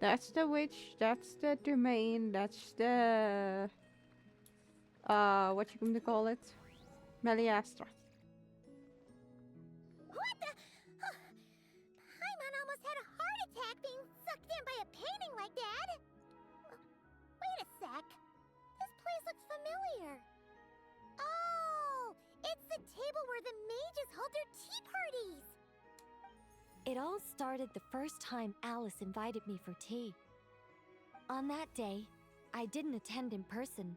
That's the witch, that's the domain, that's the what you gonna call it? Meliastrath. What the? Paimon almost had a heart attack being sucked in by a painting like that. Wait a sec. This place looks familiar. Oh, it's the table where the mages hold their tea parties. It all started the first time Alice invited me for tea. On that day, I didn't attend in person,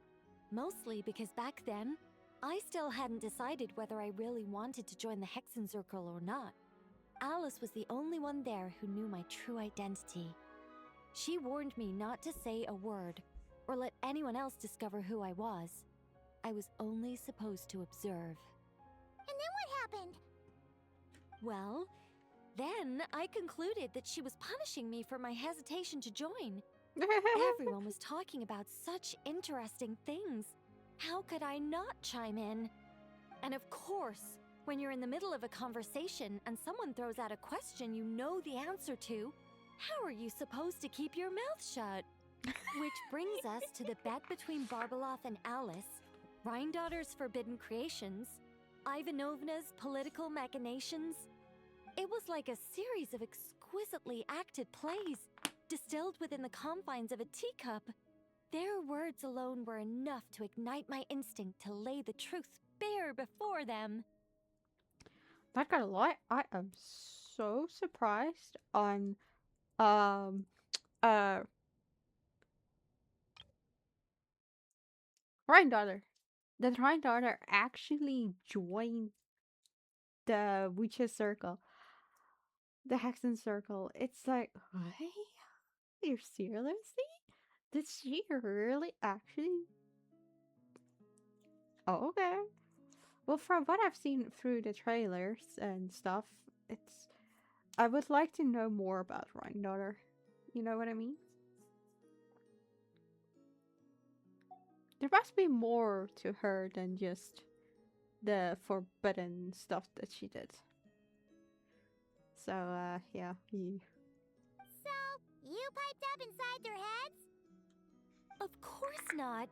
mostly because back then, I still hadn't decided whether I really wanted to join the Hexen Circle or not. Alice was the only one there who knew my true identity. She warned me not to say a word, or let anyone else discover who I was. I was only supposed to observe. And then what happened? Well, then I concluded that she was punishing me for my hesitation to join. Everyone was talking about such interesting things. How could I not chime in? And of course, when you're in the middle of a conversation and someone throws out a question you know the answer to, how are you supposed to keep your mouth shut? Which brings us to the bet between Barbeloth and Alice, Rhindaughter's forbidden creations, Ivanovna's political machinations. It was like a series of exquisitely acted plays, distilled within the confines of a teacup. Their words alone were enough to ignite my instinct to lay the truth bare before them. Not gonna lie, I am so surprised on Rhindaughter. That Rhindaughter actually joined the witches circle. The Hexen circle. It's like, what? You're seriously? Did she really actually? Oh, okay. Well, from what I've seen through the trailers and stuff, it's. I would like to know more about Rhindaughter. You know what I mean? There must be more to her than just the forbidden stuff that she did. So, yeah. So, you piped up inside their heads? Of course not.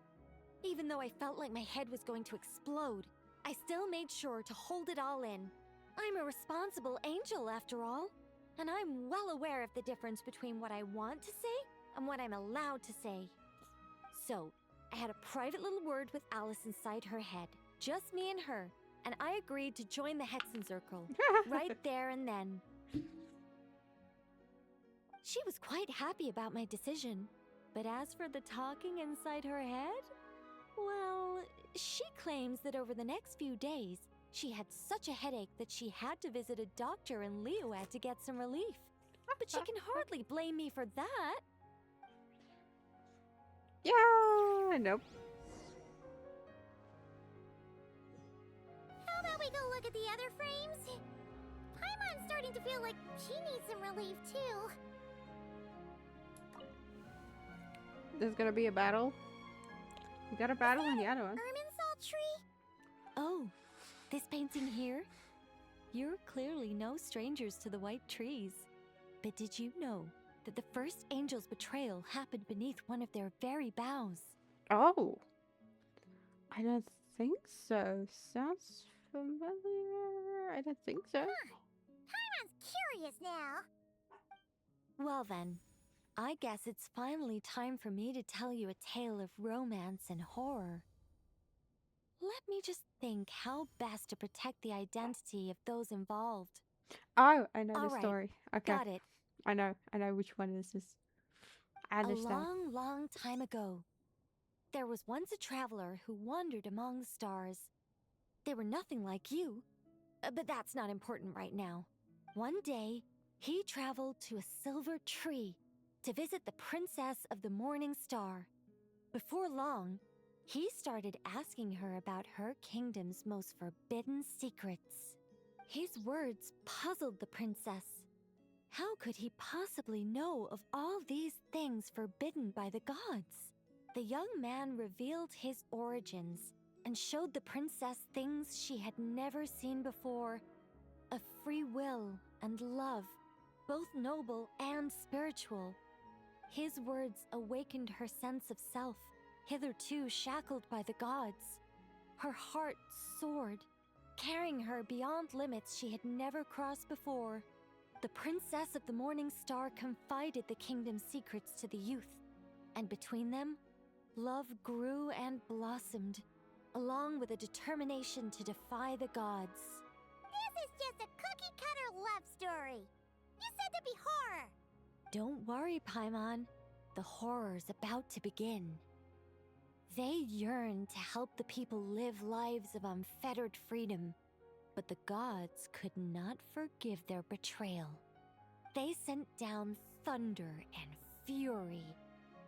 Even though I felt like my head was going to explode, I still made sure to hold it all in. I'm a responsible angel, after all, and I'm well aware of the difference between what I want to say and what I'm allowed to say. So, I had a private little word with Alice inside her head, just me and her, and I agreed to join the Hexen Circle, right there and then. She was quite happy about my decision, but as for the talking inside her head, well, she claims that over the next few days, she had such a headache that she had to visit a doctor in Liyue to get some relief. But she can hardly blame me for that. Yeah, nope. we go look at the other frames? Paimon's starting to feel like she needs some relief too. There's gonna be a battle. You got a battle in the other one. Irminsul tree? Oh, this painting here? You're clearly no strangers to the white trees. But did you know that the first angel's betrayal happened beneath one of their very boughs? Oh. I don't think so. Sounds familiar. I don't think so. Paimon's curious now. Well then, I guess it's finally time for me to tell you a tale of romance and horror. Let me just think how best to protect the identity of those involved. Oh, I know All the right, story. Okay. got it. I know which one this is. I understand. A long, long time ago, there was once a traveler who wandered among the stars. They were nothing like you, but that's not important right now. One day, he traveled to a silver tree to visit the princess of the morning star. Before long, he started asking her about her kingdom's most forbidden secrets. His words puzzled the princess. How could he possibly know of all these things forbidden by the gods? The young man revealed his origins and showed the princess things she had never seen before. A free will and love, both noble and spiritual. His words awakened her sense of self, hitherto shackled by the gods. Her heart soared, carrying her beyond limits she had never crossed before. The princess of the morning star confided the kingdom's secrets to the youth, and between them, love grew and blossomed, along with a determination to defy the gods. This is just a cookie-cutter love story. You said there'd be horror. Don't worry, Paimon. The horror's about to begin. They yearn to help the people live lives of unfettered freedom, but the gods could not forgive their betrayal. They sent down thunder and fury,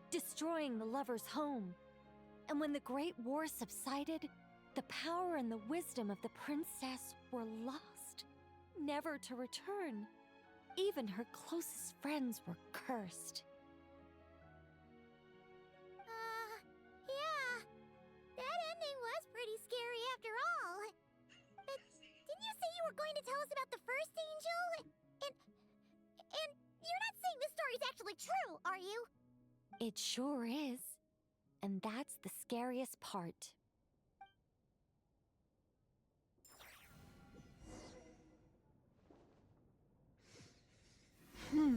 destroying the lovers' home. And when the Great War subsided, the power and the wisdom of the princess were lost, never to return. Even her closest friends were cursed. Yeah. That ending was pretty scary after all. But didn't you say you were going to tell us about the first angel? And you're not saying this story's actually true, are you? It sure is. And that's the scariest part. Hey,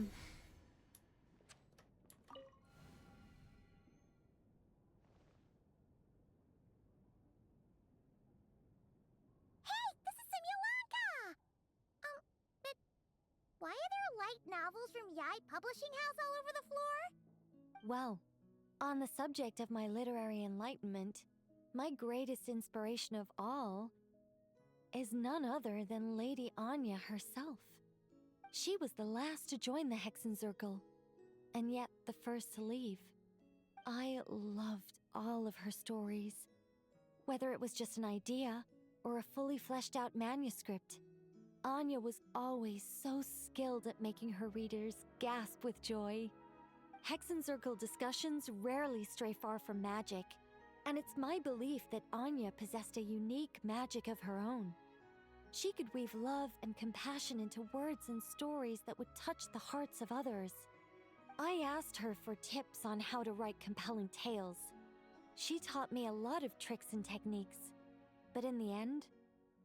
this is Simulanka! But why are there light novels from Yai Publishing House all over the floor? Well, on the subject of my literary enlightenment, my greatest inspiration of all is none other than Lady Anya herself. She was the last to join the Hexenzirkel, and yet the first to leave. I loved all of her stories. Whether it was just an idea or a fully fleshed out manuscript, Anya was always so skilled at making her readers gasp with joy. Hexenzirkel discussions rarely stray far from magic, and it's my belief that Anya possessed a unique magic of her own. She could weave love and compassion into words and stories that would touch the hearts of others. I asked her for tips on how to write compelling tales. She taught me a lot of tricks and techniques, but in the end,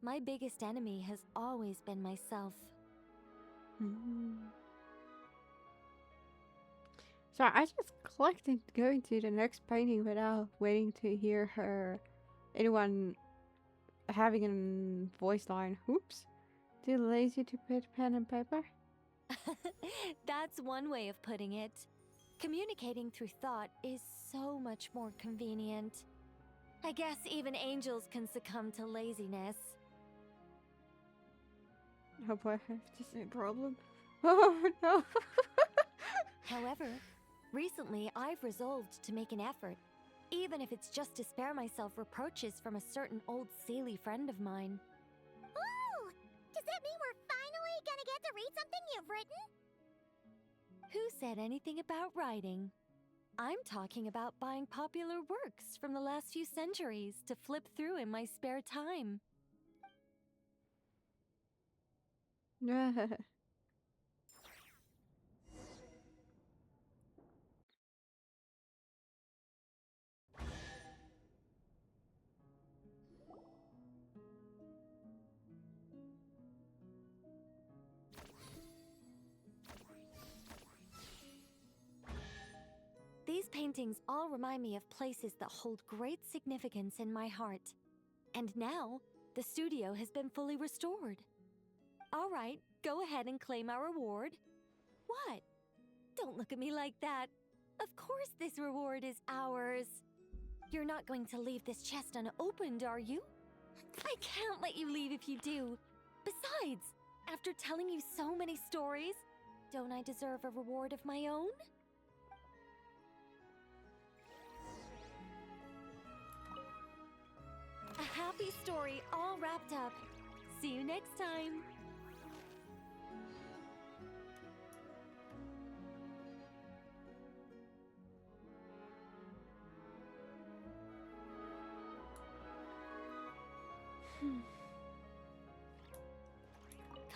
my biggest enemy has always been myself. So I just clicked and going to the next painting without waiting to hear anyone having a voice line. Oops. Too lazy to put pen and paper? That's one way of putting it. Communicating through thought is so much more convenient. I guess even angels can succumb to laziness. Oh boy, I have the same problem. Oh no. However, recently I've resolved to make an effort, even if it's just to spare myself reproaches from a certain old Seelie friend of mine. to read something you've written? Who said anything about writing? I'm talking about buying popular works from the last few centuries to flip through in my spare time. These paintings all remind me of places that hold great significance in my heart. And now, the studio has been fully restored. All right, go ahead and claim our reward. What? Don't look at me like that. Of course this reward is ours. You're not going to leave this chest unopened, are you? I can't let you leave if you do. Besides, after telling you so many stories, don't I deserve a reward of my own? A happy story all wrapped up. See you next time.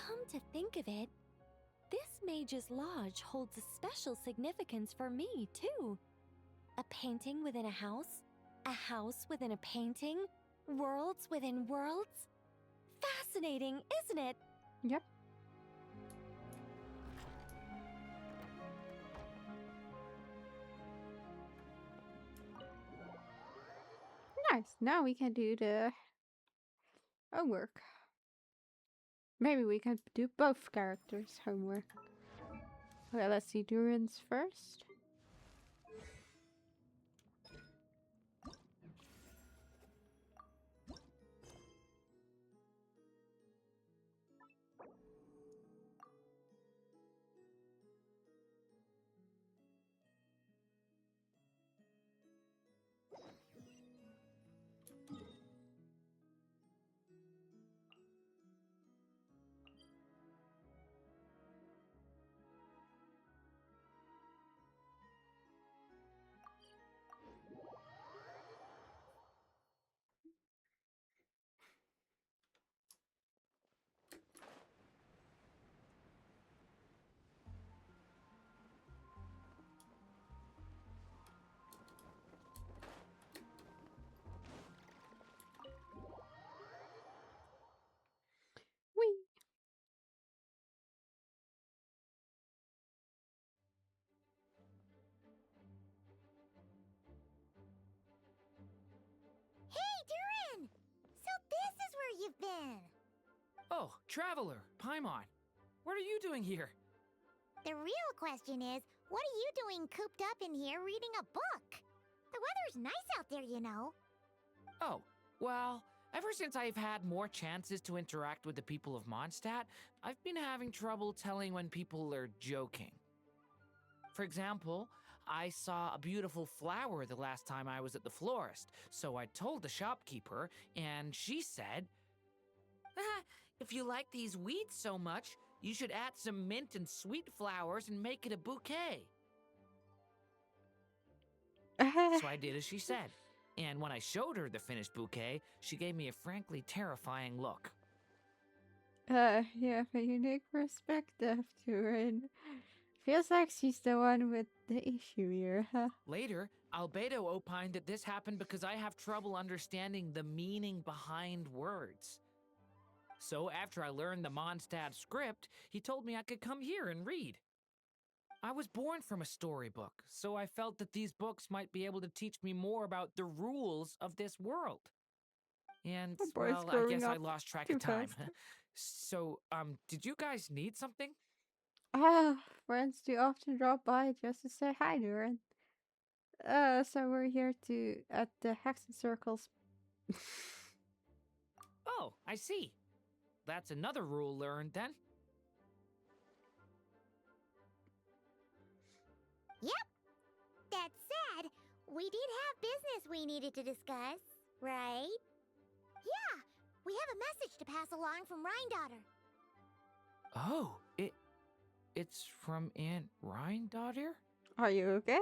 Come to think of it, this Mage's Lodge holds a special significance for me, too. A painting within a house within a painting, worlds within worlds. Fascinating, isn't it? Yep. Nice. Now we can do the homework. Maybe we can do both characters' homework. Okay, let's see Duran's first. Whee! Hey, Duran! So this is where you've been! Oh, Traveler, Paimon. What are you doing here? The real question is, what are you doing cooped up in here reading a book? The weather's nice out there, you know. Oh, well, ever since I've had more chances to interact with the people of Mondstadt, I've been having trouble telling when people are joking. For example, I saw a beautiful flower the last time I was at the florist, so I told the shopkeeper, and she said, if you like these weeds so much, you should add some mint and sweet flowers and make it a bouquet. So I did as she said. And when I showed her the finished bouquet, she gave me a frankly terrifying look. You have a unique perspective, Duran. Feels like she's the one with the issue here, huh? Later, Albedo opined that this happened because I have trouble understanding the meaning behind words. So after I learned the Mondstadt script, he told me I could come here and read. I was born from a storybook, so I felt that these books might be able to teach me more about the rules of this world. And, well, I guess I lost track of time. So, did you guys need something? Friends do often drop by just to say hi, Duran. So we're here at the Hexen Circles. Oh, I see. That's another rule learned, then. Yep. That said, we did have business we needed to discuss, right? Yeah, we have a message to pass along from Rhine Daughter. Oh, it's from Aunt Rhine-daughter? Are you okay?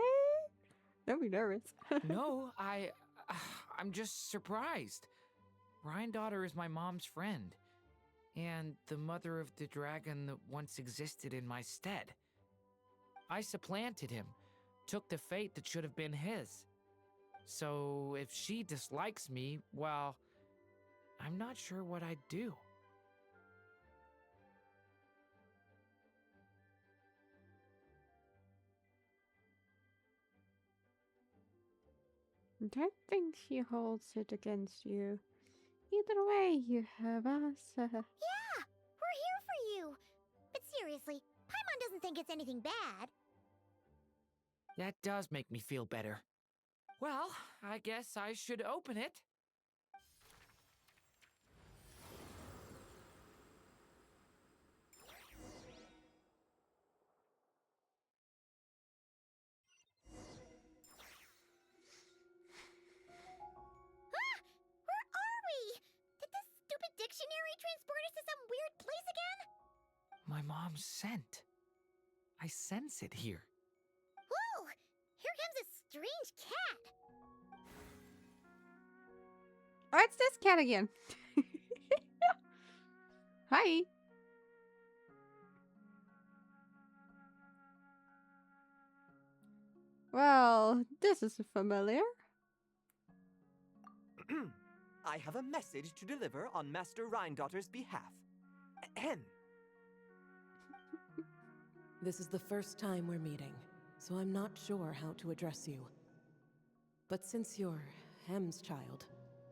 Don't be nervous. No, I'm just surprised. Rhine-daughter is my mom's friend, and the mother of the dragon that once existed in my stead. I supplanted him, took the fate that should have been his. So if she dislikes me, well, I'm not sure what I'd do. I don't think she holds it against you. Either way, you have us. Yeah, we're here for you. But seriously, Paimon doesn't think it's anything bad. That does make me feel better. Well, I guess I should open it. Where are we? Did this stupid dictionary transport us to some weird place again? My mom's scent. I sense it here. Whoa! Here comes a strange cat. Oh, it's this cat again. Hi. Well, this is familiar. I have a message to deliver on Master Rhine-daughter's behalf. Ahem. This is the first time we're meeting, so I'm not sure how to address you. But since you're Hem's child,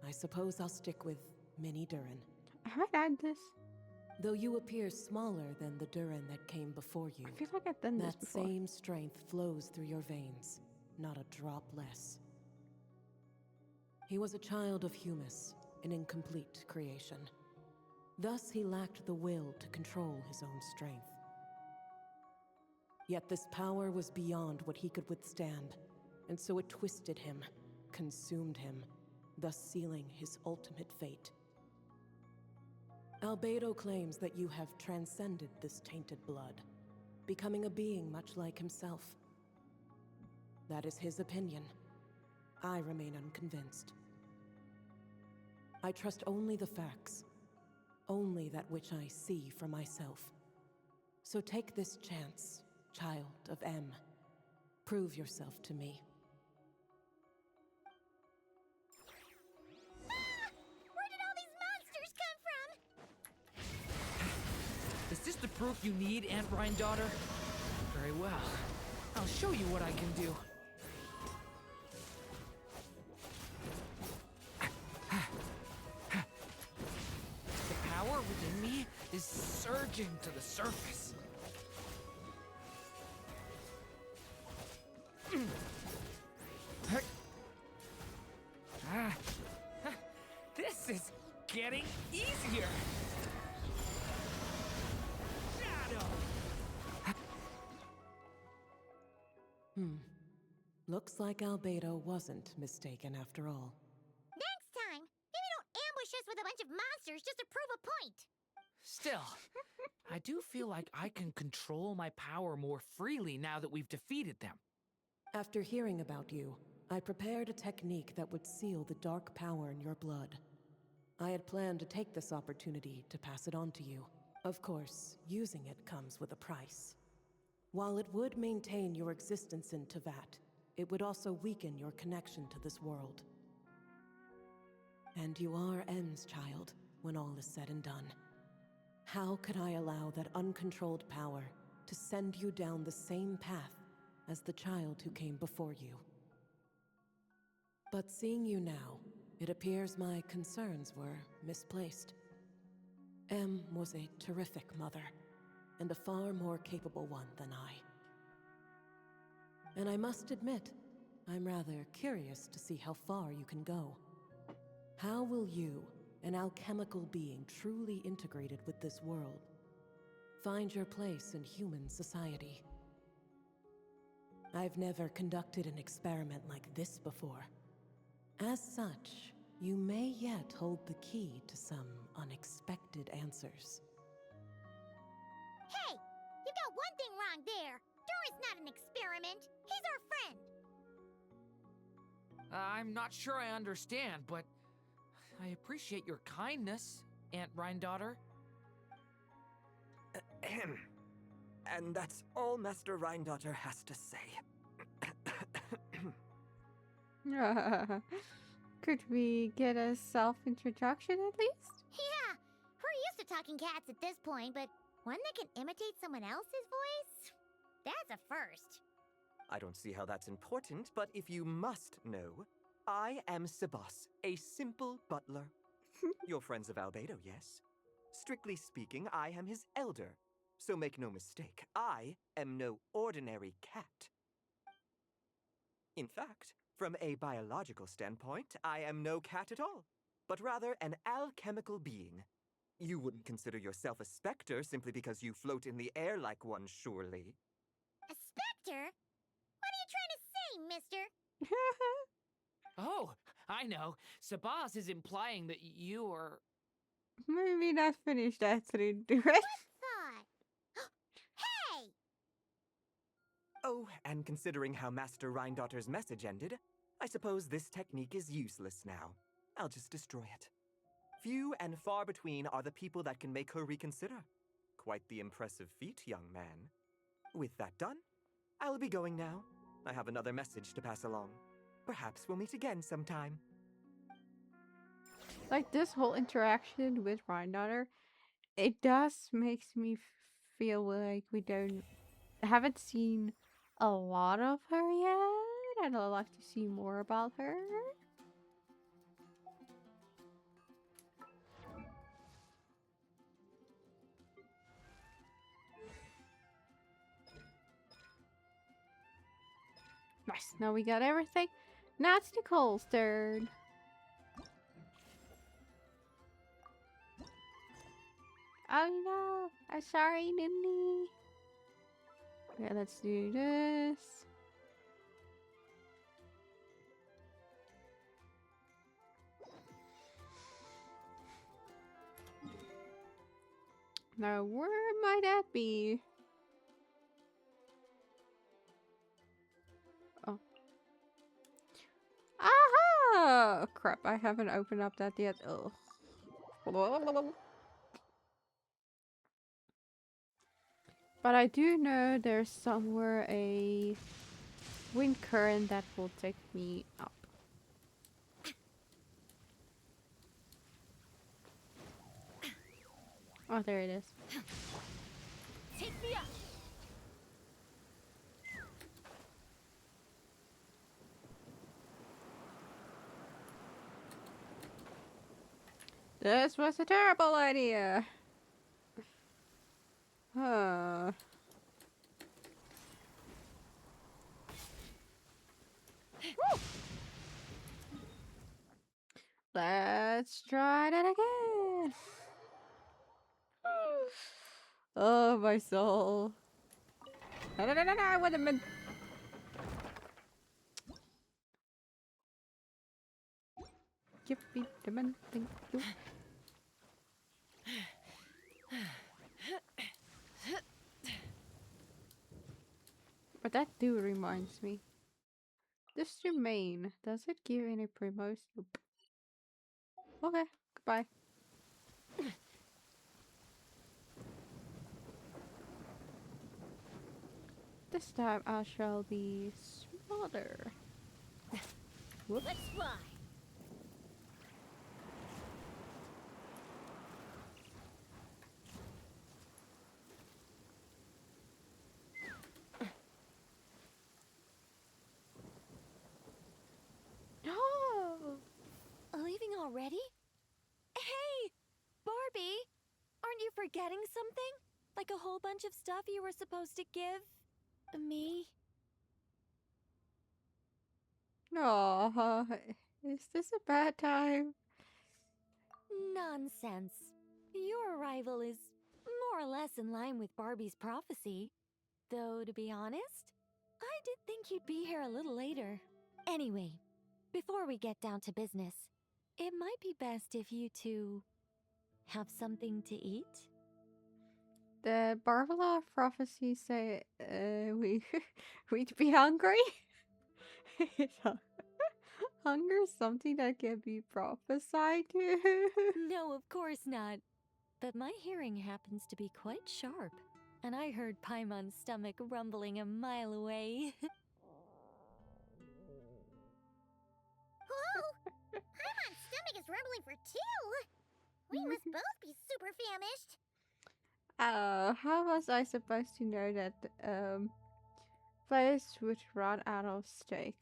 I suppose I'll stick with Mini Durin. Have I done this? Though you appear smaller than the Durin that came before you, I feel like I've done this that before. same strength flows through your veins, not a drop less. He was a child of Humus, an incomplete creation. Thus he lacked the will to control his own strength. Yet this power was beyond what he could withstand, and so it twisted him, consumed him, thus sealing his ultimate fate. Albedo claims that you have transcended this tainted blood, becoming a being much like himself. That is his opinion. I remain unconvinced. I trust only the facts, only that which I see for myself. So take this chance, child of M. Prove yourself to me. Where did all these monsters come from? Is this the proof you need, Aunt Rhine-daughter? Very well. I'll show you what I can do. The power within me is surging to the surface. This is getting easier. Shadow. Looks like Albedo wasn't mistaken after all. Next time, maybe don't ambush us with a bunch of monsters just to prove a point. Still, I do feel like I can control my power more freely now that we've defeated them. After hearing about you, I prepared a technique that would seal the dark power in your blood. I had planned to take this opportunity to pass it on to you. Of course, using it comes with a price. While it would maintain your existence in Tevat, it would also weaken your connection to this world. And you are M's child, when all is said and done. How could I allow that uncontrolled power to send you down the same path as the child who came before you? But seeing you now, it appears my concerns were misplaced. M was a terrific mother, and a far more capable one than I. And I must admit, I'm rather curious to see how far you can go. How will you, an alchemical being truly integrated with this world, find your place in human society? I've never conducted an experiment like this before. As such, you may yet hold the key to some unexpected answers. Hey, you've got one thing wrong there. Dora's not an experiment. He's our friend. I'm not sure I understand, but I appreciate your kindness, Aunt Rhine-daughter. Ahem. And that's all Master Rhine-daughter has to say. Could we get a self-introduction at least? Yeah, we're used to talking cats at this point, but one that can imitate someone else's voice? That's a first. I don't see how that's important, but if you must know, I am Sebas, a simple butler. You're friends of Albedo, yes? Strictly speaking, I am his elder. So make no mistake, I am no ordinary cat. In fact, from a biological standpoint, I am no cat at all, but rather an alchemical being. You wouldn't consider yourself a specter simply because you float in the air like one, surely. A specter? What are you trying to say, mister? Oh, I know. Sabas is implying that you are... Maybe not finish that through do it. Thought. Hey! Oh, and considering how Master Rhine-daughter's message ended, I suppose this technique is useless now. I'll just destroy it. Few and far between are the people that can make her reconsider. Quite the impressive feat, young man. With that done, I'll be going now. I have another message to pass along. Perhaps we'll meet again sometime. Like this whole interaction with Rhine-daughter, it does makes me feel like we haven't seen a lot of her yet, and I'd like to see more about her. Nice. Now we got everything. Now it's Nicole's turn. Oh no! I'm sorry, Ninny. Okay, let's do this. Now, where might that be? Oh. Aha! Oh, crap, I haven't opened up that yet. Ugh. But I do know there's somewhere a wind current that will take me up. Oh, there it is. Take me up. This was a terrible idea. Huh. Woo! Let's try that again. Oh, my soul. No, I would have been. Give me the man, thank you. But that do reminds me. This domain, does it give any promos? Nope. Okay, goodbye. This time I shall be smaller. Whoops. Let's fly. Leaving already? Hey! Barbie! Aren't you forgetting something? Like a whole bunch of stuff you were supposed to give me? Aww, is this a bad time? Nonsense. Your arrival is more or less in line with Barbie's prophecy. Though, to be honest, I did think you'd be here a little later. Anyway, before we get down to business, it might be best if you two have something to eat. The Barbara prophecies say we'd be hungry. Hunger is something that can be prophesied to. No, of course not. But my hearing happens to be quite sharp, and I heard Paimon's stomach rumbling a mile away. Whoa! Paimon's stomach is rumbling for two! We must both be super famished! How was I supposed to know that place would run out of steak?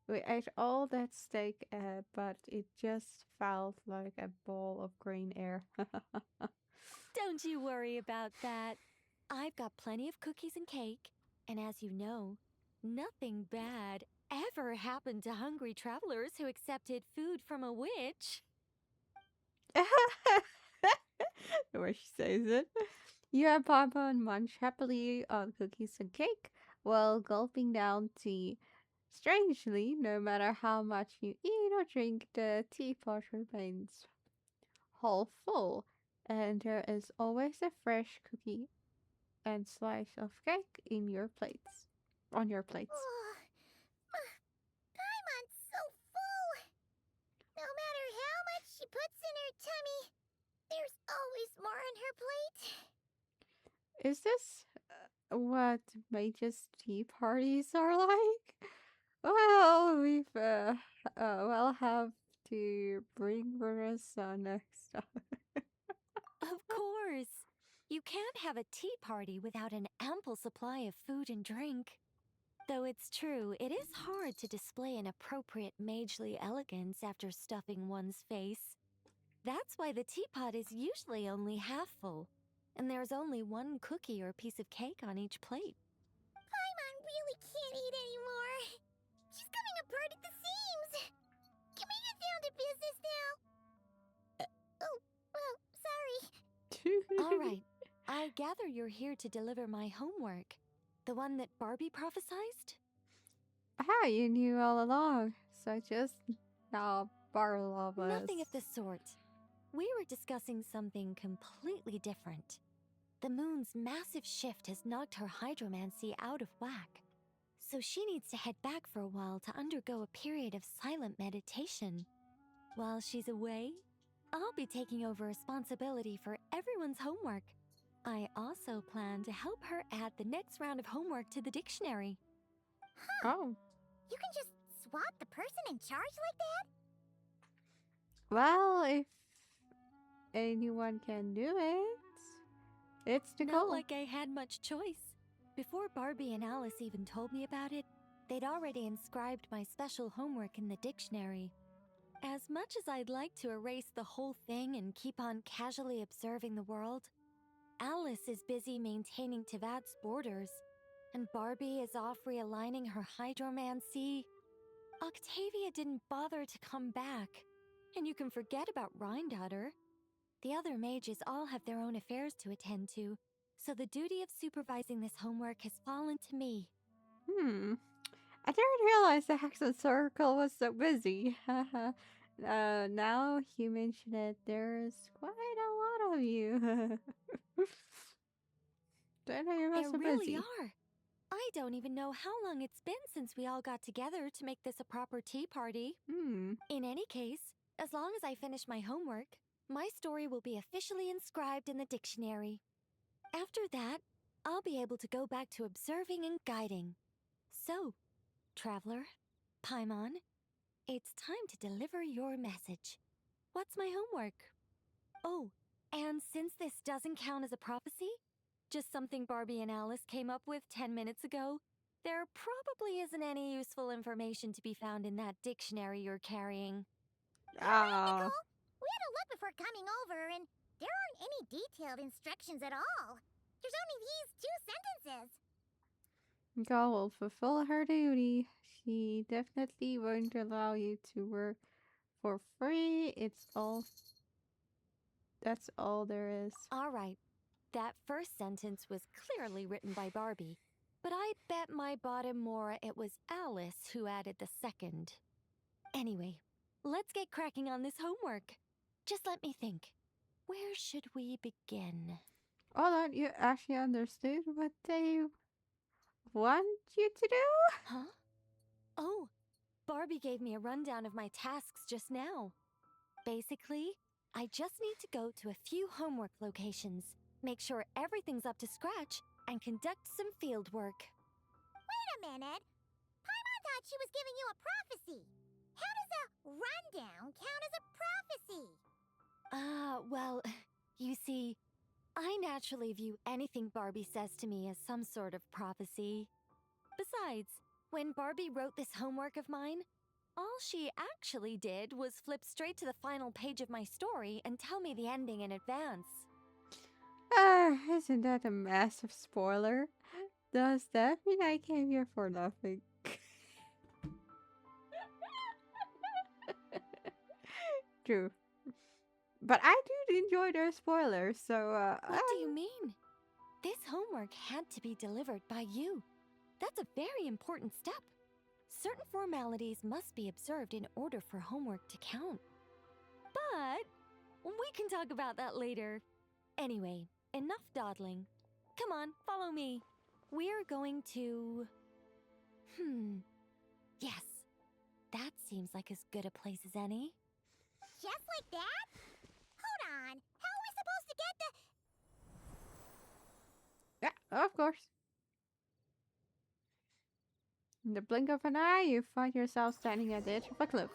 We ate all that steak, but it just felt like a ball of green air. Don't you worry about that. I've got plenty of cookies and cake, and as you know, nothing bad ever happened to hungry travelers who accepted food from a witch. The way she says it. You and Papa munch happily on cookies and cake while gulping down tea. Strangely, no matter how much you eat or drink, the teapot remains half full, and there is always a fresh cookie and slice of cake in your plates. On your plates. Paimon's so full! No matter how much she puts in her tummy, there's always more on her plate. Is this what mages' tea parties are like? Well, we'll have to bring Marissa next time. Of course. You can't have a tea party without an ample supply of food and drink. Though it's true, it is hard to display an appropriate magely elegance after stuffing one's face. That's why the teapot is usually only half full, and there's only one cookie or piece of cake on each plate. Paimon really can't eat anymore. She's coming apart at the seams. Can we get down to business now? Oh, well, sorry. All right. I gather you're here to deliver my homework. The one that Barbie prophesized? Ah, you knew all along. So just now Barlov us. Nothing of the sort. We were discussing something completely different. The moon's massive shift has knocked her hydromancy out of whack. So she needs to head back for a while to undergo a period of silent meditation. While she's away, I'll be taking over responsibility for everyone's homework. I also plan to help her add the next round of homework to the dictionary. Oh. You can just swap the person in charge like that? Well, if anyone can do it, it's Nicole. Not like I had much choice. Before Barbie and Alice even told me about it, they'd already inscribed my special homework in the dictionary. As much as I'd like to erase the whole thing and keep on casually observing the world, Alice is busy maintaining Tivat's borders, and Barbie is off realigning her hydromancy. Octavia didn't bother to come back, and you can forget about Rhindaughter. The other mages all have their own affairs to attend to, so the duty of supervising this homework has fallen to me. I didn't realize the Hexen Circle was so busy. Now you mention it, there's quite a lot of you. Don't know you're so really busy. are. I don't even know how long it's been since we all got together to make this a proper tea party. In any case, as long as I finish my homework, my story will be officially inscribed in the dictionary. After that, I'll be able to go back to observing and guiding. So, Traveler, Paimon, it's time to deliver your message. What's my homework? Oh, and since this doesn't count as a prophecy, just something Barbie and Alice came up with 10 minutes ago, there probably isn't any useful information to be found in that dictionary you're carrying. Ah. We had a look before coming over, and there aren't any detailed instructions at all. There's only these 2 sentences. Nicole will fulfill her duty. She definitely won't allow you to work for free. That's all there is. All right. That first sentence was clearly written by Barbie, but I bet my bottom Mora it was Alice who added the second. Anyway, let's get cracking on this homework. Just let me think. Where should we begin? Hold on, you actually understood what they want you to do? Huh? Oh, Barbie gave me a rundown of my tasks just now. Basically, I just need to go to a few homework locations, make sure everything's up to scratch, and conduct some field work. Wait a minute. Paimon thought she was giving you a prophecy. How does a rundown count as a prophecy? Well, you see, I naturally view anything Barbie says to me as some sort of prophecy. Besides, when Barbie wrote this homework of mine, all she actually did was flip straight to the final page of my story and tell me the ending in advance. Isn't that a massive spoiler? Does that mean I came here for nothing? True. But I do enjoy their spoilers, so What do you mean? This homework had to be delivered by you. That's a very important step. Certain formalities must be observed in order for homework to count. But we can talk about that later. Anyway, enough dawdling. Come on, follow me. We're going to... Yes, that seems like as good a place as any. Just like that? Hold on. How are we supposed to get the... Yeah, of course. In the blink of an eye, you find yourself standing at the edge of a cliff.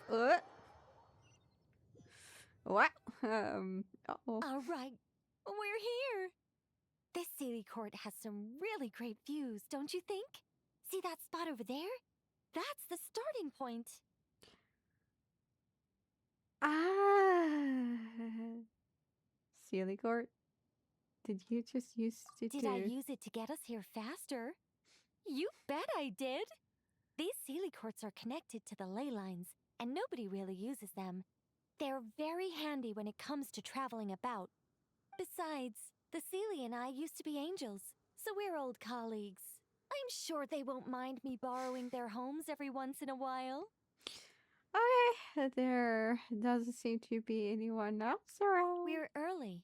What? Uh-oh. All right, we're here. This Sealy Court has some really great views, don't you think? See that spot over there? That's the starting point. Sealy Court? Did you just use it Did I use it to get us here faster? You bet I did! These Sealy Courts are connected to the ley lines, and nobody really uses them. They're very handy when it comes to traveling about. Besides, the Sealy and I used to be angels, so we're old colleagues. I'm sure they won't mind me borrowing their homes every once in a while. Okay, there doesn't seem to be anyone else around. We're early.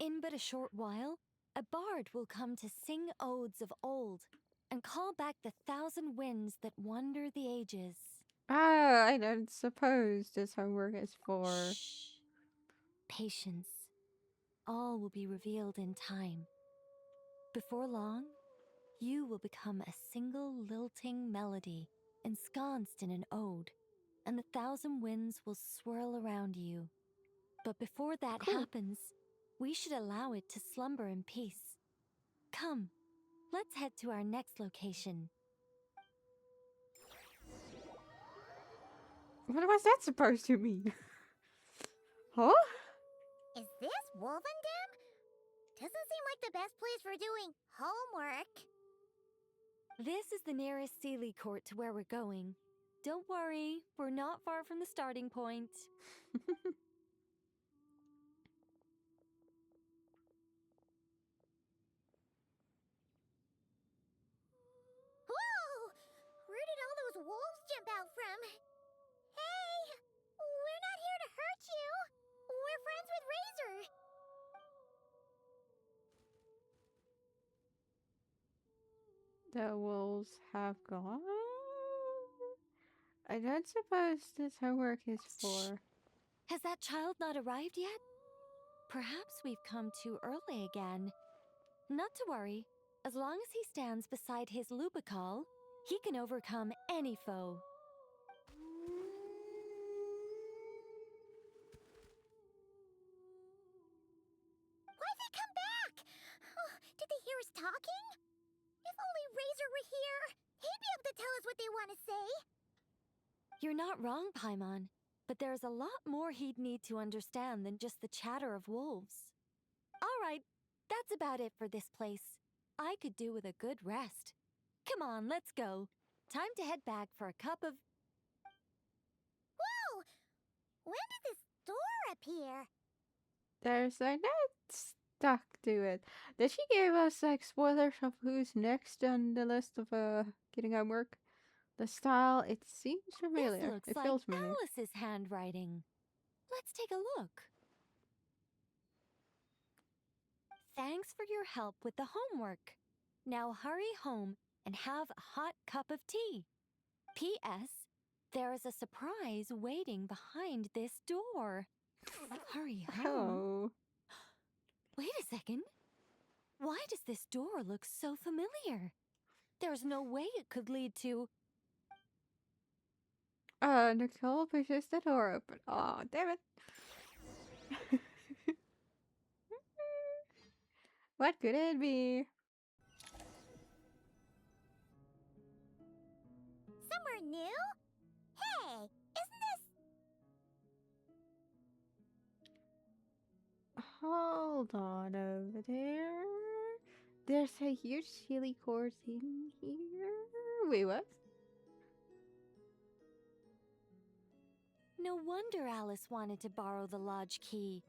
In but a short while, a bard will come to sing odes of old and call back the 1,000 winds that wander the ages. I don't suppose this homework is for... Shh. Patience. All will be revealed in time. Before long, you will become a single lilting melody ensconced in an ode, and the 1,000 winds will swirl around you. But before that happens, we should allow it to slumber in peace. Come, let's head to our next location. What was that supposed to mean? Huh? Is this Wolvendam? Doesn't seem like the best place for doing homework. This is the nearest Sealy Court to where we're going. Don't worry, we're not far from the starting point. Whoa! Where did all those wolves jump out from? Hey! We're not here to hurt you! We're friends with Razor! The wolves have gone? I don't suppose this homework is for... Has that child not arrived yet? Perhaps we've come too early again. Not to worry. As long as he stands beside his Lubicol, he can overcome any foe. Why'd they come back? Oh, did they hear us talking? If only Razor were here! He'd be able to tell us what they want to say! You're not wrong, Paimon, but there's a lot more he'd need to understand than just the chatter of wolves. All right, that's about it for this place. I could do with a good rest. Come on, let's go. Time to head back for a cup of... Whoa! When did this door appear? There's a note stuck to it. Did she give us like spoilers of who's next on the list of getting homework? The style, it seems familiar. This looks It like feels familiar. Alice's handwriting. Let's take a look. Thanks for your help with the homework. Now hurry home and have a hot cup of tea. P.S. There is a surprise waiting behind this door. Hurry home. Oh. Wait a second. Why does this door look so familiar? There's no way it could lead to... Nicole pushes the door open. Oh, damn it. What could it be? Somewhere new? Hey, isn't this... Hold on over there. There's a huge chili course in here. Wait, what? No wonder Alice wanted to borrow the lodge key.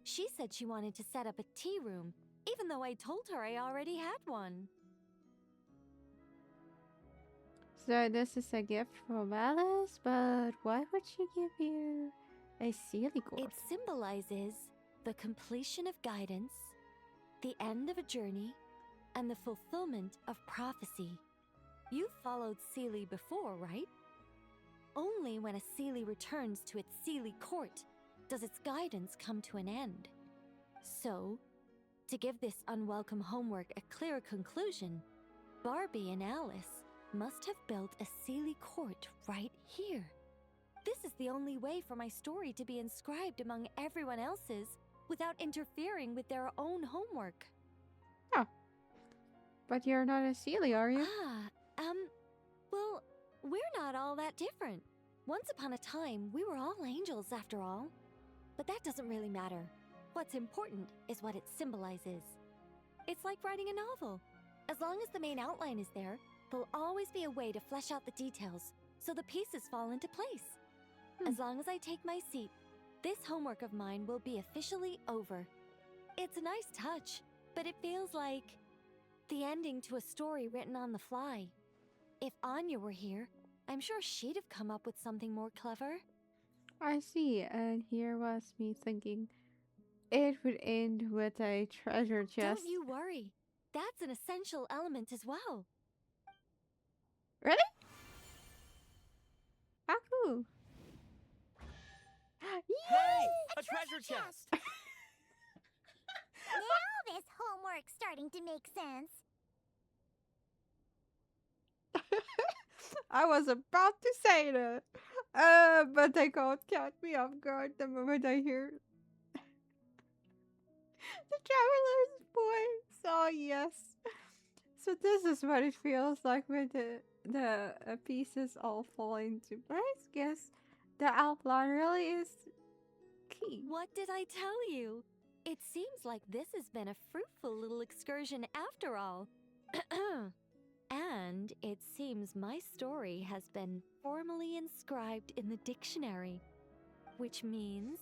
She said she wanted to set up a tea room, even though I told her I already had one. So this is a gift from Alice, but why would she give you a silly course? It symbolizes the completion of guidance, the end of a journey, and the fulfillment of prophecy. You followed Seelie before, right? Only when a Seelie returns to its Seelie court does its guidance come to an end. So, to give this unwelcome homework a clear conclusion, Barbie and Alice must have built a Seelie court right here. This is the only way for my story to be inscribed among everyone else's without interfering with their own homework. Huh. But you're not a Seelie, are you? Well, we're not all that different. Once upon a time, we were all angels after all. But that doesn't really matter. What's important is what it symbolizes. It's like writing a novel. As long as the main outline is there, there'll always be a way to flesh out the details, so the pieces fall into place. As long as I take my seat, this homework of mine will be officially over. It's a nice touch, but it feels like the ending to a story written on the fly. If Anya were here, I'm sure she'd have come up with something more clever. I see, and here was me thinking it would end with a treasure chest. Don't you worry. That's an essential element as well. Really? How cool. Hey! A treasure chest! Now this homework's starting to make sense. I was about to say that. But they can't catch me off guard the moment I hear the traveler's voice. Oh yes. So this is what it feels like when the pieces all fall into place. Guess the outline really is key. What did I tell you? It seems like this has been a fruitful little excursion after all. And it seems my story has been formally inscribed in the dictionary, which means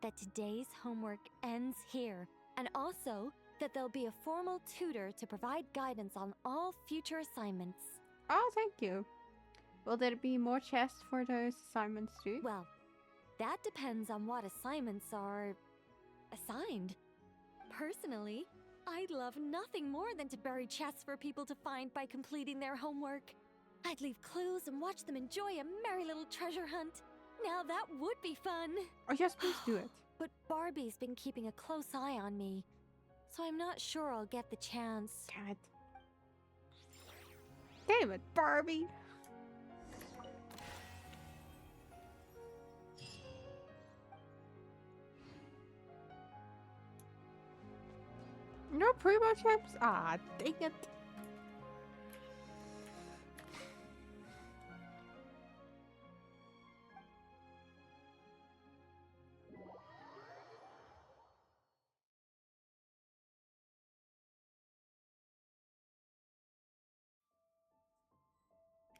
that today's homework ends here, and also that there'll be a formal tutor to provide guidance on all future assignments. Oh, thank you. Will there be more chests for those assignments too? Well, that depends on what assignments are assigned. Personally, I'd love nothing more than to bury chests for people to find by completing their homework. I'd leave clues and watch them enjoy a merry little treasure hunt. Now that would be fun. Oh yes, please do it. But Barbie's been keeping a close eye on me, so I'm not sure I'll get the chance. Damn it. Damn it, Barbie. No primo chips? Ah, dang it.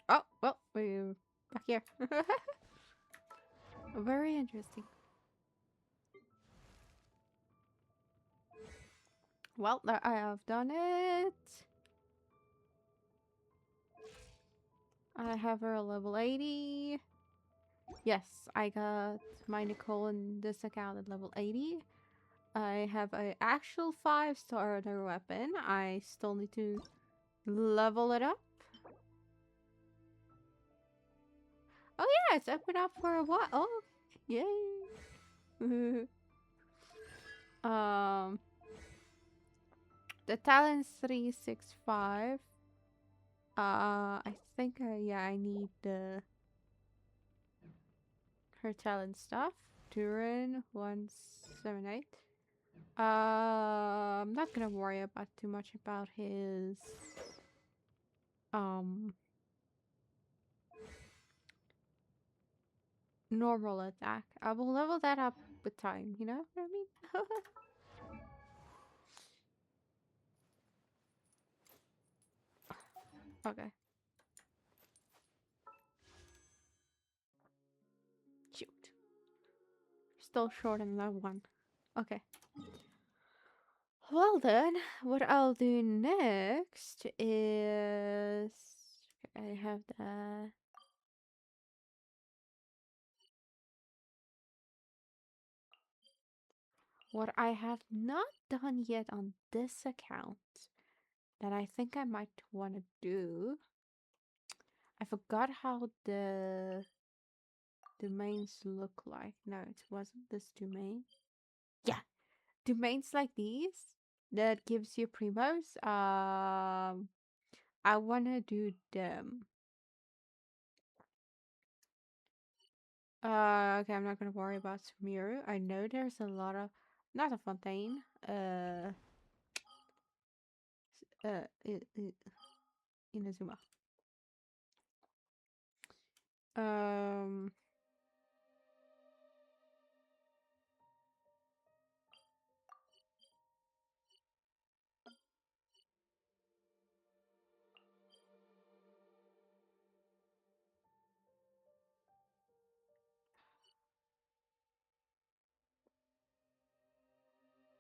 Oh, well, we're back here. Very interesting. Well, I have done it. I have her level 80. Yes, I got my Nicole in this account at level 80. I have an actual 5-star weapon. I still need to level it up. Oh yeah, it's open up for a while. Oh, yay! The talent's 365. I think yeah, I need her talent stuff. Durin 178. I'm not gonna worry about too much about his normal attack. I will level that up with time, you know what I mean? Okay. Shoot. Still short on that one. Okay. Well then, what I'll do next is I have the what I have not done yet on this account that I think I might want to do. I forgot how the domains look like. No, it wasn't this domain. Yeah, domains like these that gives you primos. I want to do them. Okay, I'm not gonna worry about Sumeru. I know there's a lot of, not a Fontaine. Inazuma. Um.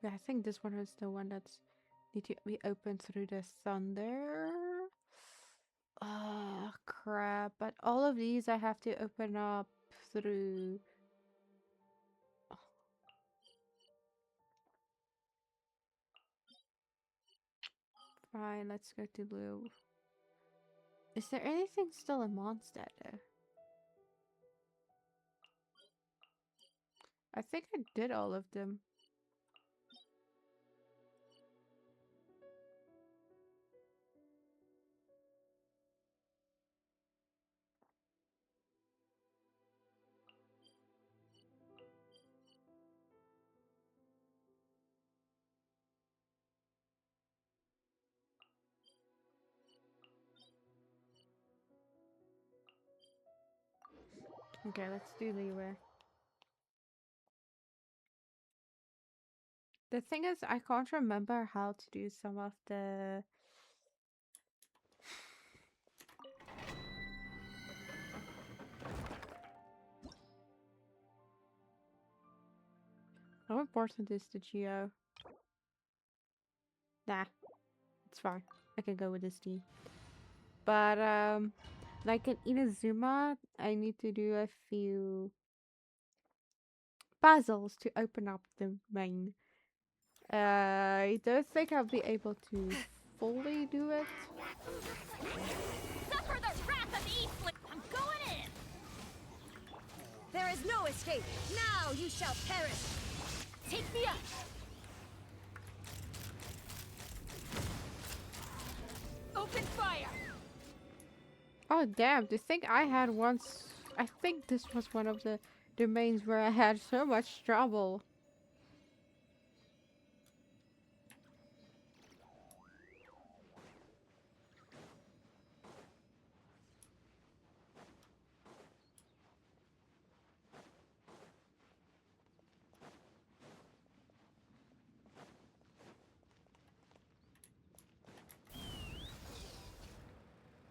Yeah, I think this one is the one that's need to be opened through the thunder. Ah, crap. But all of these I have to open up through. Fine, let's go to blue. Is there anything still in Mondstadt though? I think I did all of them. Okay, let's do Leeway. The thing is, I can't remember how to do some of the... How important is the Geo? Nah, it's fine. I can go with this D. But, like in Inazuma, I need to do a few puzzles to open up the main. I don't think I'll be able to fully do it. Suffer the wrath of Eastland! I'm going in! There is no escape! Now you shall perish! Take me up! Open fire! Oh damn, the thing I had once... I think this was one of the domains where I had so much trouble.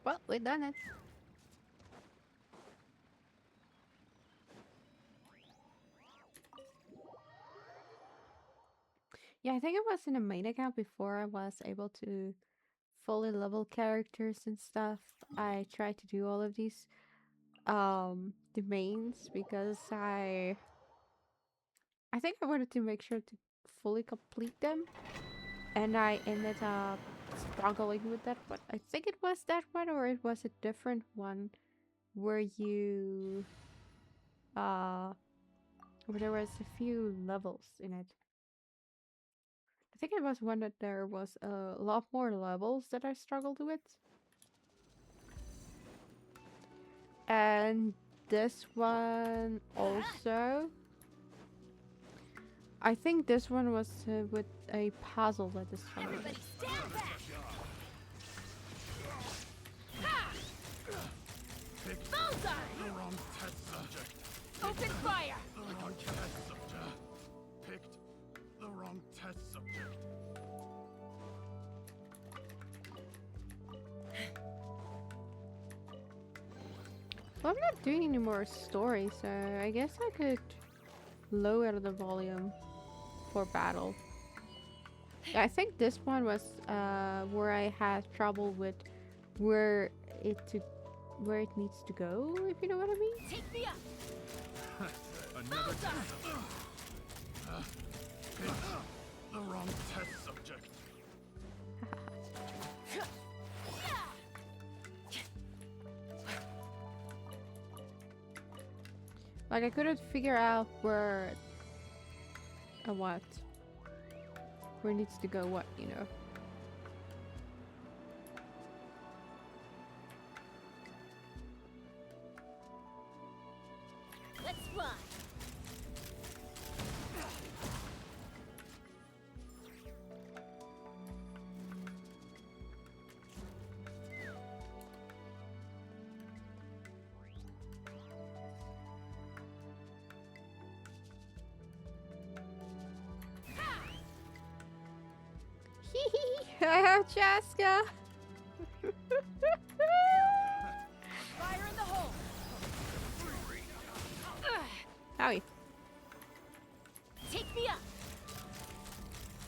Well, we done it. Yeah, I think it was in a main account before I was able to fully level characters and stuff. I tried to do all of these domains because I think I wanted to make sure to fully complete them, and I ended up struggling with that one. I think it was that one, or it was a different one where you where there was a few levels in it. I think it was one that there was a lot more levels that I struggled with. And this one also. I think this one was with a puzzle that is struggled with. Stand back! Bullseye! The wrong test subject. Open fire! The wrong test subject. Picked the wrong test subject. Well, I'm not doing any more story, so I guess I could lower the volume for battle. Yeah, I think this one was where I had trouble with where it needs to go, if you know what I mean. Take me up! Another test subject. Picked the wrong test subject. Like I couldn't figure out where where it needs to go what, you know. Let's fly! I have Chaska. Fire in the hole! Howie. Take me up!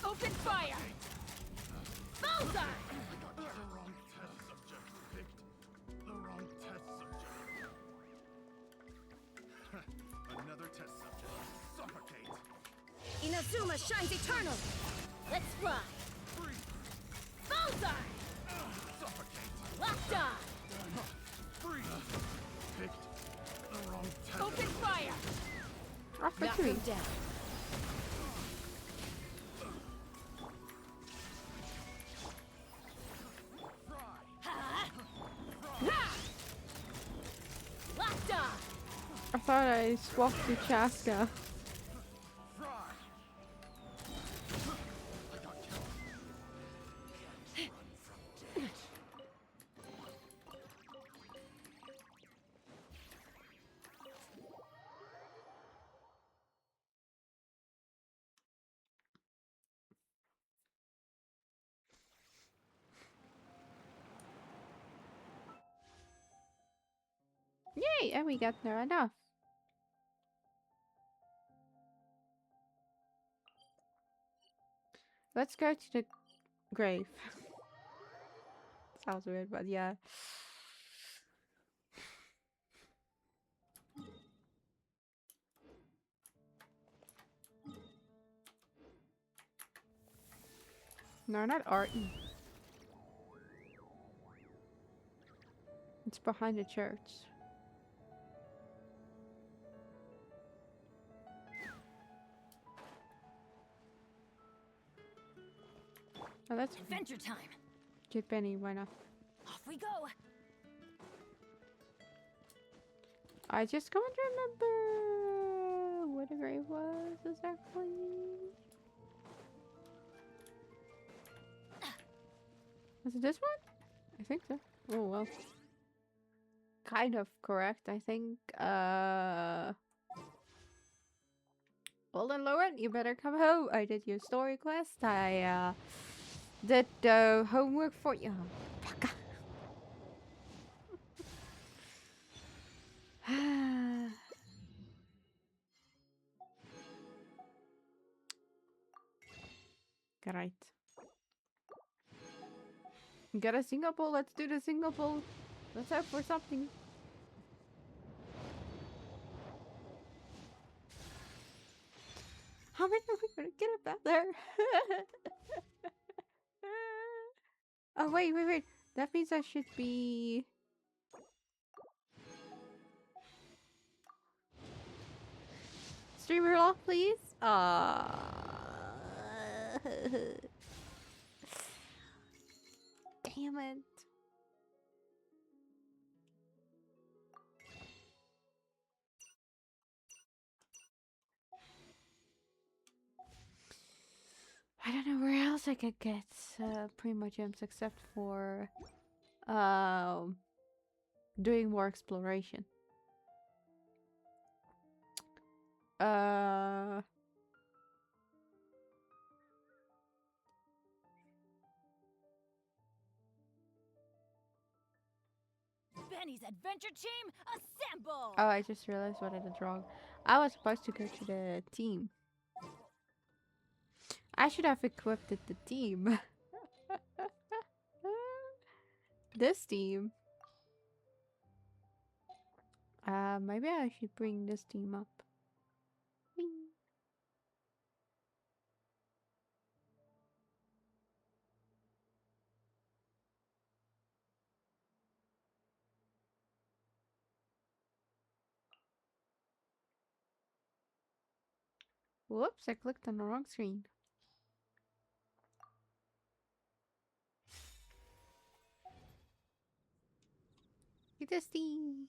Open fire! Bullseye! The wrong test subject. Picked the wrong test subject. Another test subject. Suffocate. Inazuma shines eternal! Let's fly! Bullseye! Suffocate. Locked on! Freeze. Picked the wrong test. Open fire! Off for Knock three. them down. Locked on! I thought I swapped to Chaska. Yay! And we got there enough. Let's go to the grave. Sounds weird, but yeah. No, not Arton. It's behind the church. Oh, that's Adventure time! Kid Penny, why not? Off we go! I just can't remember what the grave was exactly. Was it this one? I think so. Oh well. Kind of correct, I think. Well then, Lohen, you better come home. I did your story quest. I did the homework for you. Right. Got a single pull. Let's do the single pull. Let's hope for something. How many are we gonna get up out there? Oh wait. That means I should be. Streamer lock, please. Damn it. I don't know where else I could get primo gems except for doing more exploration. Benny's adventure team, assemble! Oh, I just realized what I did wrong. I was supposed to go to the team. I should have equipped the team. This team. Maybe I should bring this team up. Whee. Whoops, I clicked on the wrong screen. Get this team.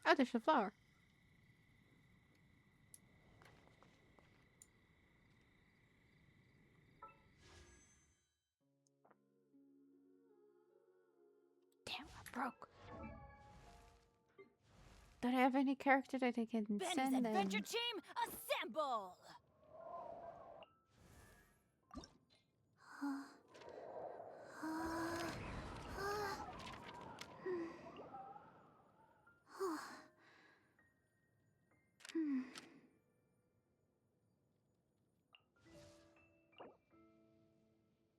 Oh, there's a flower. Damn, I broke. Don't I have any character that I can Benny's send adventure them? team, assemble!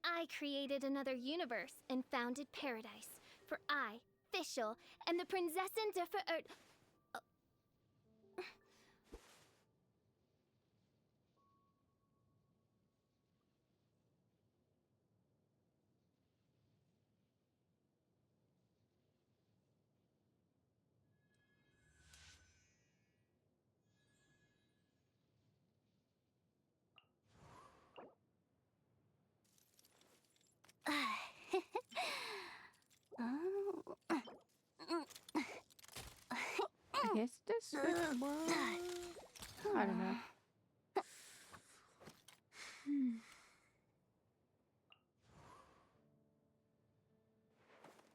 I created another universe and founded paradise. For I, Fischl, and the Prinzessin der Verirrt. I guess this would work. I don't know.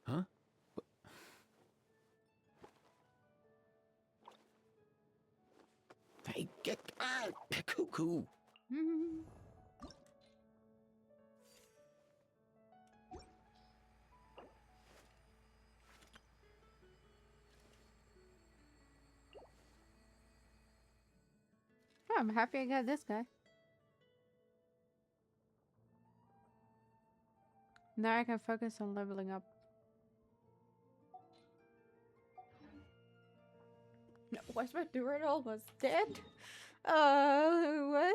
Huh? Hey, get cuckoo. Oh, I'm happy I got this guy. Now I can focus on leveling up. No, was my Durin almost dead? What?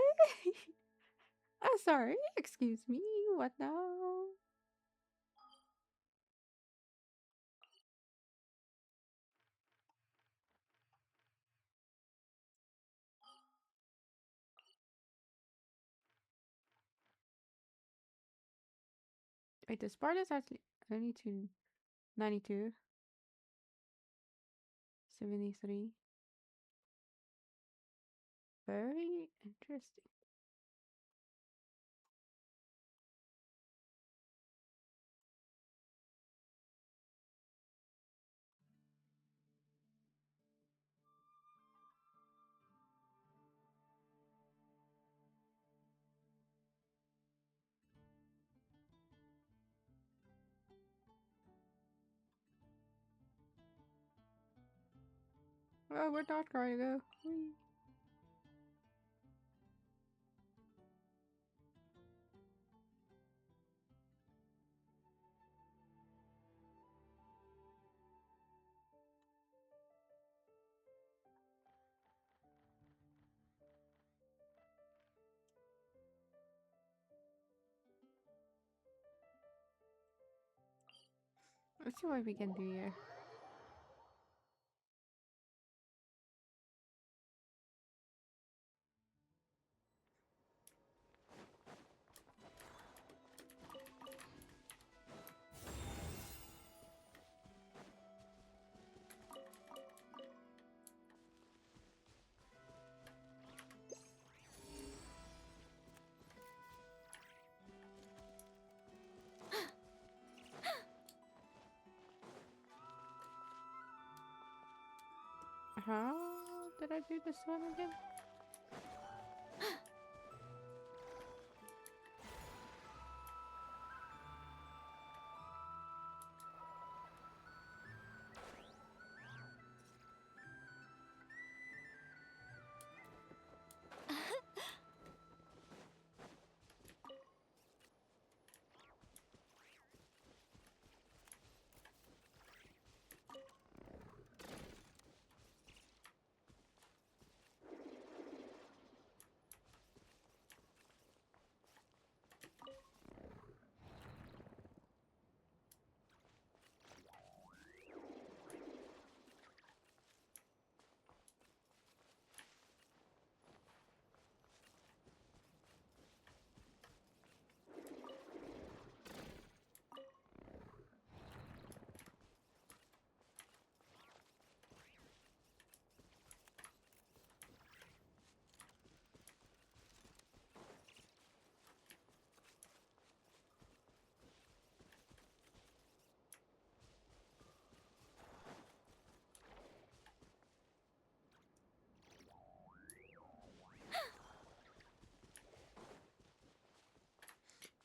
I'm sorry, excuse me, what now? Wait, this part is actually only to 92. 73. Very interesting. Oh, we're not going to go. Whee. Let's see what we can do here. How did I do this one again?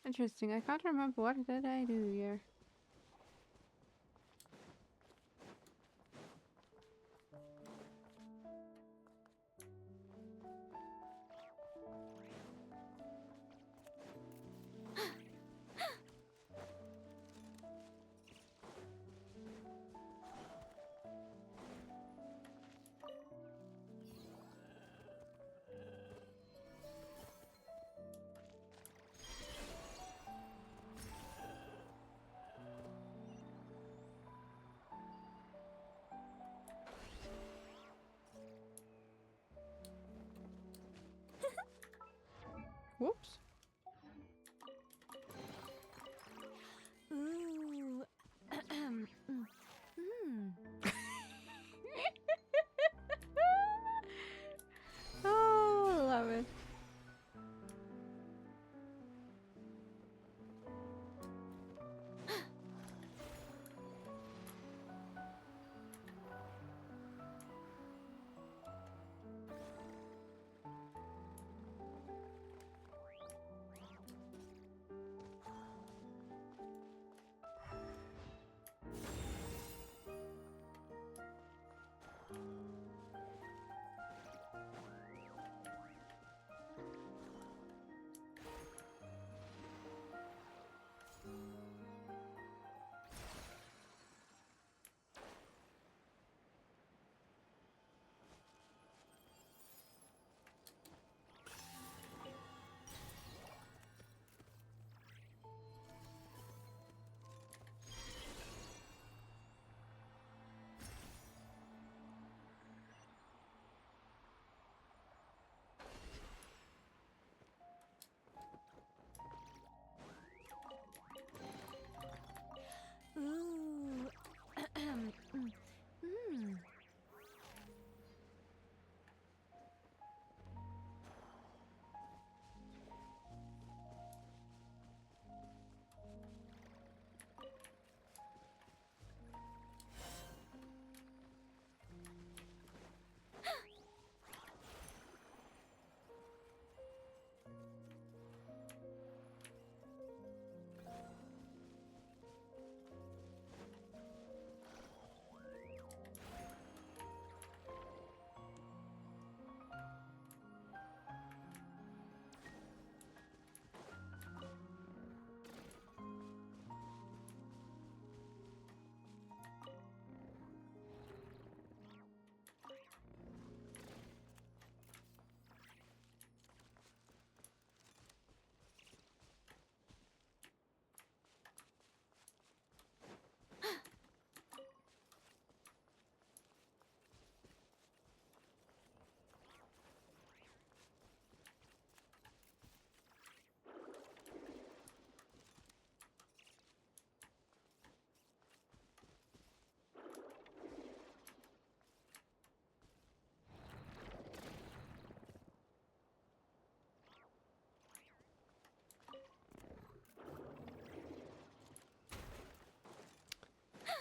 Interesting. I can't remember what did I do here.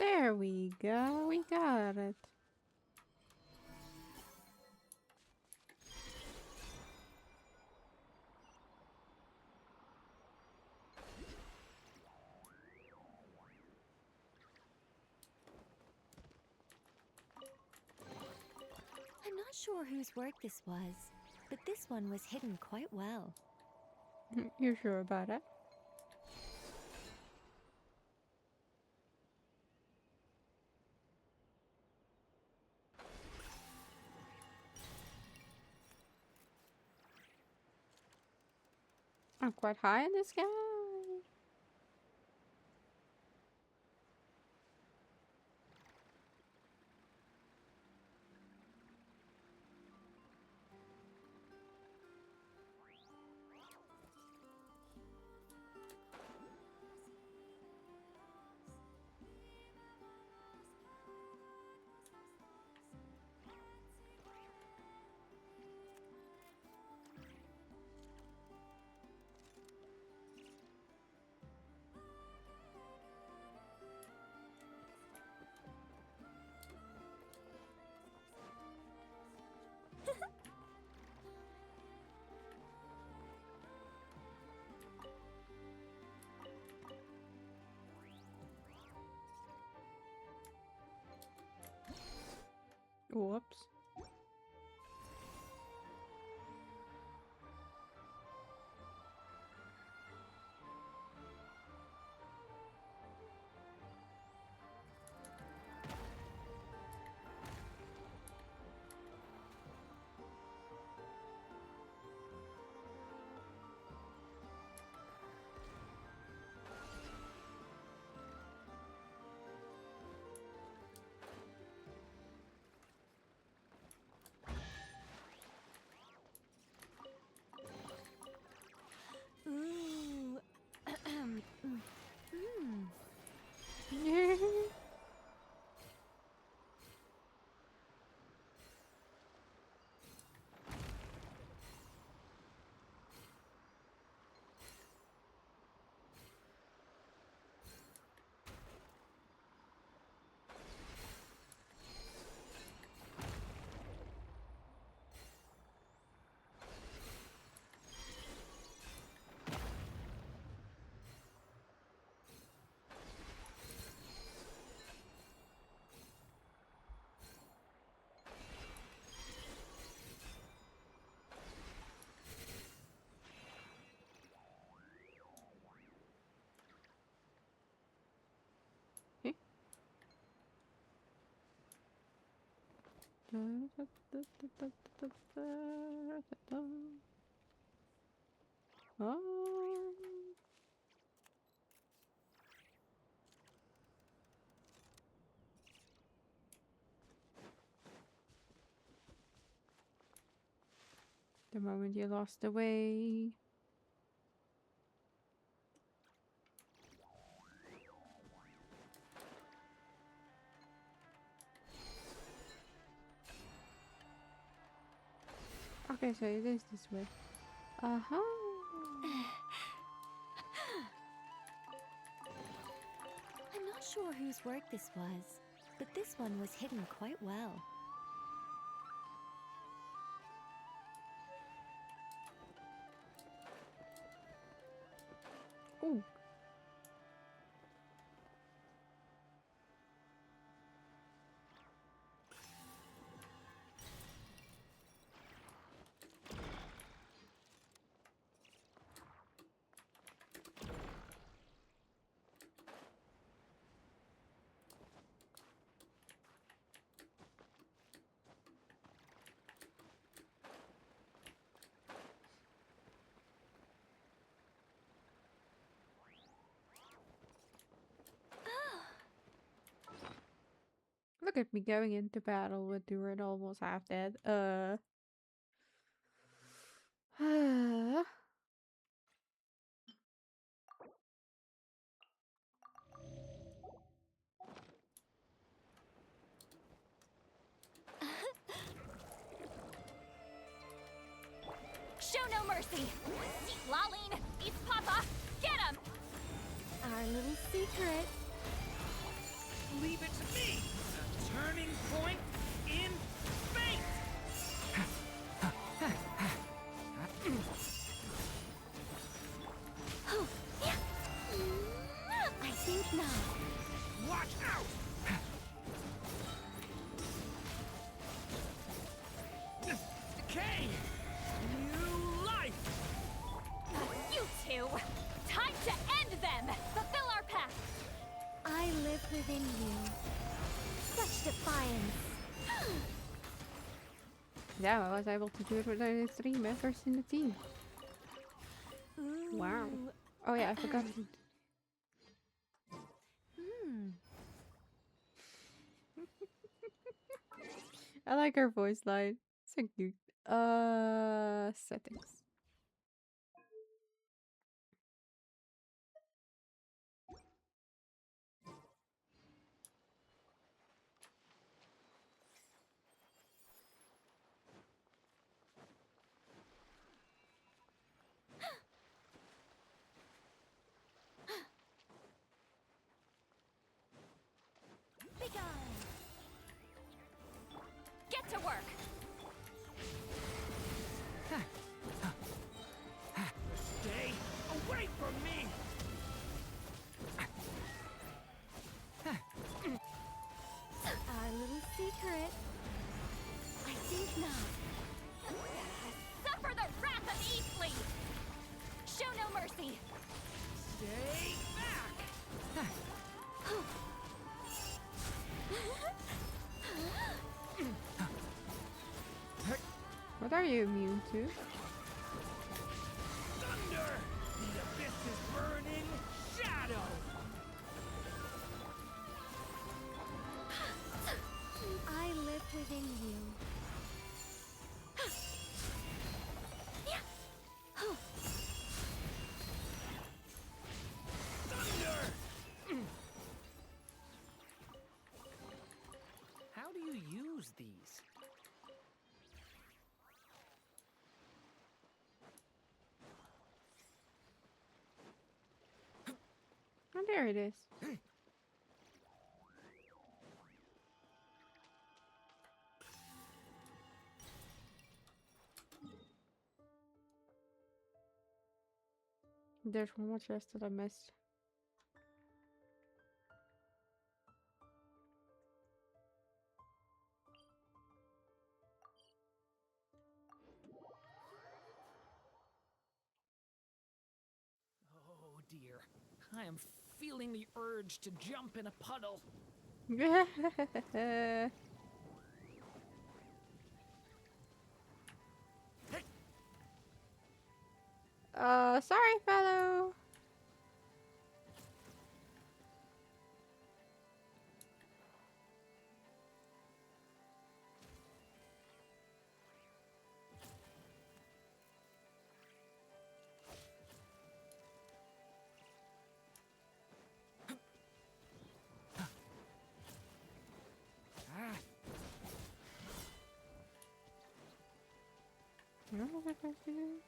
There we go. We got it. I'm not sure whose work this was, but this one was hidden quite well. You're sure about it? I'm quite high in the sky. Whoops. Ooh. Oh. The moment you lost the way. Okay, so it is this way. Uh-huh. I'm not sure whose work this was, but this one was hidden quite well. Ooh. Look at me going into battle with Durin almost half dead. Show no mercy! Lohen, it's Papa! Get him! Our little secret. Leave it to me! A turning point in fate! I think not. Watch out! Decay! New life! You two! Time to end them! Fulfill our pact! I live within you. Such defiance. Yeah, I was able to do it with only 3 members in the team. Wow. Oh yeah, I forgot. I like her voice line. So cute. Settings. Get to work! Stay away from me! Our little secret. I think not. Suffer the wrath of Eastling! Show no mercy! Stay back! What are you immune to? Thunder! The abyss's burning shadow! I live within you. Thunder! How do you use these? Oh, there it is. There's one more chest that I missed. Oh dear. I am feeling the urge to jump in a puddle. Sorry, fellow. I don't know what I'm doing.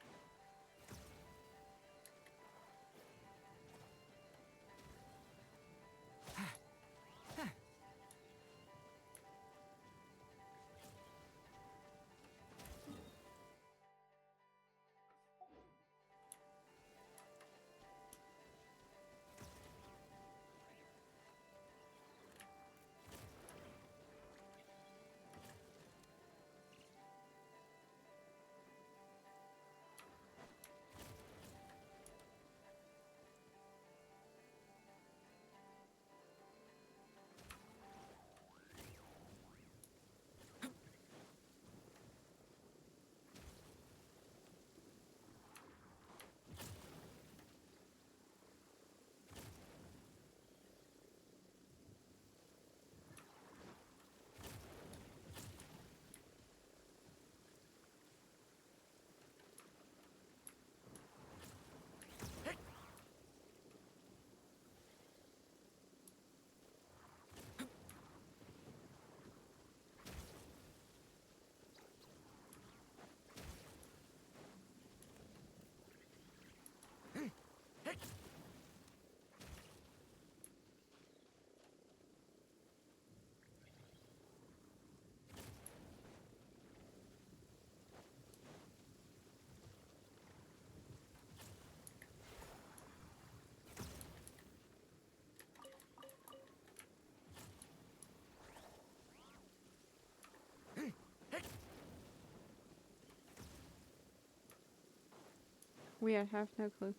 We have no clue.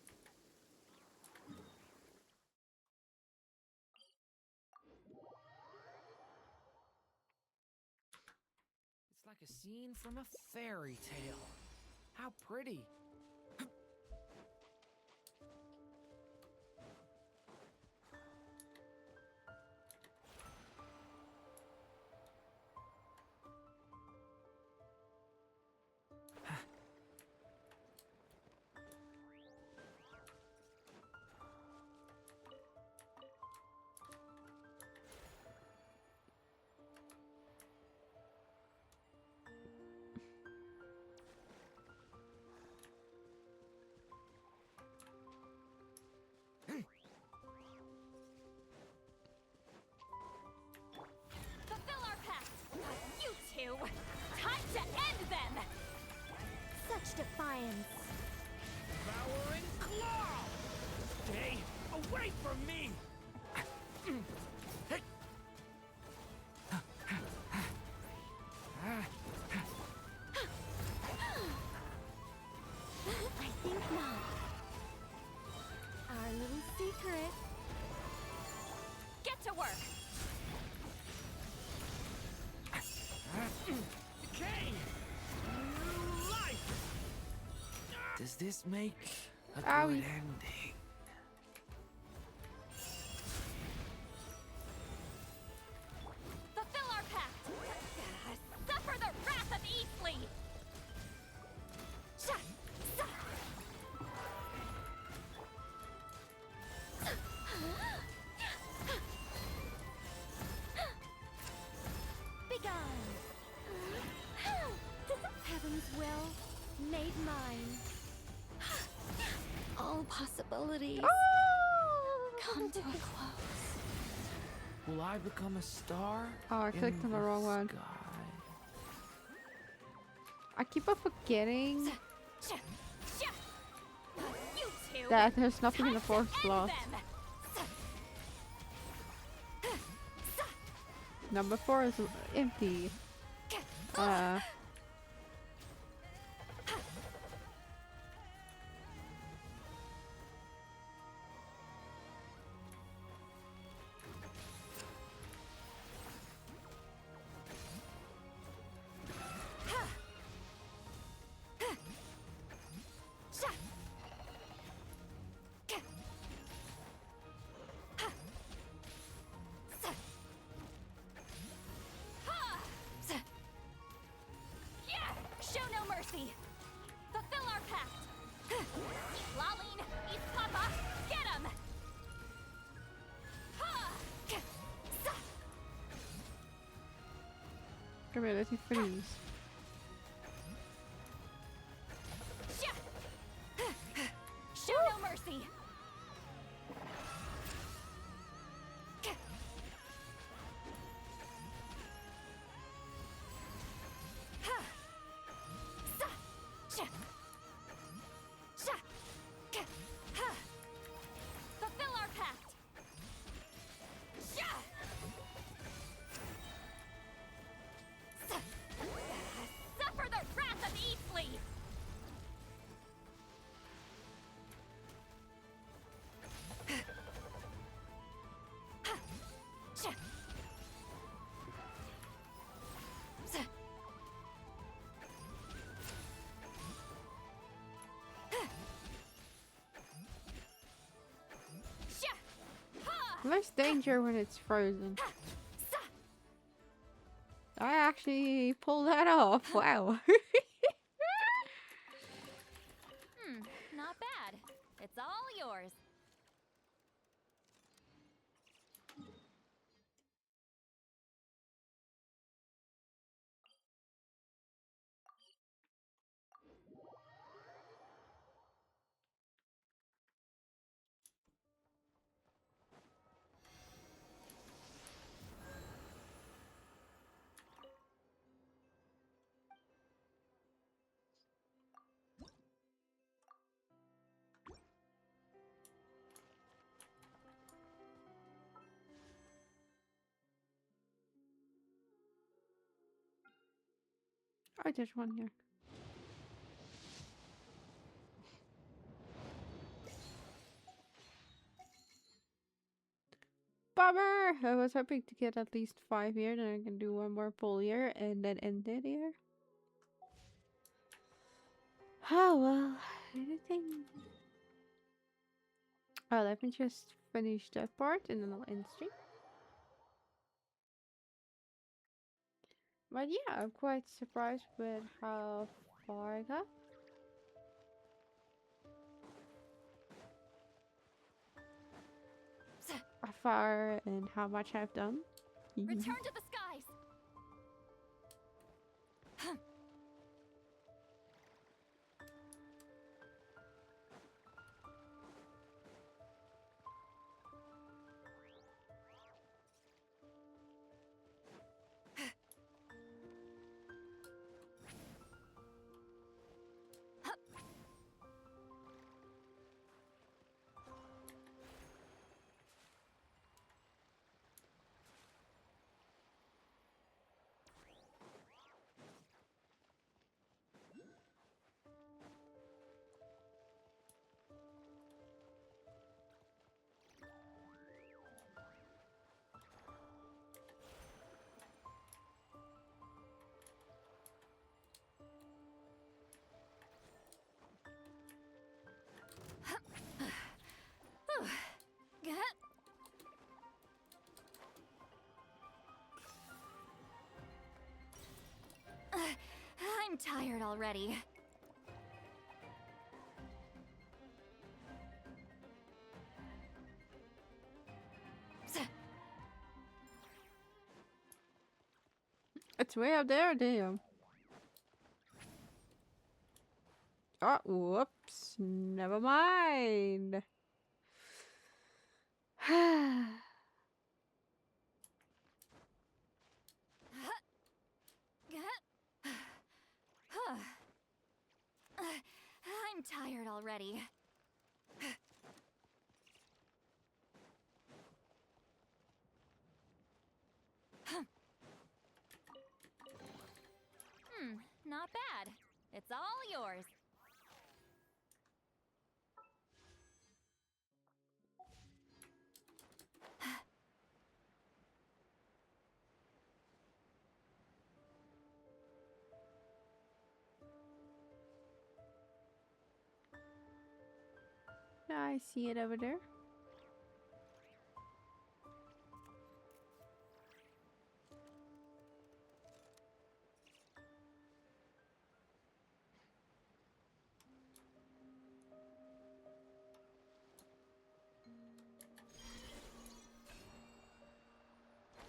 It's like a scene from a fairy tale. How pretty. Fulfill our pact! You two! Time to end them! Such defiance. Devouring claw! Stay away from me! I think not. Our little secret. Get to work! Decay! New life! Does this make a Owie. good ending? Fulfill our pact! Suffer the wrath of Eastleigh! Begone. Heaven's will made mine. All possibilities come to a close. Will I become a star? Oh, I clicked on the wrong one. I keep on forgetting You two! that there's nothing in the fourth slot. Number 4 is empty. Show no mercy! Fulfill our pact! Laline, East Papa, get him! Ability freeze. Show no mercy! Fulfill our pact! Suffer the wrath of Eastleigh! Less danger when it's frozen. I actually pulled that off. Wow. Not bad. It's all yours. Oh, there's one here. bummer! I was hoping to get at least 5 here, then I can do one more full year and then end it here. Oh well, anything. Oh, let me just finish that part and then I'll end stream. But yeah, I'm quite surprised with how far I got. How far and how much I've done. Return to the skies. I'm tired already. It's way up there, damn. Oh, whoops. Never mind. I'm tired already. Not bad. It's all yours. I see it over there.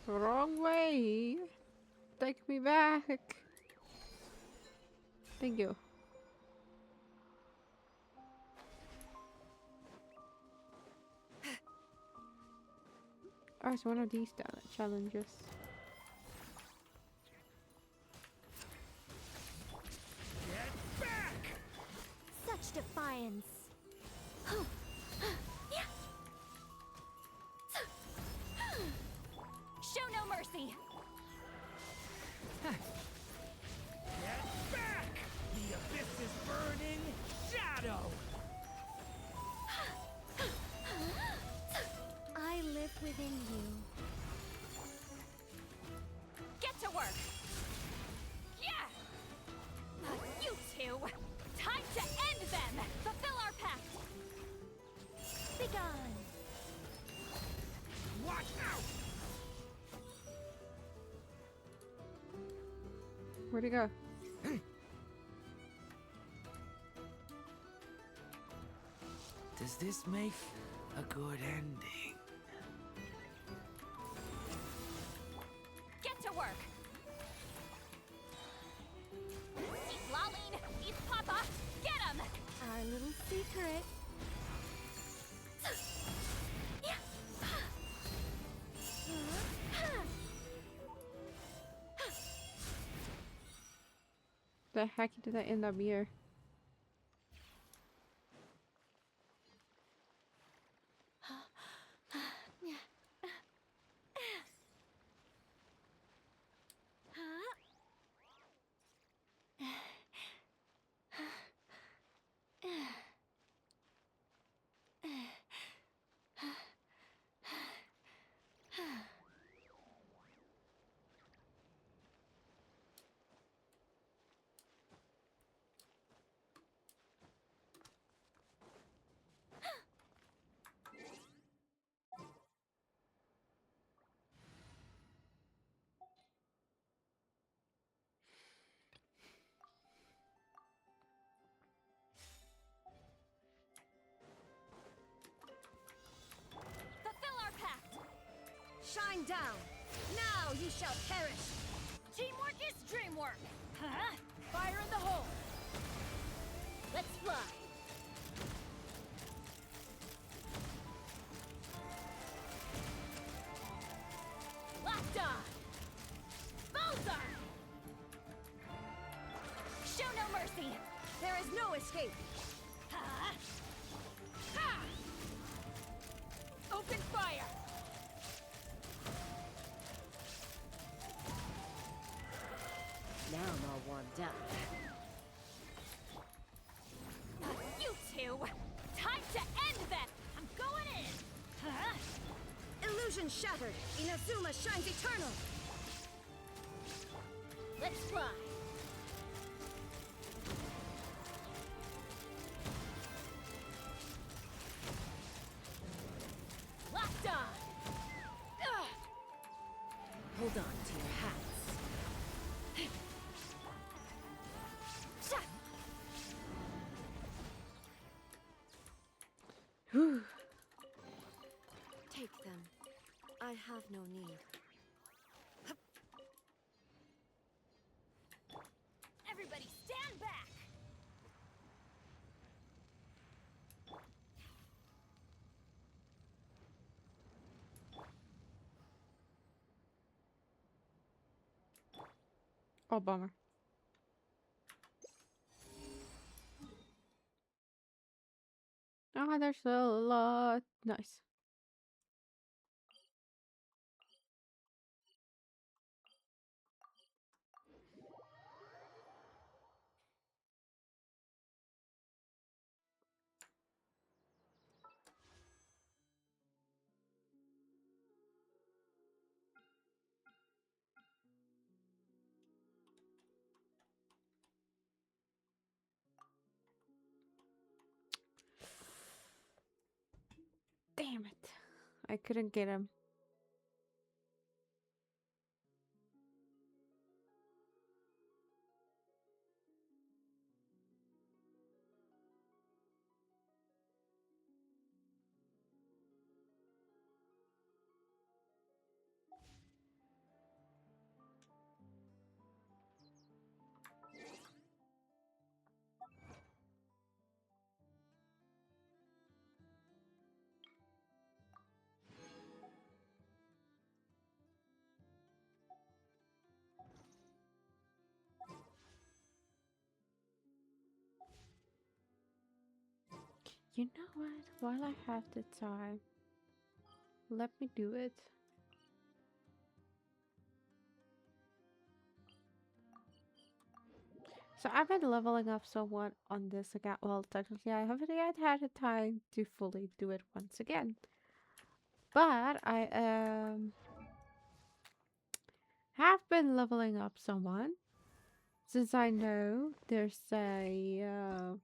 Wrong way. Take me back. Thank you. Oh, it's one of these challenges. Get back! Such defiance. Show no mercy. Get back! The abyss is burning shadow! I live within you. Get to work! Yeah! You two! Time to end them! Fulfill our pact! Begone! Watch out! Where'd he go? Does this make a good ending? Get to work! Eat Laleen! Eat Papa! Get him! Our little secret. The heck did I end up here? shine down. Now you shall perish. Teamwork is dreamwork. Huh? Fire in the hole. Let's fly. Locked on. Bullseye. Show no mercy. There is no escape. Ha! Ha! Open fire. Now I'm all warmed up. You two! Time to end them! I'm going in! Huh? Illusion shattered. Inazuma shines eternal. Let's fly. Locked on! Ugh. Hold on to your hats. Whew. Take them. I have no need. Everybody stand back! Oh, bummer. Oh, there's a lot. Nice. Damn it. I couldn't get him. You know what? While I have the time, let me do it. So I've been leveling up somewhat on this account. Well, technically I haven't yet had the time to fully do it once again. But I have been leveling up somewhat. Since I know there's a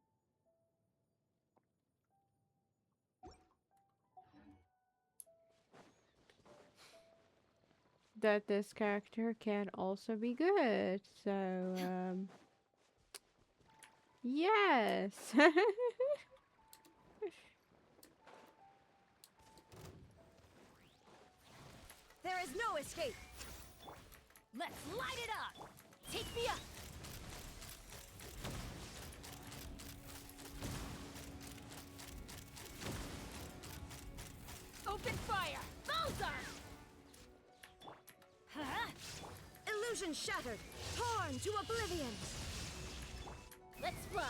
that this character can also be good. So yes. There is no escape. Let's light it up! Take me up! Open fire! Bullseye! Huh? Illusion shattered. Torn to oblivion. Let's fly!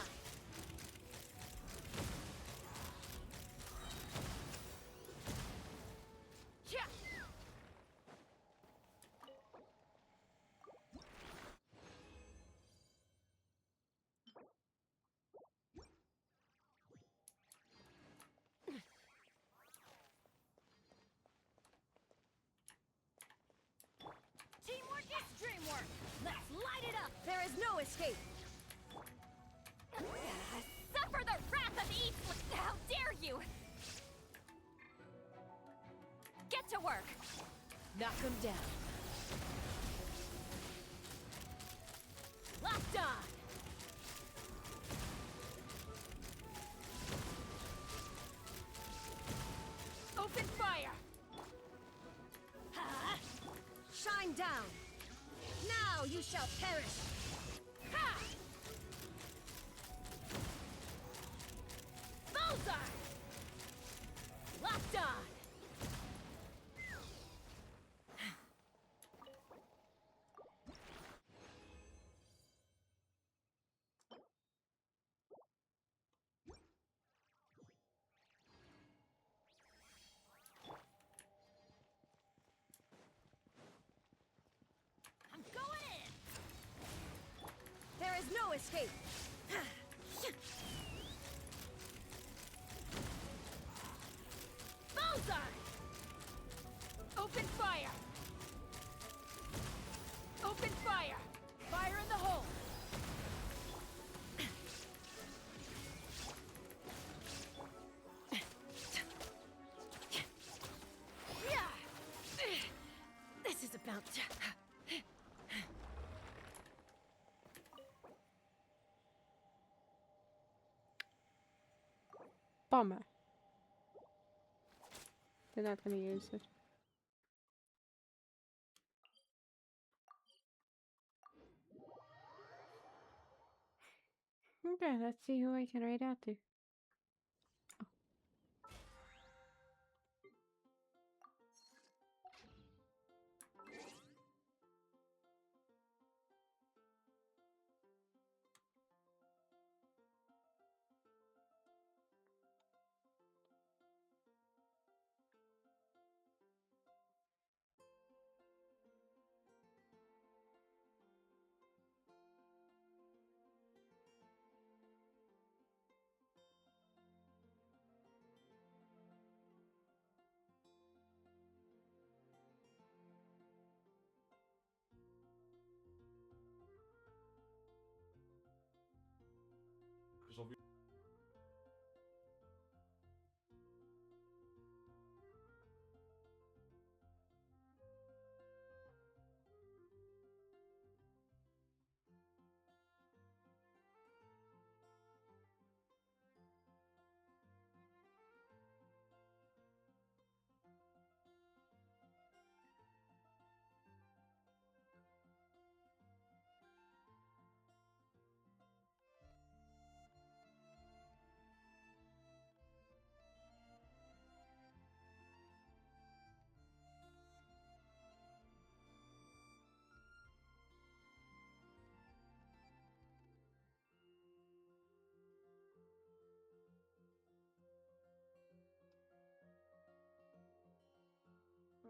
Teamwork is dreamwork! Let's light it up! There is no escape. Suffer the wrath of East! How dare you! Get to work! Knock him down. Locked on! Open fire! Huh? Line down. Now you shall perish. Ha! Bullseye! Locked on. I'm going in. There is no escape. Bullseye! Open fire! Open fire! Fire in the hole! This is about to... Bomber. They're not gonna use it. Okay, let's see who I can raid out to.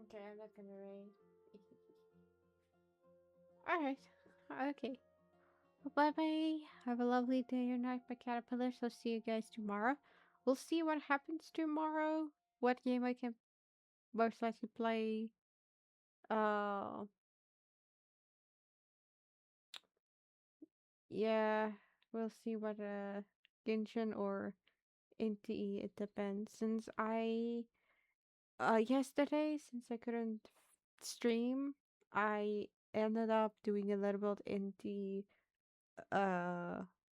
Okay, I'm not gonna raid. Alright. Okay. Bye bye. Have a lovely day or night, my caterpillars. I'll see you guys tomorrow. We'll see what happens tomorrow. What game I can most likely play. Yeah. We'll see what Genshin or NTE, it depends. Since I yesterday, since I couldn't stream, I ended up doing a little bit in the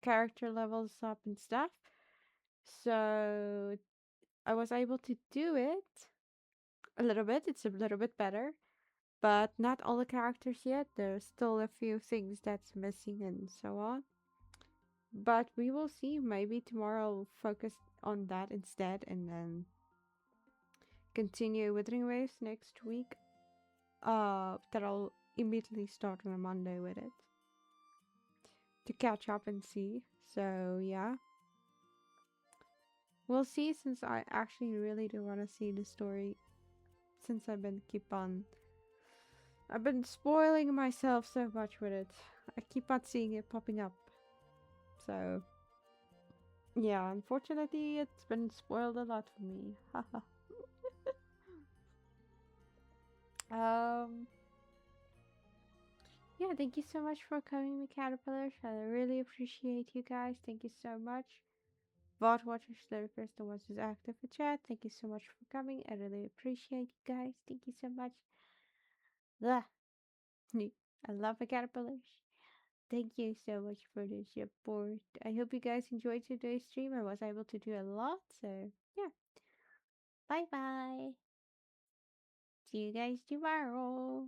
character levels up and stuff. So I was able to do it a little bit. It's a little bit better, but not all the characters yet. There's still a few things that's missing and so on. But we will see. Maybe tomorrow I'll focus on that instead and then continue Withering Waves next week. That I'll immediately start on a Monday with it to catch up and see. So yeah, we'll see. Since I actually really do want to see the story, since I've been spoiling myself so much with it. I keep on seeing it popping up. So yeah, unfortunately, it's been spoiled a lot for me. Haha. Yeah, thank you so much for coming, me caterpillars. I really appreciate you guys. Thank you so much. VOD watchers, the first the ones who's active in chat. Thank you so much for coming. I really appreciate you guys. Thank you so much. Blah. I love the caterpillars. Thank you so much for the support. I hope you guys enjoyed today's stream. I was able to do a lot, so yeah. Bye bye. See you guys tomorrow.